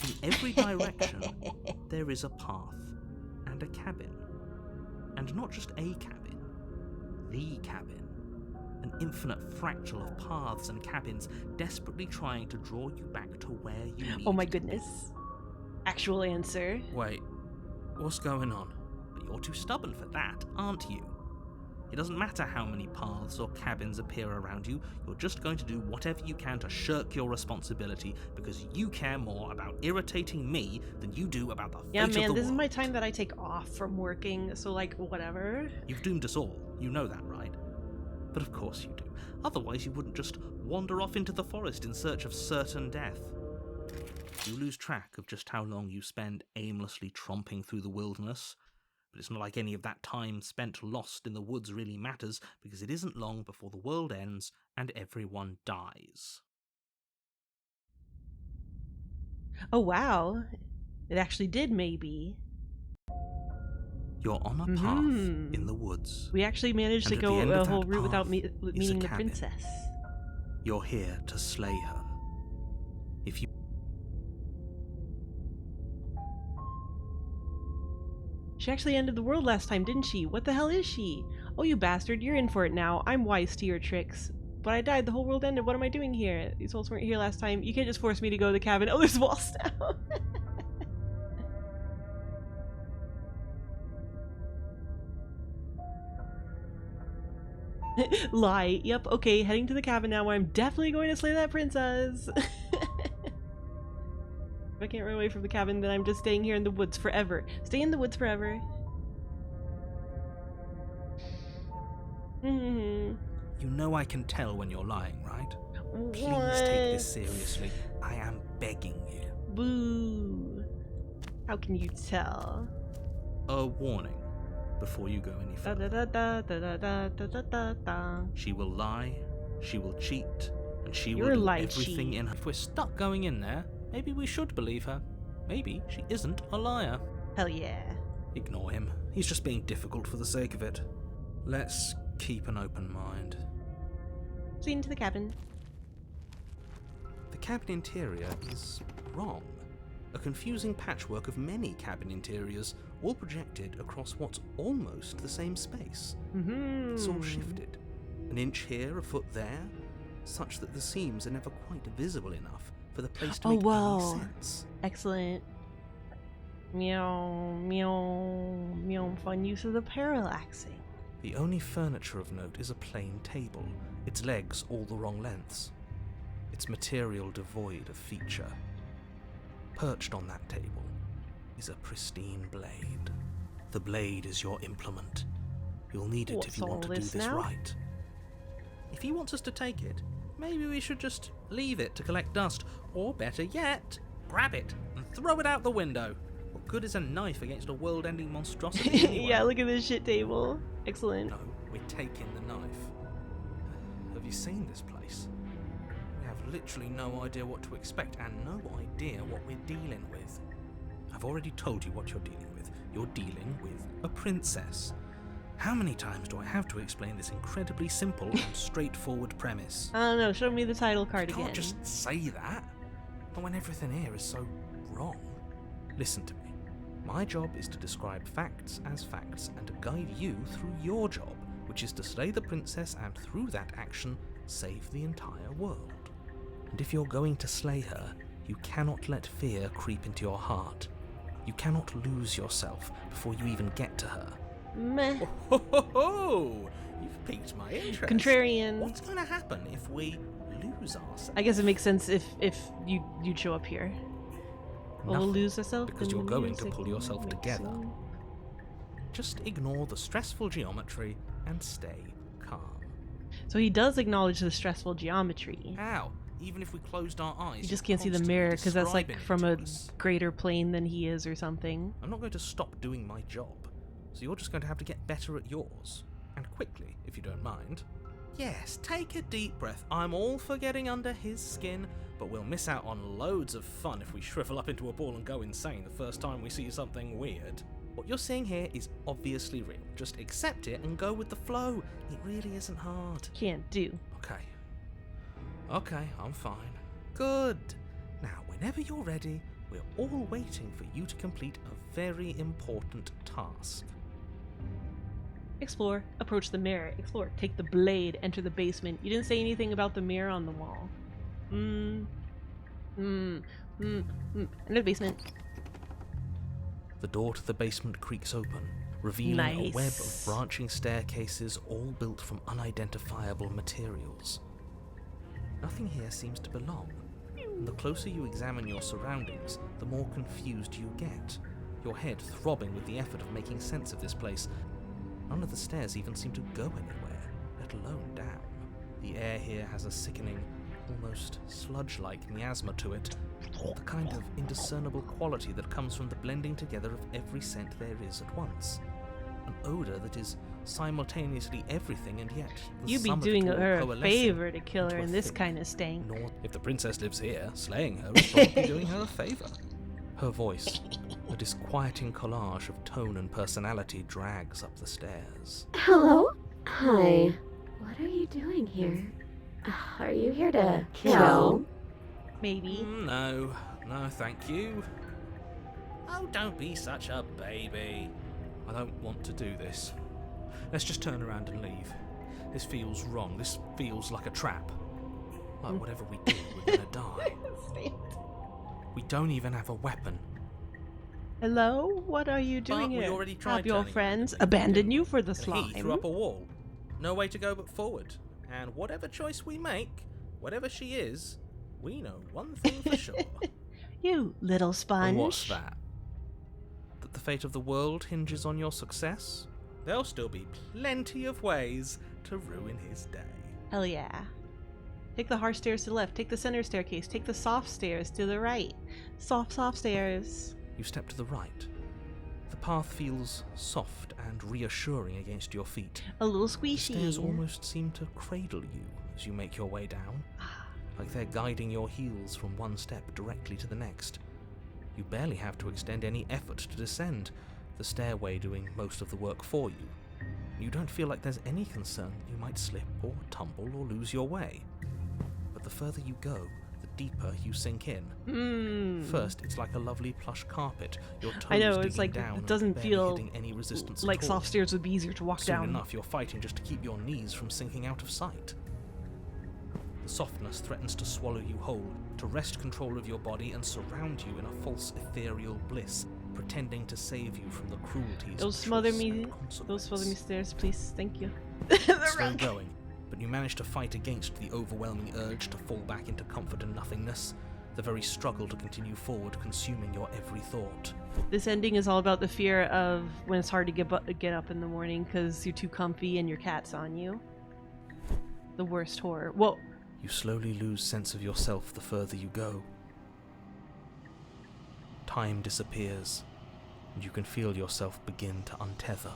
In every direction, there is a path and a cabin. And not just a cabin, the cabin. An infinite fractal of paths and cabins desperately trying to draw you back to where you need Oh my to goodness. Actual answer. Wait, what's going on? But you're too stubborn for that, aren't you? It doesn't matter how many paths or cabins appear around you, you're just going to do whatever you can to shirk your responsibility because you care more about irritating me than you do about the fate Yeah, of the man, this world. is my time that I take off from working, so like, whatever. You've doomed us all, you know that, right? But of course you do. Otherwise you wouldn't just wander off into the forest in search of certain death. You lose track of just how long you spend aimlessly tromping through the wilderness, but it's not like any of that time spent lost in the woods really matters, because it isn't long before the world ends and everyone dies. Oh wow. It actually did, maybe. You're on a path in the woods. We actually managed to And at go the end a of whole that route without path meeting is the a cabin. princess. You're here to slay her. If you She actually ended the world last time, didn't she? What the hell is she? Oh, you bastard, you're in for it now. I'm wise to your tricks. But I died, the whole world ended. What am I doing here? These souls weren't here last time. You can't just force me to go to the cabin. Oh, there's walls down. Lie. Yep, okay, heading to the cabin now where I'm definitely going to slay that princess. If I can't run away from the cabin, then I'm just staying here in the woods forever. Stay in the woods forever. You know I can tell when you're lying, right? Please What? take this seriously. I am begging you. Boo. How can you tell? A warning before you go any Da further. da da da da da da da da da. She will lie, she will cheat, and she You're will do lie everything cheat. in her. If we're stuck going in there, maybe we should believe her. Maybe she isn't a liar. Hell yeah. Ignore him. He's just being difficult for the sake of it. Let's keep an open mind. See into the cabin. The cabin interior is wrong. A confusing patchwork of many cabin interiors, all projected across what's almost the same space. It's all shifted. An inch here, a foot there, such that the seams are never quite visible enough for the place to Oh, make wow. any sense. Excellent. Meow, meow, meow. Fun use of the parallaxing. The only furniture of note is a plain table, its legs all the wrong lengths, its material devoid of feature. Perched on that table is a pristine blade. The blade is your implement. You'll need it What's if you want all to do this this now? right. If he wants us to take it, maybe we should just leave it to collect dust, or better yet, grab it and throw it out the window. What good is a knife against a world-ending monstrosity anyway? Yeah, look at this shit table. Excellent. No, we're taking the knife. Have you seen this place? We have literally no idea what to expect and no idea what we're dealing with. I've already told you what you're dealing with. You're dealing with a princess. How many times do I have to explain this incredibly simple and straightforward premise? I don't know, show me the title card You again. can't just say that. Not when everything here is so wrong. Listen to me. My job is to describe facts as facts and to guide you through your job, which is to slay the princess and through that action, save the entire world. And if you're going to slay her, you cannot let fear creep into your heart. You cannot lose yourself before you even get to her. Meh. Ho ho ho! You've piqued my interest. Contrarian. What's going to happen if we lose ourselves? I guess it makes sense if you'd show up here. We'll Nothing, lose ourselves because in you're the going to music pull yourself makes together. sense. Just ignore the stressful geometry and stay calm. So he does acknowledge the stressful geometry. How? Even if we closed our eyes, You just you're can't see the constantly mirror because that's like describing from it a to us. greater plane than he is or something. I'm not going to stop doing my job, so you're just going to have to get better at yours. And quickly, if you don't mind. Yes, take a deep breath. I'm all for getting under his skin, but we'll miss out on loads of fun if we shrivel up into a ball and go insane the first time we see something weird. What you're seeing here is obviously real. Just accept it and go with the flow. It really isn't hard. Can't do. Okay, I'm fine. Good. Now, whenever you're ready, we're all waiting for you to complete a very important task. Explore. Approach the mirror. Explore. Take the blade. Enter the basement. You didn't say anything about the mirror on the wall. Enter the basement. The door to the basement creaks open, revealing a web of branching staircases all built from unidentifiable materials. Nothing here seems to belong, and the closer you examine your surroundings, the more confused you get, your head throbbing with the effort of making sense of this place. None of the stairs even seem to go anywhere, let alone down. The air here has a sickening, almost sludge-like miasma to it, the kind of indiscernible quality that comes from the blending together of every scent there is at once. An odour that is simultaneously everything and yet the You'd be sum of doing it all her a coalescing favor to kill into her a in this thing. kind of stank. Nor, if the princess lives here, slaying her is probably doing her a favour. Her voice, a disquieting collage of tone and personality, drags up the stairs. Hello? Hi. What are you doing here? Are you here to kill? Maybe. No, thank you. Oh, don't be such a baby. I don't want to do this. Let's just turn around and leave. This feels wrong. This feels like a trap. Like whatever we do, we're gonna die. We don't even have a weapon. Hello? What are you doing But we here? already tried Have your turning friends around and abandoned you for the And slime? he threw up a wall. No way to go but forward. And whatever choice we make, whatever she is, we know one thing for sure. You little sponge. And what's that? That the fate of the world hinges on your success? There'll still be plenty of ways to ruin his day. Hell yeah. Take the hard stairs to the left. Take the center staircase. Take the soft stairs to the right. Soft stairs. You step to the right. The path feels soft and reassuring against your feet. A little The squishy. stairs almost seem to cradle you as you make your way down, like they're guiding your heels from one step directly to the next. You barely have to extend any effort to descend, the stairway doing most of the work for you. You don't feel like there's any concern that you might slip or tumble or lose your way. But the further you go, the deeper you sink in. First, it's like a lovely plush carpet. Your toes I know, digging it's like down it doesn't and barely feel hitting any resistance like at all. soft stairs would be easier to walk Soon down. enough, you're fighting just to keep your knees from sinking out of sight. The softness threatens to swallow you whole, to wrest control of your body and surround you in a false ethereal bliss, pretending to save you from the cruelties Don't of smother choice me. and Don't consequence. smother me stairs, please. Thank you. Slow going, but you manage to fight against the overwhelming urge to fall back into comfort and nothingness, the very struggle to continue forward consuming your every thought. This ending is all about the fear of when it's hard to get up in the morning because you're too comfy and your cat's on you. The worst horror. Whoa. You slowly lose sense of yourself the further you go. Time disappears, and you can feel yourself begin to untether.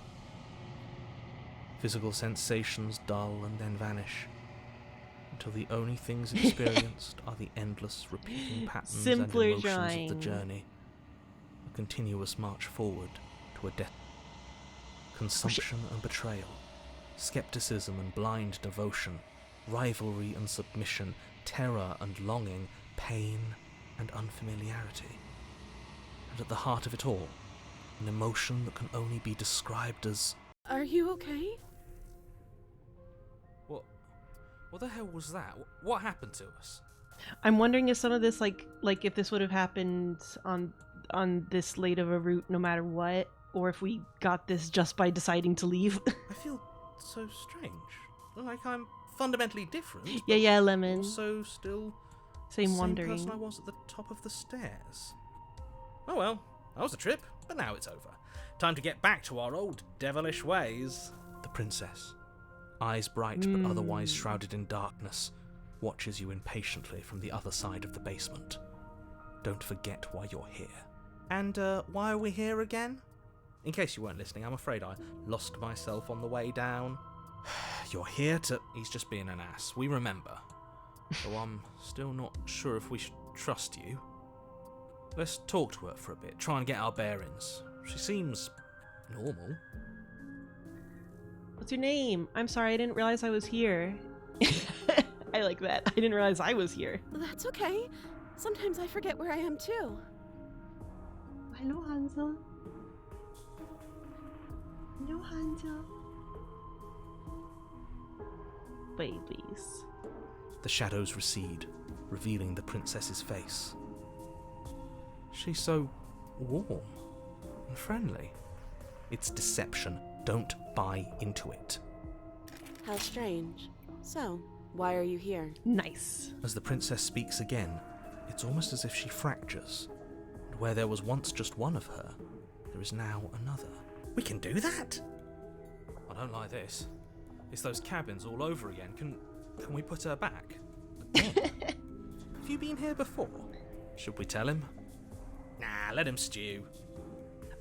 Physical sensations dull and then vanish, until the only things experienced are the endless repeating patterns Simpler and emotions drawing. of the journey. A continuous march forward to a death. Consumption and betrayal, skepticism and blind devotion, rivalry and submission, terror and longing, pain and unfamiliarity. And at the heart of it all, an emotion that can only be described as... Are you okay? What the hell was that? What happened to us? I'm wondering if some of this, like if this would have happened on this late of a route, no matter what, or if we got this just by deciding to leave. I feel so strange. Like I'm fundamentally different. Yeah, Lemon. Also still Same the wondering. person I was at the top of the stairs. Oh well, that was a trip, but now it's over. Time to get back to our old devilish ways. The princess, eyes bright but otherwise shrouded in darkness, watches you impatiently from the other side of the basement. Don't forget why you're here. And why are we here again? In case you weren't listening, I'm afraid I lost myself on the way down. You're here to... He's just being an ass. We remember. Though I'm still not sure if we should trust you. Let's talk to her for a bit, try and get our bearings. She seems normal. What's your name? I'm sorry, I didn't realize I was here. I like that. I didn't realize I was here. That's okay. Sometimes I forget where I am too. Hello, Hansel. Hello, Hansel. Babies. The shadows recede, revealing the princess's face. She's so warm and friendly. It's deception. Don't buy into it. How strange. So, why are you here? Nice. As the princess speaks again, it's almost as if she fractures. And where there was once just one of her, there is now another. We can do that? I don't like this. It's those cabins all over again. Can we put her back? Again? Have you been here before? Should we tell him? Nah, let him stew.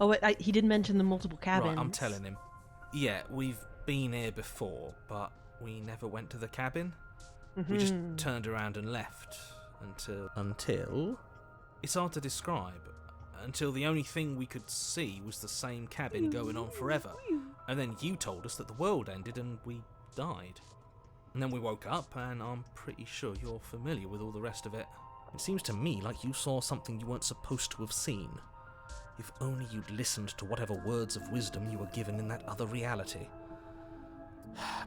Oh, he did mention the multiple cabins. Right, I'm telling him. Yeah, we've been here before, but we never went to the cabin. We just turned around and left until it's hard to describe. Until the only thing we could see was the same cabin going on forever. And then you told us that the world ended and we died. And then we woke up, and I'm pretty sure you're familiar with all the rest of it. It seems to me like you saw something you weren't supposed to have seen. If only you'd listened to whatever words of wisdom you were given in that other reality.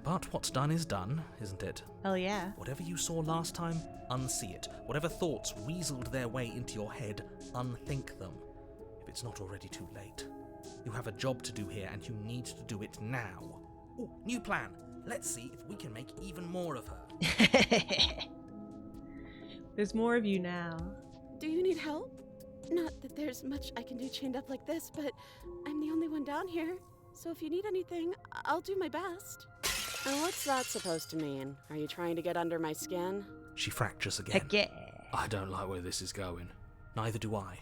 But what's done is done, isn't it? Hell yeah. Whatever you saw last time, unsee it. Whatever thoughts weaseled their way into your head, unthink them. If it's not already too late. You have a job to do here, and you need to do it now. Ooh, new plan. Let's see if we can make even more of her. There's more of you now. Do you need help? Not that there's much I can do chained up like this, but I'm the only one down here. So if you need anything, I'll do my best. And what's that supposed to mean? Are you trying to get under my skin? She fractures again. Heck yeah. I don't like where this is going. Neither do I.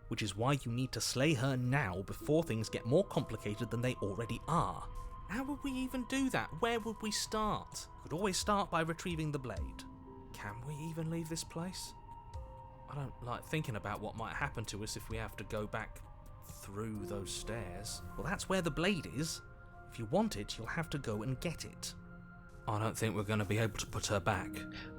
Which is why you need to slay her now before things get more complicated than they already are. How would we even do that? Where would we start? Could always start by retrieving the blade. Can we even leave this place? I don't like thinking about what might happen to us if we have to go back through those stairs. Well, that's where the blade is. If you want it, you'll have to go and get it. I don't think we're going to be able to put her back.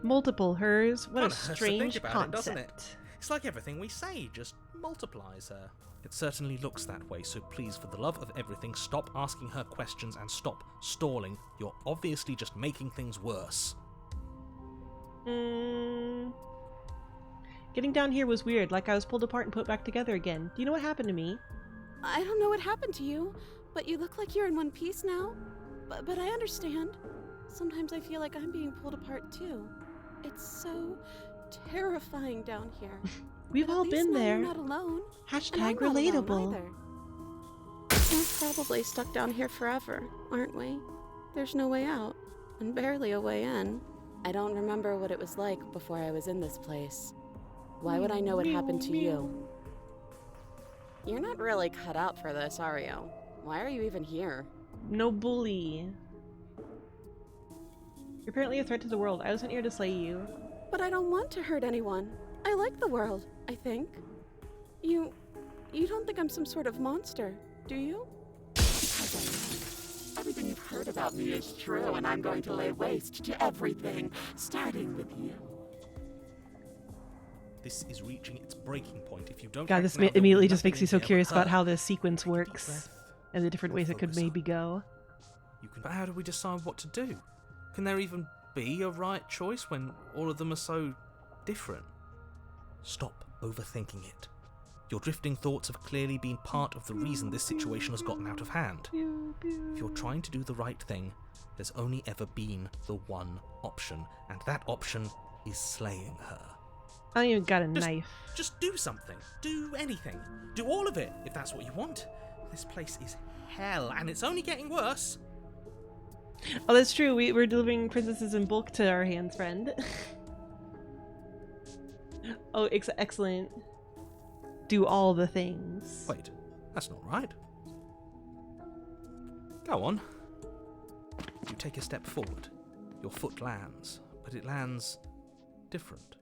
Multiple hers? What a Kinda hurts to strange think about concept. it, doesn't it? It's like everything we say just multiplies her. It certainly looks that way, so please, for the love of everything, stop asking her questions and stop stalling. You're obviously just making things worse. Getting down here was weird, like I was pulled apart and put back together again. Do you know what happened to me? I don't know what happened to you, but you look like you're in one piece now. But I understand. Sometimes I feel like I'm being pulled apart too. It's so terrifying down here. We've all been there. You're not alone. Hashtag relatable. We're probably stuck down here forever, aren't we? There's no way out, and barely a way in. I don't remember what it was like before I was in this place. Why would I know what happened to you? You're not really cut out for this, are you? Why are you even here? No bully. You're apparently a threat to the world. I wasn't here to slay you. But I don't want to hurt anyone. I like the world, I think. You don't think I'm some sort of monster, do you? Everything you've heard about me is true, and I'm going to lay waste to everything, starting with you. This is reaching its breaking point. If you don't... God, this immediately just makes me so curious about how this sequence works and the different ways it could maybe go. But how do we decide what to do? Can there even be a right choice when all of them are so different? Stop overthinking it. Your drifting thoughts have clearly been part of the reason this situation has gotten out of hand. If you're trying to do the right thing, there's only ever been the one option, and that option is slaying her. I don't even got a knife. Just do something. Do anything. Do all of it, if that's what you want. This place is hell, and it's only getting worse. Oh, that's true. We're delivering princesses in bulk to our hands, friend. Oh, excellent. Do all the things. Wait, that's not right. Go on. You take a step forward. Your foot lands, but it lands different.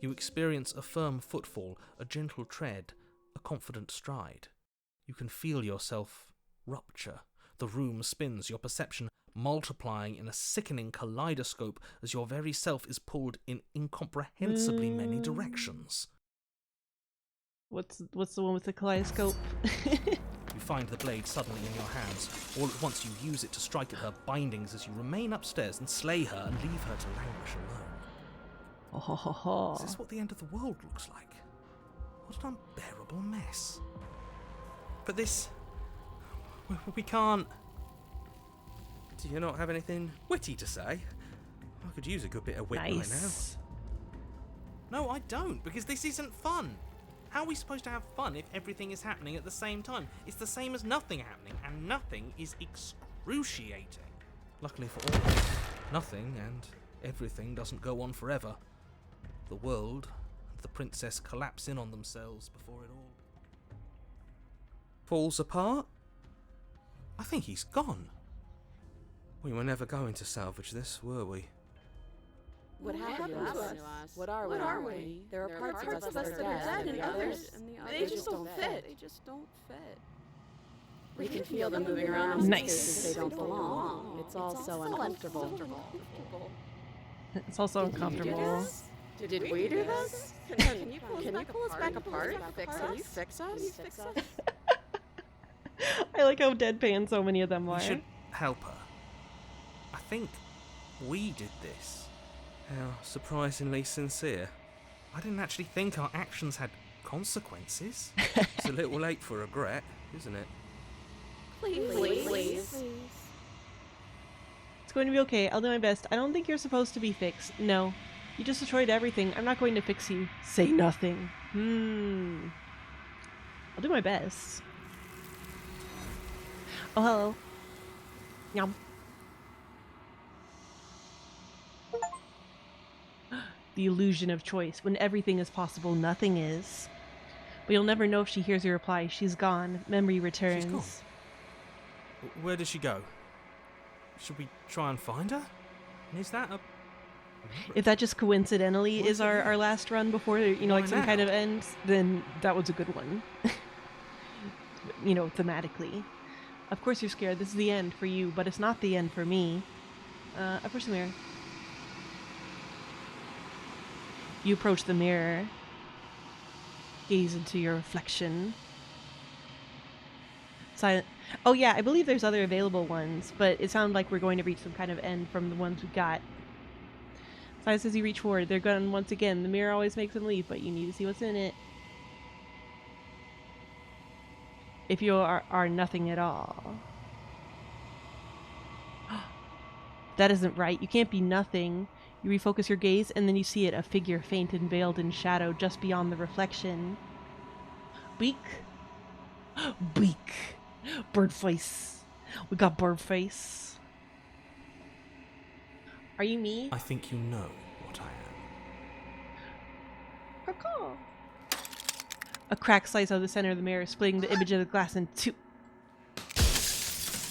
You experience a firm footfall, a gentle tread, a confident stride. You can feel yourself rupture. The room spins, your perception multiplying in a sickening kaleidoscope as your very self is pulled in incomprehensibly many directions. What's the one with the kaleidoscope? You find the blade suddenly in your hands. All at once you use it to strike at her bindings as you remain upstairs and slay her and leave her to languish alone. Oh, ho, ho, ho. Is this what the end of the world looks like? What an unbearable mess. But this... we can't... Do you not have anything witty to say? I could use a good bit of wit Nice. right now. No, I don't, because this isn't fun. How are we supposed to have fun if everything is happening at the same time? It's the same as nothing happening, and nothing is excruciating. Luckily for all of us, nothing and everything doesn't go on forever. The world and the princess collapse in on themselves before it all falls apart. I think he's gone. We were never going to salvage this, were we? What happened to us? What are we? There are parts of us that are dead, and others, they just don't fit. We can feel them moving around in Nice. spaces they don't belong. It's all so uncomfortable. It's also uncomfortable. Did we do this? Can you pull us back apart? Can you fix us? I like how deadpan so many of them We are. should help her. I think we did this. How surprisingly sincere. I didn't actually think our actions had consequences. It's a little late for regret, isn't it? Please. It's going to be okay. I'll do my best. I don't think you're supposed to be fixed. No. You just destroyed everything. I'm not going to fix you. Say nothing. I'll do my best. Oh, hello. Yum. The illusion of choice. When everything is possible, nothing is. But you'll never know if she hears your reply. She's gone. Memory returns. She's gone. Where did she go? Should we try and find her? And is that a... If that just coincidentally What is is our it? last run before, like Why some kind now? of end, then that was a good one. Thematically. Of course you're scared. This is the end for you, but it's not the end for me. Approach the mirror. You approach the mirror. Gaze into your reflection. Silent. Oh yeah, I believe there's other available ones, but it sounded like we're going to reach some kind of end from the ones we got. Silence as you reach forward. They're gone once again. The mirror always makes them leave, but you need to see what's in it. If you are nothing at all. That isn't right. You can't be nothing. You refocus your gaze, and then you see it, a figure faint and veiled in shadow just beyond the reflection. Beak. Beak. Bird face. We got bird face. Are you me? I think you know what I am. Caw. A crack slices out of the center of the mirror, splitting the image of the glass in two.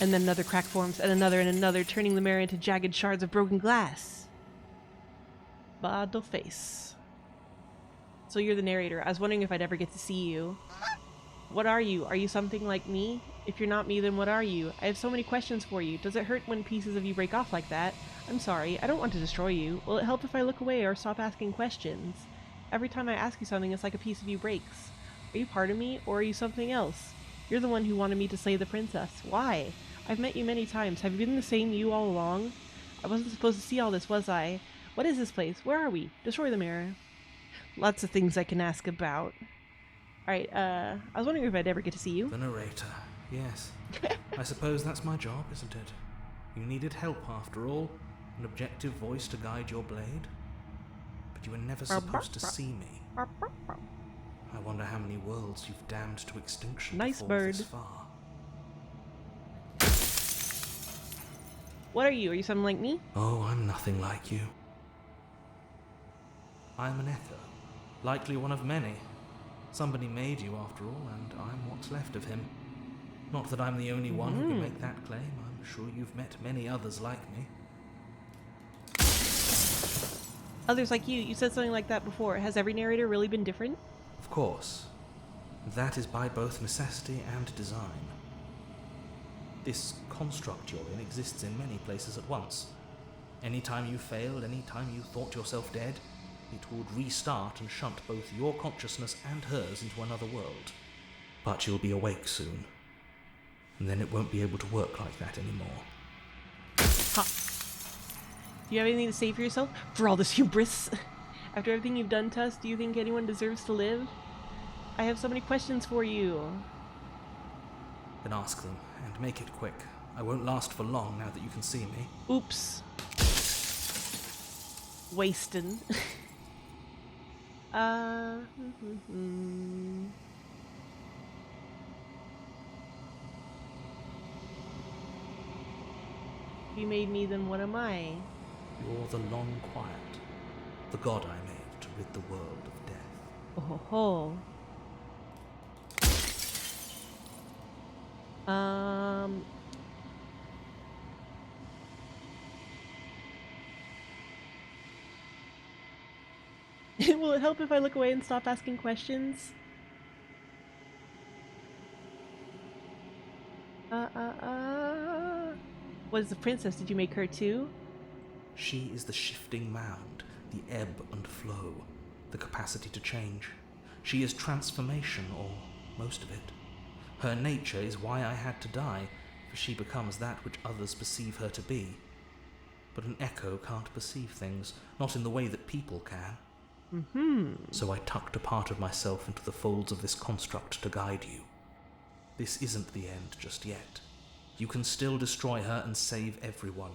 And then another crack forms, and another, turning the mirror into jagged shards of broken glass. Bado face. So you're the narrator. I was wondering if I'd ever get to see you. What are you? Are you something like me? If you're not me, then what are you? I have so many questions for you. Does it hurt when pieces of you break off like that? I'm sorry. I don't want to destroy you. Will it help if I look away or stop asking questions? Every time I ask you something, it's like a piece of you breaks. Are you part of me, or are you something else? You're the one who wanted me to slay the princess. Why? I've met you many times. Have you been the same you all along? I wasn't supposed to see all this, was I? What is this place? Where are we? Destroy the mirror. Lots of things I can ask about. Alright, I was wondering if I'd ever get to see you. The narrator, yes. I suppose that's my job, isn't it? You needed help after all, an objective voice to guide your blade. But you were never supposed to see me. I wonder how many worlds you've damned to extinction Nice to fall bird. this far. What are you? Are you something like me? Oh, I'm nothing like you. I'm an Ether, likely one of many. Somebody made you after all, and I'm what's left of him. Not that I'm the only one who can make that claim. I'm sure you've met many others like me. Others like you. You said something like that before. Has every narrator really been different? Of course. That is by both necessity and design. This construct you're in exists in many places at once. Any time you failed, any time you thought yourself dead, it would restart and shunt both your consciousness and hers into another world. But you'll be awake soon. And then it won't be able to work like that anymore. Ha! Do you have anything to say for yourself? For all this hubris? After everything you've done to us, do you think anyone deserves to live? I have so many questions for you. Then ask them, and make it quick. I won't last for long now that you can see me. Oops. Wasted. You made me, then what am I? You're the long quiet, the god I made to rid the world of death. Oh ho ho. Will it help if I look away and stop asking questions? What is the princess? Did you make her too? She is the shifting mound, the ebb and flow, the capacity to change. She is transformation, or most of it. Her nature is why I had to die, for she becomes that which others perceive her to be. But an echo can't perceive things, not in the way that people can. So I tucked a part of myself into the folds of this construct to guide you. This isn't the end just yet. You can still destroy her and save everyone.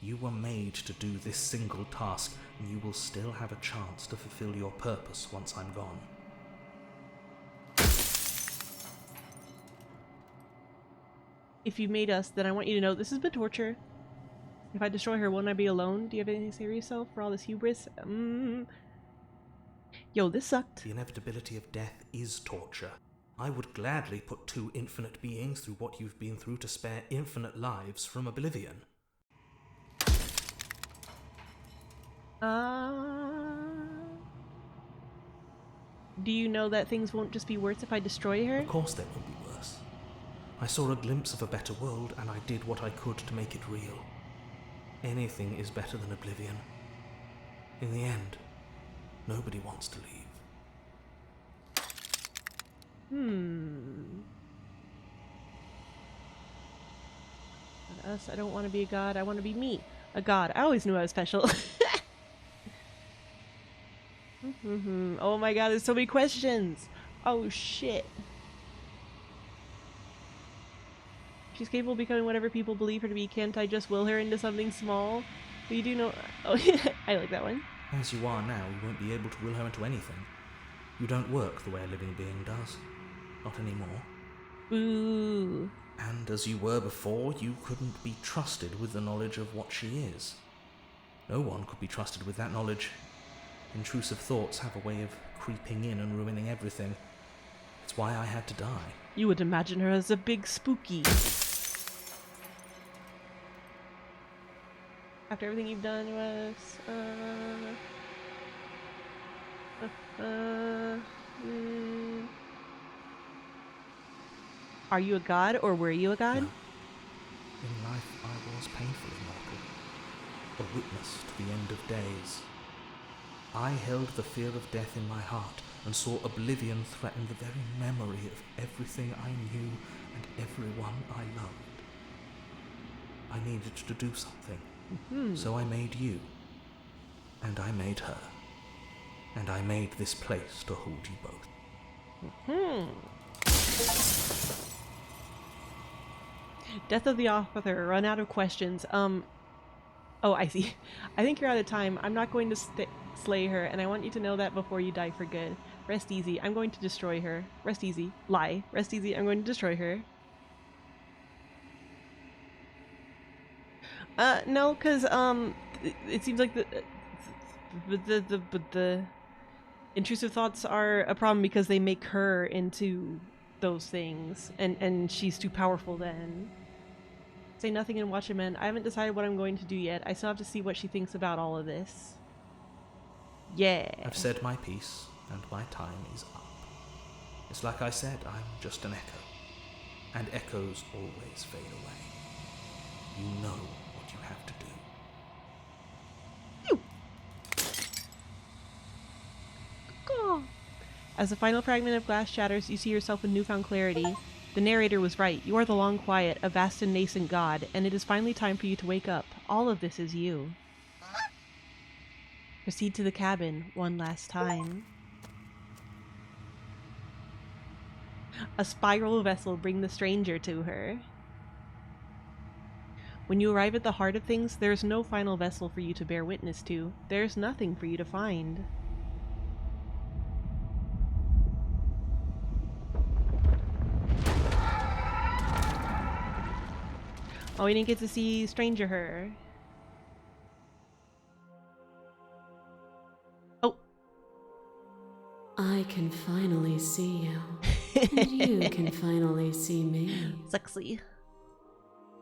You were made to do this single task, and you will still have a chance to fulfill your purpose once I'm gone. If you made us, then I want you to know this has been torture. If I destroy her, won't I be alone? Do you have anything to say for yourself for all this hubris? Yo, this sucked. The inevitability of death is torture. I would gladly put two infinite beings through what you've been through to spare infinite lives from oblivion. Do you know that things won't just be worse if I destroy her? Of course they won't be worse. I saw a glimpse of a better world, and I did what I could to make it real. Anything is better than oblivion. In the end, nobody wants to leave. Not us. I don't want to be a god. I want to be me. A god. I always knew I was special. Oh my god, there's so many questions. Oh shit. She's capable of becoming whatever people believe her to be. Can't I just will her into something small? But you do know... Oh, I like that one. As you are now, you won't be able to will her into anything. You don't work the way a living being does. Not anymore. Ooh. And as you were before, you couldn't be trusted with the knowledge of what she is. No one could be trusted with that knowledge. Intrusive thoughts have a way of creeping in and ruining everything. It's why I had to die. You would imagine her as a big spooky. After everything you've done to us, Are you a god, or were you a god? No. In life, I was painfully mortal, a witness to the end of days. I held the fear of death in my heart and saw oblivion threaten the very memory of everything I knew and everyone I loved. I needed to do something, so I made you, and I made her, and I made this place to hold you both. Death of the author, run out of questions. Oh, I see. I think you're out of time. I'm not going to slay her, and I want you to know that before you die for good. Rest easy. I'm going to destroy her. Rest easy. Lie. Rest easy. I'm going to destroy her. No, because, it seems like the intrusive thoughts are a problem because they make her into those things, and she's too powerful then. Say nothing and watch him end. I haven't decided what I'm going to do yet. I still have to see what she thinks about all of this. Yeah. I've said my piece, and my time is up. It's like I said, I'm just an echo. And echoes always fade away. You know what you have to do. As the final fragment of glass shatters, you see yourself with newfound clarity. The narrator was right. You are the Long Quiet, a vast and nascent god, and it is finally time for you to wake up. All of this is you. Proceed to the cabin one last time. A spiral vessel bring the stranger to her. When you arrive at the heart of things, there is no final vessel for you to bear witness to. There is nothing for you to find. Oh, we didn't get to see Stranger Her. Oh. I can finally see you. And you can finally see me. Sexy.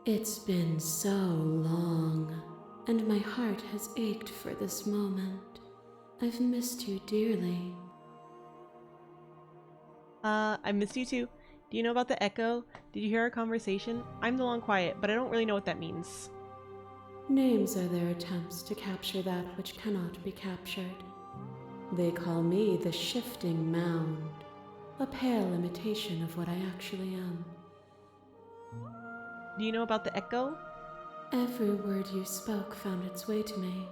It's been so long, and my heart has ached for this moment. I've missed you dearly. I missed you too. Do you know about the echo? Did you hear our conversation? I'm the Long Quiet, but I don't really know what that means. Names are their attempts to capture that which cannot be captured. They call me the Shifting Mound, a pale imitation of what I actually am. Do you know about the echo? Every word you spoke found its way to me.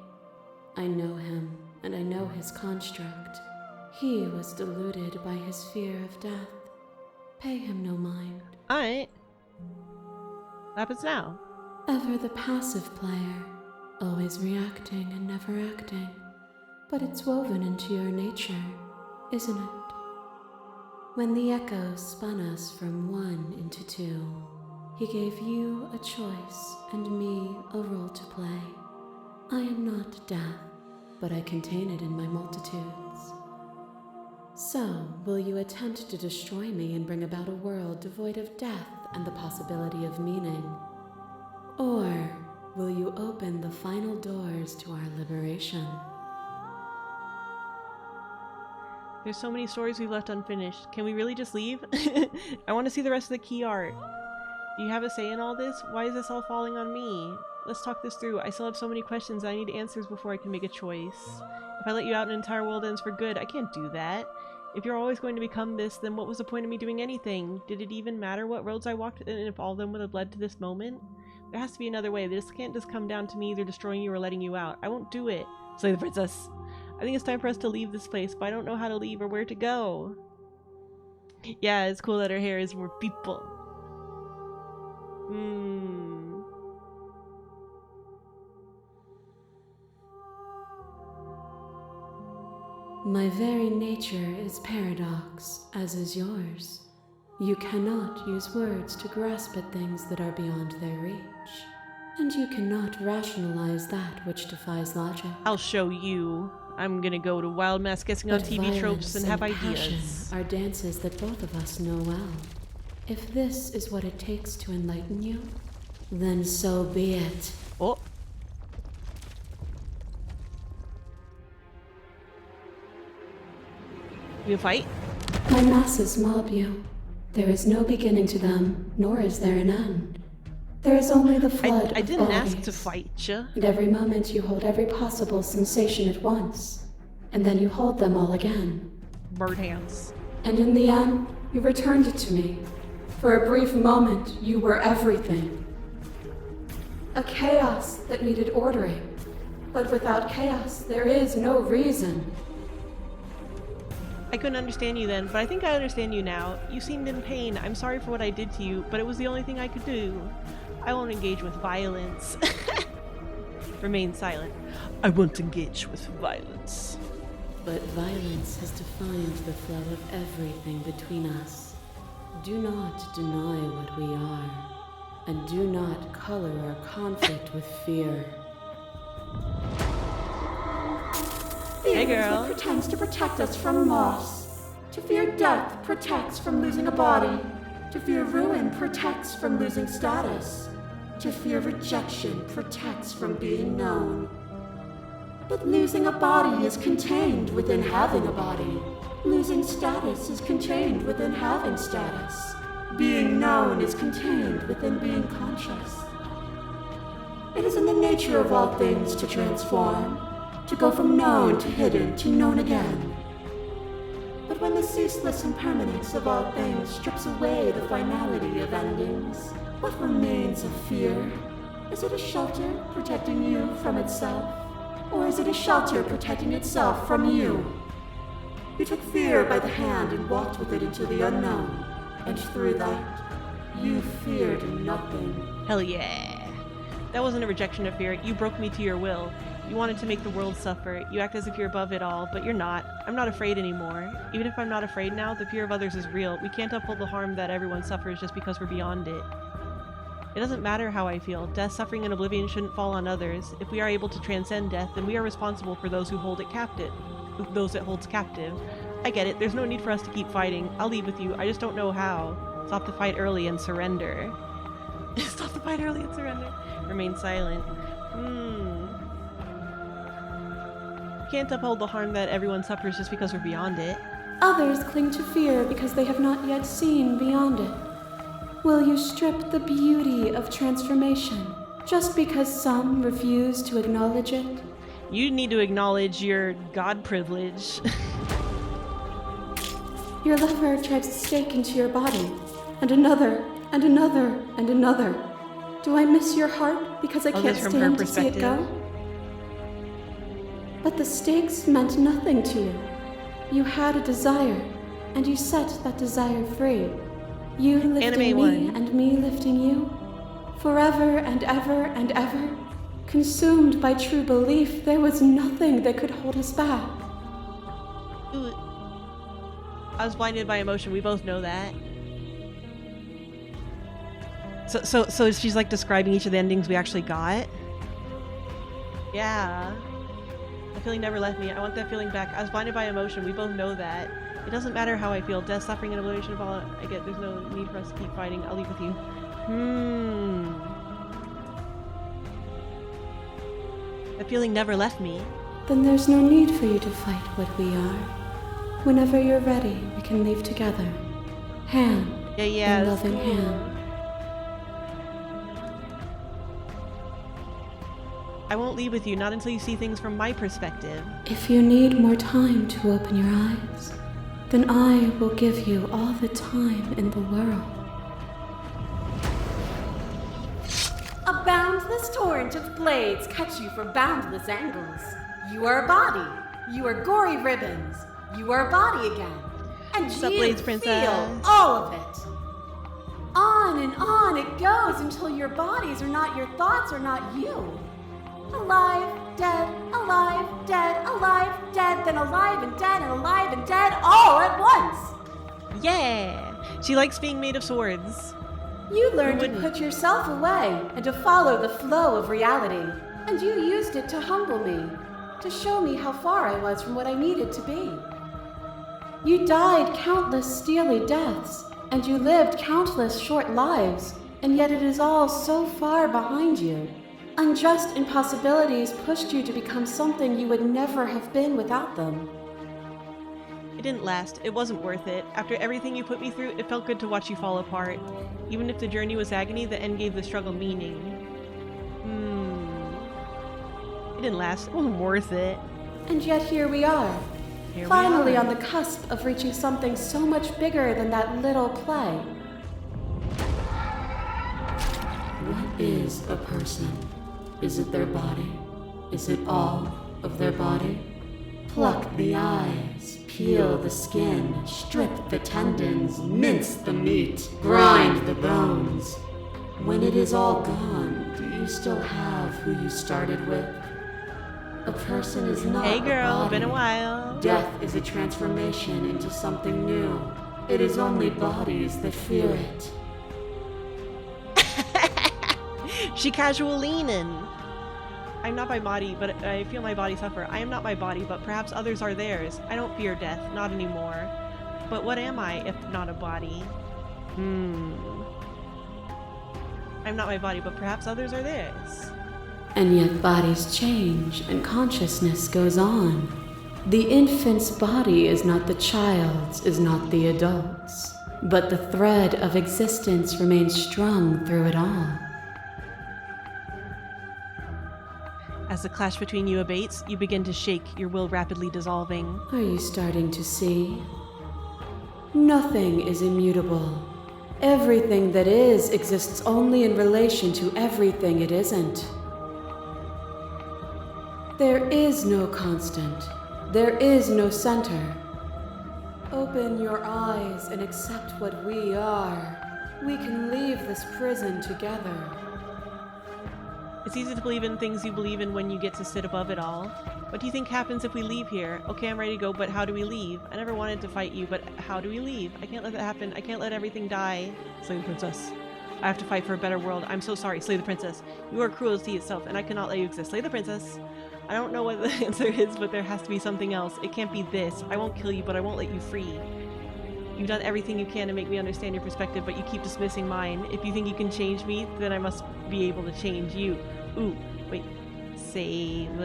I know him, and I know his construct. He was deluded by his fear of death. Pay him no mind. Alright. What happens now? Ever the passive player, always reacting and never acting. But it's woven into your nature, isn't it? When the echo spun us from one into two, he gave you a choice and me a role to play. I am not death, but I contain it in my multitudes. So, will you attempt to destroy me and bring about a world devoid of death and the possibility of meaning? Or will you open the final doors to our liberation? There's so many stories we've left unfinished. Can we really just leave? I want to see the rest of the key art. Do you have a say in all this? Why is this all falling on me? Let's talk this through. I still have so many questions. I need answers before I can make a choice. If I let you out, an entire world ends for good. I can't do that. If you're always going to become this, then what was the point of me doing anything? Did it even matter what roads I walked in if all of them would have led to this moment? There has to be another way. This can't just come down to me either destroying you or letting you out. I won't do it. Slay the princess. I think it's time for us to leave this place, but I don't know how to leave or where to go. Yeah, it's cool that her hair is more people. My very nature is paradox, as is yours. You cannot use words to grasp at things that are beyond their reach. And you cannot rationalize that which defies logic. I'll show you. I'm gonna go to Wild Mass guessing on TV tropes and have ideas. Are dances that both of us know well. If this is what it takes to enlighten you, then so be it. Oh. You fight? My masses mob you. There is no beginning to them, nor is there an end. There is only the flood I didn't of ask bodies. to fight ya. And every moment you hold every possible sensation at once, and then you hold them all again. Bird hands. And in the end, you returned it to me. For a brief moment, you were everything. A chaos that needed ordering. But without chaos, there is no reason. I couldn't understand you then, but I think I understand you now. You seemed in pain. I'm sorry for what I did to you, but it was the only thing I could do. I won't engage with violence. Remain silent. I won't engage with violence. But violence has defined the flow of everything between us. Do not deny what we are, and do not color our conflict with fear. Hey, Fear is girl. what pretends to protect us from loss. To fear death protects from losing a body. To fear ruin protects from losing status. To fear rejection protects from being known. But losing a body is contained within having a body. Losing status is contained within having status. Being known is contained within being conscious. It is in the nature of all things to transform, to go from known to hidden to known again. But when the ceaseless impermanence of all things strips away the finality of endings, what remains of fear? Is it a shelter protecting you from itself? Or is it a shelter protecting itself from you? You took fear by the hand and walked with it into the unknown, and through that, you feared nothing. Hell yeah. That wasn't a rejection of fear. You broke me to your will. You wanted to make the world suffer. You act as if you're above it all, but you're not. I'm not afraid anymore. Even if I'm not afraid now, the fear of others is real. We can't uphold the harm that everyone suffers just because we're beyond it. It doesn't matter how I feel. Death, suffering, and oblivion shouldn't fall on others. If we are able to transcend death, then we are responsible for those who hold it captive. Those it holds captive. I get it. There's no need for us to keep fighting. I'll leave with you. I just don't know how. Stop the fight early and surrender. Stop the fight early and surrender. Remain silent. Can't uphold the harm that everyone suffers just because we're beyond it. Others cling to fear because they have not yet seen beyond it. Will you strip the beauty of transformation just because some refuse to acknowledge it? You need to acknowledge your god privilege. Your lover drives a stake into your body, and another, and another, and another. Do I miss your heart because I can't stand to see it go? But the stakes meant nothing to you. You had a desire, and you set that desire free. You lifting me and me lifting you. Forever and ever and ever. Consumed by true belief, there was nothing that could hold us back. Ooh. I was blinded by emotion. We both know that. So she's like describing each of the endings we actually got. Yeah. The feeling never left me. I want that feeling back. I was blinded by emotion. We both know that. It doesn't matter how I feel. Death, suffering, and oblivion of all. I get there's no need for us to keep fighting. I'll leave with you. The feeling never left me. Then there's no need for you to fight what we are. Whenever you're ready, we can leave together. Hand in loving hand. I won't leave with you, not until you see things from my perspective. If you need more time to open your eyes, then I will give you all the time in the world. A boundless torrent of blades cut you from boundless angles. You are a body. You are gory ribbons. You are a body again. And you feel all of it. On and on it goes until your bodies are not your thoughts, are not you. Alive, dead, alive, dead, alive, dead, then alive and dead and alive and dead all at once. Yeah! She likes being made of swords. You learned to put yourself away and to follow the flow of reality. And you used it to humble me, to show me how far I was from what I needed to be. You died countless steely deaths, and you lived countless short lives, and yet it is all so far behind you. Unjust impossibilities pushed you to become something you would never have been without them. It didn't last. It wasn't worth it. After everything you put me through, it felt good to watch you fall apart. Even if the journey was agony, the end gave the struggle meaning. It didn't last. It wasn't worth it. And yet here we are. Finally on the cusp of reaching something so much bigger than that little play. What is a person? Is it their body? Is it all of their body? Pluck the eyes, peel the skin, strip the tendons, mince the meat, grind the bones. When it is all gone, do you still have who you started with? A person is not Hey girl, a body. been a while. Death is a transformation into something new. It is only bodies that fear it. She casual leaning. I'm not my body, but I feel my body suffer. I am not my body, but perhaps others are theirs. I don't fear death, not anymore. But what am I if not a body? I'm not my body, but perhaps others are theirs. And yet bodies change and consciousness goes on. The infant's body is not the child's, is not the adult's, but the thread of existence remains strung through it all. As the clash between you abates, you begin to shake, your will rapidly dissolving. Are you starting to see? Nothing is immutable. Everything that is exists only in relation to everything it isn't. There is no constant. There is no center. Open your eyes and accept what we are. We can leave this prison together. It's easy to believe in things you believe in when you get to sit above it all. What do you think happens if we leave here? Okay, I'm ready to go, but how do we leave? I never wanted to fight you, but how do we leave? I can't let that happen. I can't let everything die. Slay the princess. I have to fight for a better world. I'm so sorry. Slay the princess. You are cruelty itself, and I cannot let you exist. Slay the princess. I don't know what the answer is, but there has to be something else. It can't be this. I won't kill you, but I won't let you free. You've done everything you can to make me understand your perspective, but you keep dismissing mine. If you think you can change me, then I must be able to change you. Ooh, wait. Save.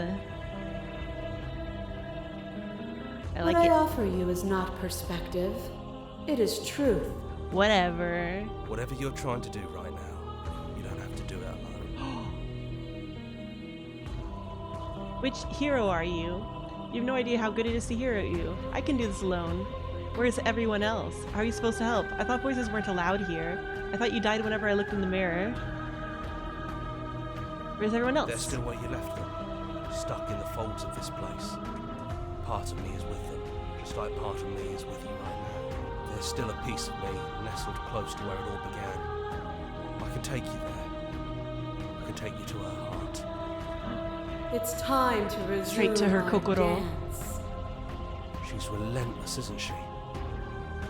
I like what it. I offer you is not perspective. It is truth. Whatever. Whatever you're trying to do right now, you don't have to do it alone. Which hero are you? You have no idea how good it is to hero you. I can do this alone. Where's everyone else? How are you supposed to help? I thought voices weren't allowed here. I thought you died whenever I looked in the mirror. Where's everyone else? They're still where you left them, stuck in the folds of this place. Part of me is with them, just like part of me is with you right now. There's still a piece of me nestled close to where it all began. I can take you there. I can take you to her heart. It's time to resume Straight to her our kokoro. dance. She's relentless, isn't she?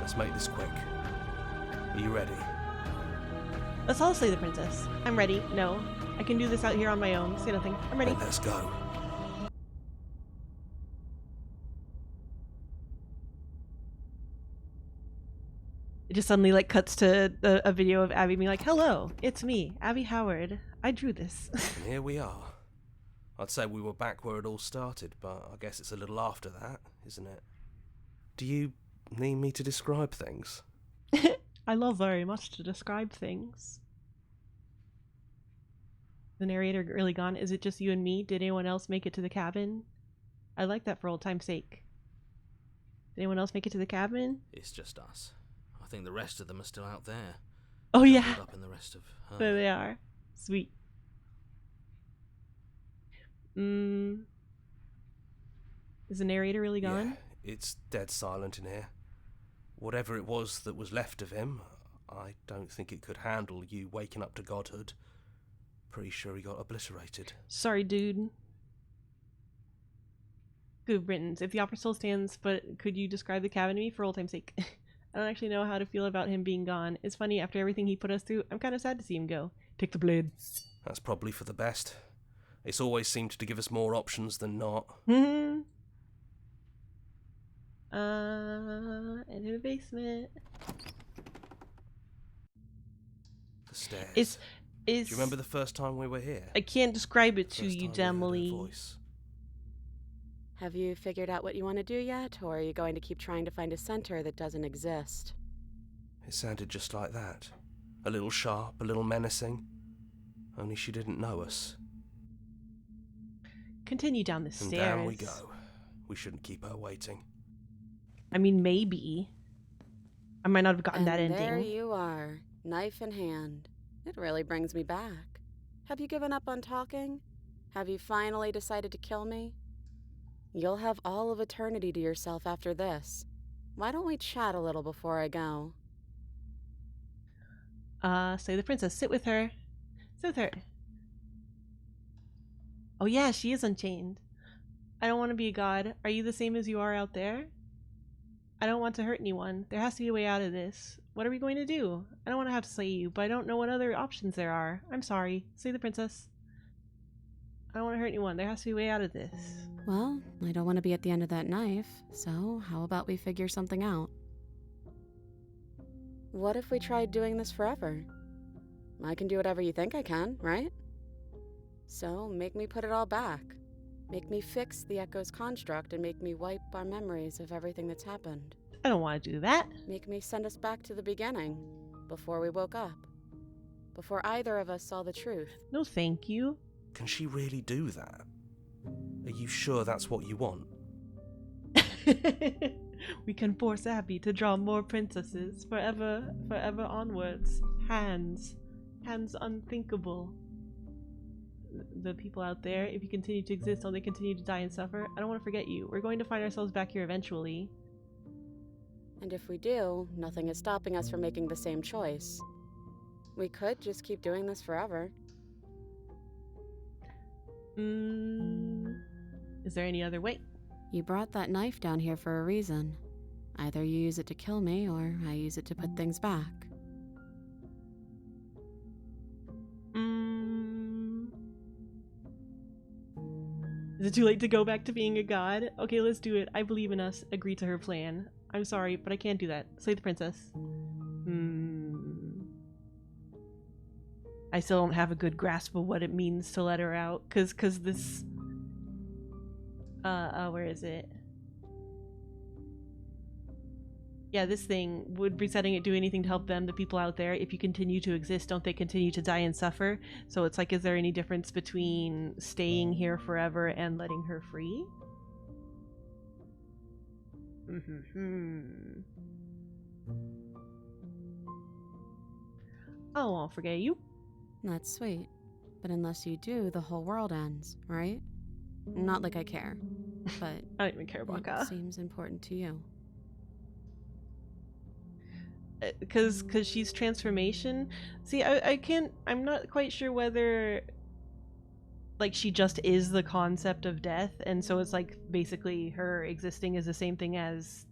Let's make this quick. Are you ready? Let's all slay the princess. I'm ready. No. I can do this out here on my own. Say nothing. I'm ready. Then let's go. It just suddenly like cuts to a video of Abby being like, "Hello, it's me, Abby Howard. I drew this." And here we are. I'd say we were back where it all started, but I guess it's a little after that, isn't it? Do you need me to describe things? I love very much to describe things. The narrator really gone. Is it just you and me? Did anyone else make it to the cabin? I like that for old time's sake. Did anyone else make it to the cabin? It's just us. I think the rest of them are still out there. Oh yeah. Caught up in the rest of her. There they are. Sweet. Is the narrator really gone? Yeah, it's dead silent in here. Whatever it was that was left of him, I don't think it could handle you waking up to godhood. Pretty sure he got obliterated. Sorry, dude. Good riddance. If the offer still stands, but could you describe the cabin to me for old time's sake? I don't actually know how to feel about him being gone. It's funny, after everything he put us through, I'm kind of sad to see him go. Take the blade. That's probably for the best. It's always seemed to give us more options than not. Into the basement. The stairs. Is Do you remember the first time we were here? I can't describe it to First you, time we heard her Demily. voice. Have you figured out what you want to do yet, or are you going to keep trying to find a center that doesn't exist? It sounded just like that. A little sharp, a little menacing. Only she didn't know us. Continue down the And stairs. down we go. We shouldn't keep her waiting. I mean, maybe. I might not have gotten And that ending. there you are, knife in hand. It really brings me back. Have you given up on talking? Have you finally decided to kill me? You'll have all of eternity to yourself after this. Why don't we chat a little before I go? Slay the princess. Sit with her. Sit with her. Oh yeah, she is unchained. I don't want to be a god. Are you the same as you are out there? I don't want to hurt anyone. There has to be a way out of this. What are we going to do? I don't want to have to slay you, but I don't know what other options there are. I'm sorry. Slay the princess. I don't want to hurt anyone. There has to be a way out of this. Well, I don't want to be at the end of that knife, so how about we figure something out? What if we tried doing this forever? I can do whatever you think I can, right? So, make me put it all back. Make me fix the Echo's construct and make me wipe our memories of everything that's happened. I don't want to do that. Make me send us back to the beginning, before we woke up. Before either of us saw the truth. No thank you. Can she really do that? Are you sure that's what you want? We can force Abby to draw more princesses forever onwards. Hands unthinkable. The people out there, if you continue to exist, will they continue to die and suffer? I don't want to forget you. We're going to find ourselves back here eventually. And if we do, nothing is stopping us from making the same choice. We could just keep doing this forever. Is there any other way? You brought that knife down here for a reason. Either you use it to kill me, or I use it to put things back. Is it too late to go back to being a god? Okay, let's do it. I believe in us. Agree to her plan. I'm sorry, but I can't do that. Slay the princess. I still don't have a good grasp of what it means to let her out. Cause this... where is it? Yeah, this thing, would resetting it do anything to help them, the people out there? If you continue to exist, don't they continue to die and suffer? So it's like, is there any difference between staying here forever and letting her free? I won't forget you. That's sweet. But unless you do, the whole world ends, right? Not like I care, but I don't even care about it seems important to you. Cause she's transformation. See, I'm not quite sure whether like she just is the concept of death, and so it's like basically her existing is the same thing as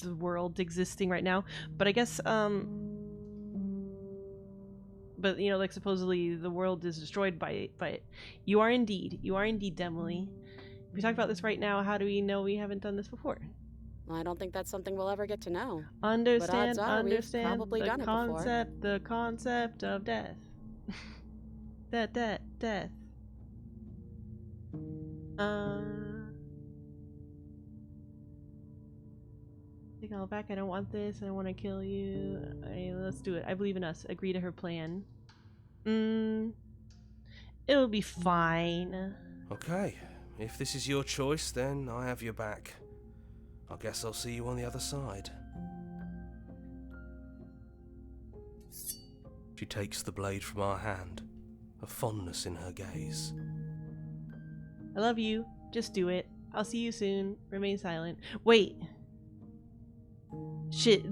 the world existing right now. But I guess but you know, like supposedly the world is destroyed by it. You are indeed Demily. If we talk about this right now, how do we know we haven't done this before? Well, I don't think that's something we'll ever get to know. Understand we've probably done it before. The concept of death. Death. Take it all back. I don't want this. I don't want to kill you. Let's do it. I believe in us. Agree to her plan. It'll be fine. Okay. If this is your choice, then I have your back. I guess I'll see you on the other side. She takes the blade from our hand, a fondness in her gaze. I love you. Just do it. I'll see you soon. Remain silent. Wait. Shit.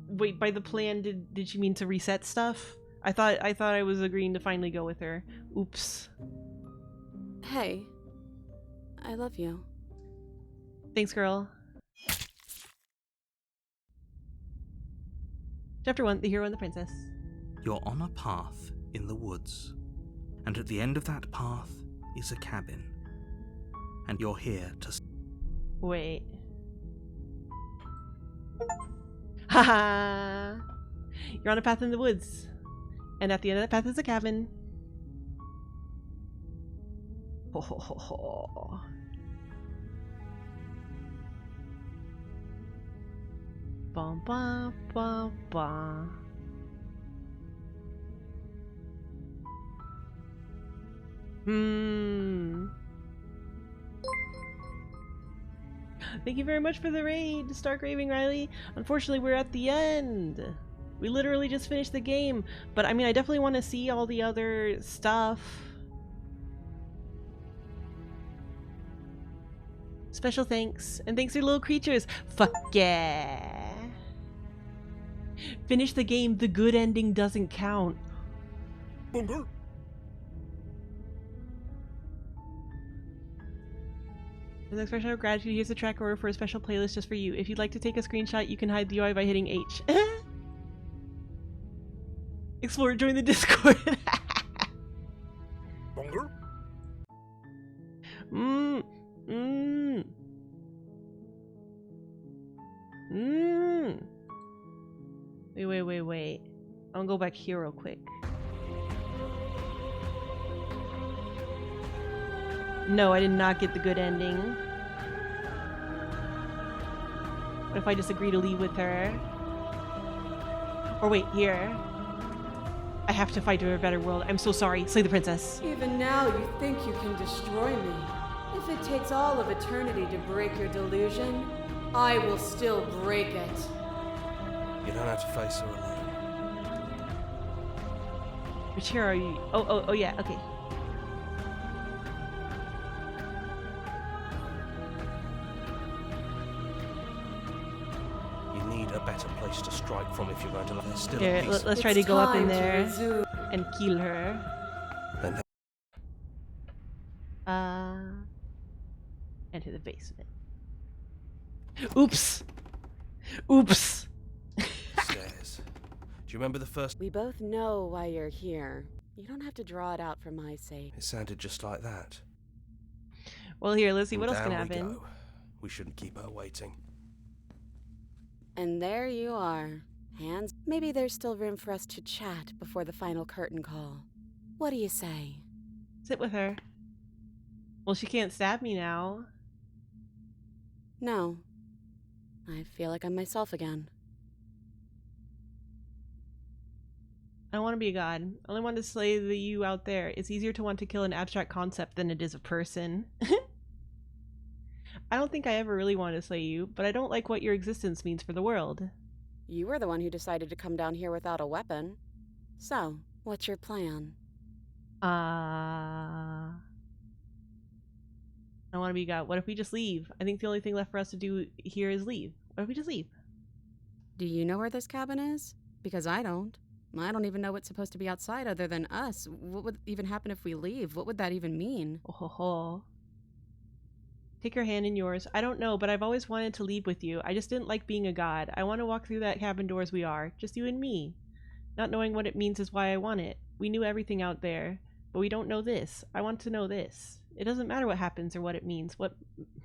Wait, by the plan, did she mean to reset stuff? I thought I was agreeing to finally go with her. Oops. Hey. I love you. Thanks, girl. Chapter 1, The Hero and the Princess. You're on a path in the woods, and at the end of that path is a cabin. And you're here to... Wait. Haha! You're on a path in the woods, and at the end of that path is a cabin. Ho ho ho ho. Bum bum bum bum. Thank you very much for the raid, Starcraving Riley. Unfortunately, we're at the end. We literally just finished the game, but I mean, I definitely want to see all the other stuff. Special thanks, and thanks to little creatures. Fuck yeah. Finish the game, the good ending doesn't count. Bungle. As an expression of gratitude, here's a track order for a special playlist just for you. If you'd like to take a screenshot, you can hide the UI by hitting H. Explore, join the Discord. Bungle. Wait. go back here real quick. No, I did not get the good ending. What if I just agree to leave with her? Or wait, here. I have to fight to a better world. I'm so sorry. Slay the princess. Even now, you think you can destroy me. If it takes all of eternity to break your delusion, I will still break it. You don't have to face her alone. Which hero are you? Oh, yeah, okay. You need a better place to strike from if you're going to let her still Here, at peace. let's try to go up in time to there resume. and kill her. Then Enter the basement. Oops! Oops! stairs. Do you remember the first? We both know why you're here. You don't have to draw it out for my sake. It sounded just like that. Well, here, let's see what And else can down we happen. go. We shouldn't keep her waiting. And there you are. Hands. Maybe there's still room for us to chat before the final curtain call. What do you say? Sit with her. Well, she can't stab me now. No. I feel like I'm myself again. I don't want to be a god. I only want to slay the you out there. It's easier to want to kill an abstract concept than it is a person. I don't think I ever really wanted to slay you, but I don't like what your existence means for the world. You were the one who decided to come down here without a weapon. So, what's your plan? I don't want to be a god. What if we just leave? I think the only thing left for us to do here is leave. What if we just leave? Do you know where this cabin is? Because I don't. I don't even know what's supposed to be outside other than us. What would even happen if we leave? What would that even mean? Oh ho ho. Take her hand in yours. I don't know, but I've always wanted to leave with you. I just didn't like being a god. I want to walk through that cabin door as we are. Just you and me. Not knowing what it means is why I want it. We knew everything out there, but we don't know this. I want to know this. It doesn't matter what happens or what it means. What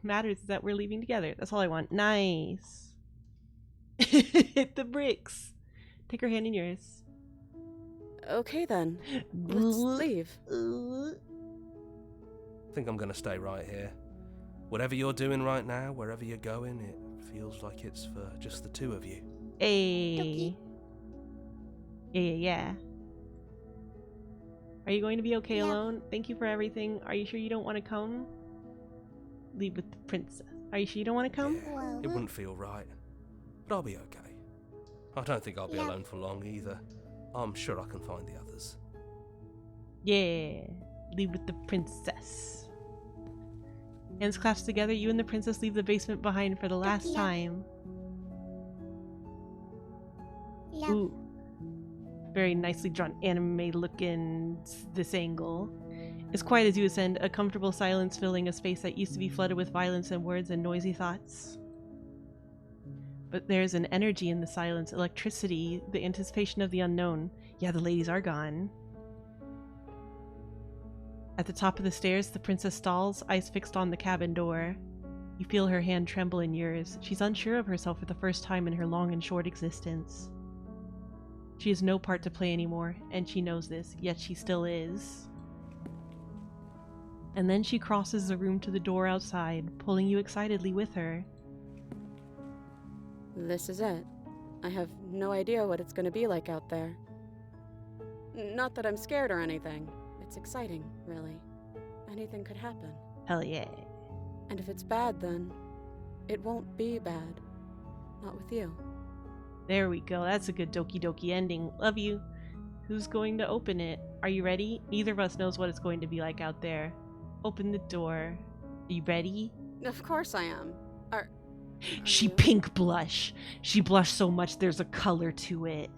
matters is that we're leaving together. That's all I want. Nice. Hit the bricks. Take her hand in yours. Okay then. Let's leave. I think I'm gonna stay right here. Whatever you're doing right now, wherever you're going, it feels like it's for just the two of you. Hey. Yeah. Are you going to be okay alone? Thank you for everything. Are you sure you don't want to come? Leave with the princess. Are you sure you don't want to come? Yeah, it wouldn't feel right. But I'll be okay. I don't think I'll be alone for long either. I'm sure I can find the others. Yeah. Leave with the princess. Hands clasped together, you and the princess leave the basement behind for the last time. Ooh. Very nicely drawn anime looking this angle. It's quiet as you ascend, a comfortable silence filling a space that used to be flooded with violence and words and noisy thoughts. But there's an energy in the silence, electricity, the anticipation of the unknown. Yeah, the ladies are gone. At the top of the stairs, the princess stalls, eyes fixed on the cabin door. You feel her hand tremble in yours. She's unsure of herself for the first time in her long and short existence. She has no part to play anymore, and she knows this, yet she still is. And then she crosses the room to the door outside, pulling you excitedly with her. This is it. I have no idea what it's going to be like out there. Not that I'm scared or anything. It's exciting, really. Anything could happen. Hell yeah. And if it's bad, then it won't be bad. Not with you. There we go. That's a good Doki Doki ending. Love you. Who's going to open it? Are you ready? Neither of us knows what it's going to be like out there. Open the door. Are you ready? Of course I am. She you? pink blush. She blushed so much there's a color to it.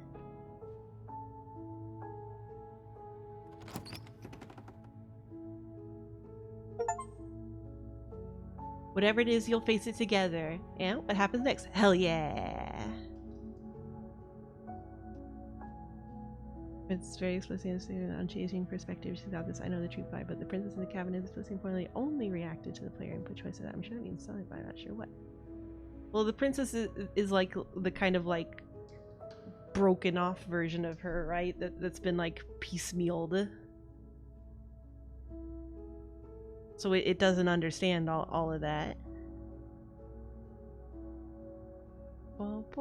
Whatever it is, you'll face it together. And what happens next? Hell yeah. It's very explicit and unchanging perspective. She's got this I know the truth vibe, but the princess in the cabinet is supposed importantly only reacted to the player input choice of that. I'm sure that means something, but I'm not sure what. Well, the princess is like the kind of like broken off version of her, right? That's been like piecemealed. So it doesn't understand all of that. Look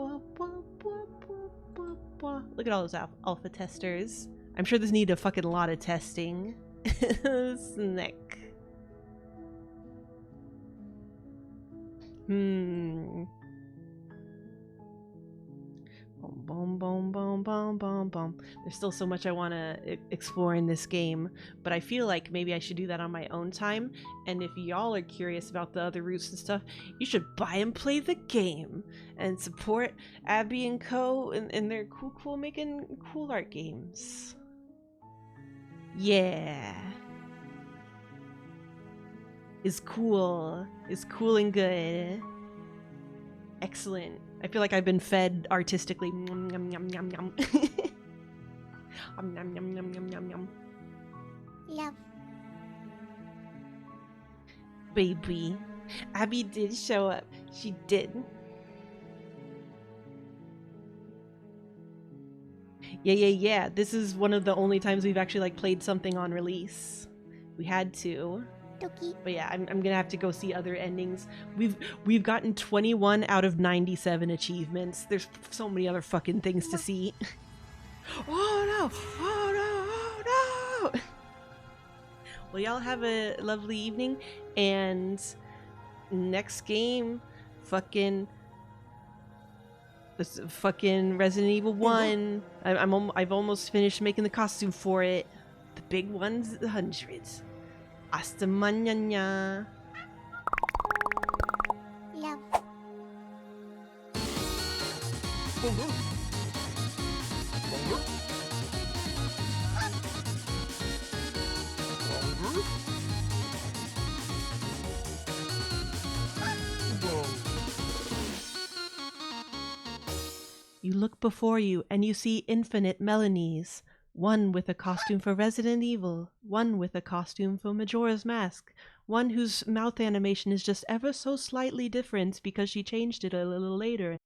at all those alpha testers. I'm sure this need a fucking lot of testing. Snack. Boom, boom, boom, boom, boom, boom. There's still so much I want to explore in this game, but I feel like maybe I should do that on my own time. And if y'all are curious about the other routes and stuff, you should buy and play the game and support Abby and Co. and their cool making cool art games. Yeah. Is cool and good. Excellent. I feel like I've been fed artistically. Yum, yum, yum, yum, yum. Yum, yum, yum, yum, yum, yum. Love. Baby. Abby did show up. She did. Yeah. This is one of the only times we've actually like played something on release. We had to. Doki. But yeah, I'm gonna have to go see other endings. We've gotten 21 out of 97 achievements. There's so many other fucking things to see. Oh no! Oh no! Oh no! Well, y'all have a lovely evening, and next game, fucking Resident Evil 1. I've almost finished making the costume for it. The big one's the 100s. Hasta mañana. Love. You look before you and you see infinite Melanies. One with a costume for Resident Evil, one with a costume for Majora's Mask, one whose mouth animation is just ever so slightly different because she changed it a little later.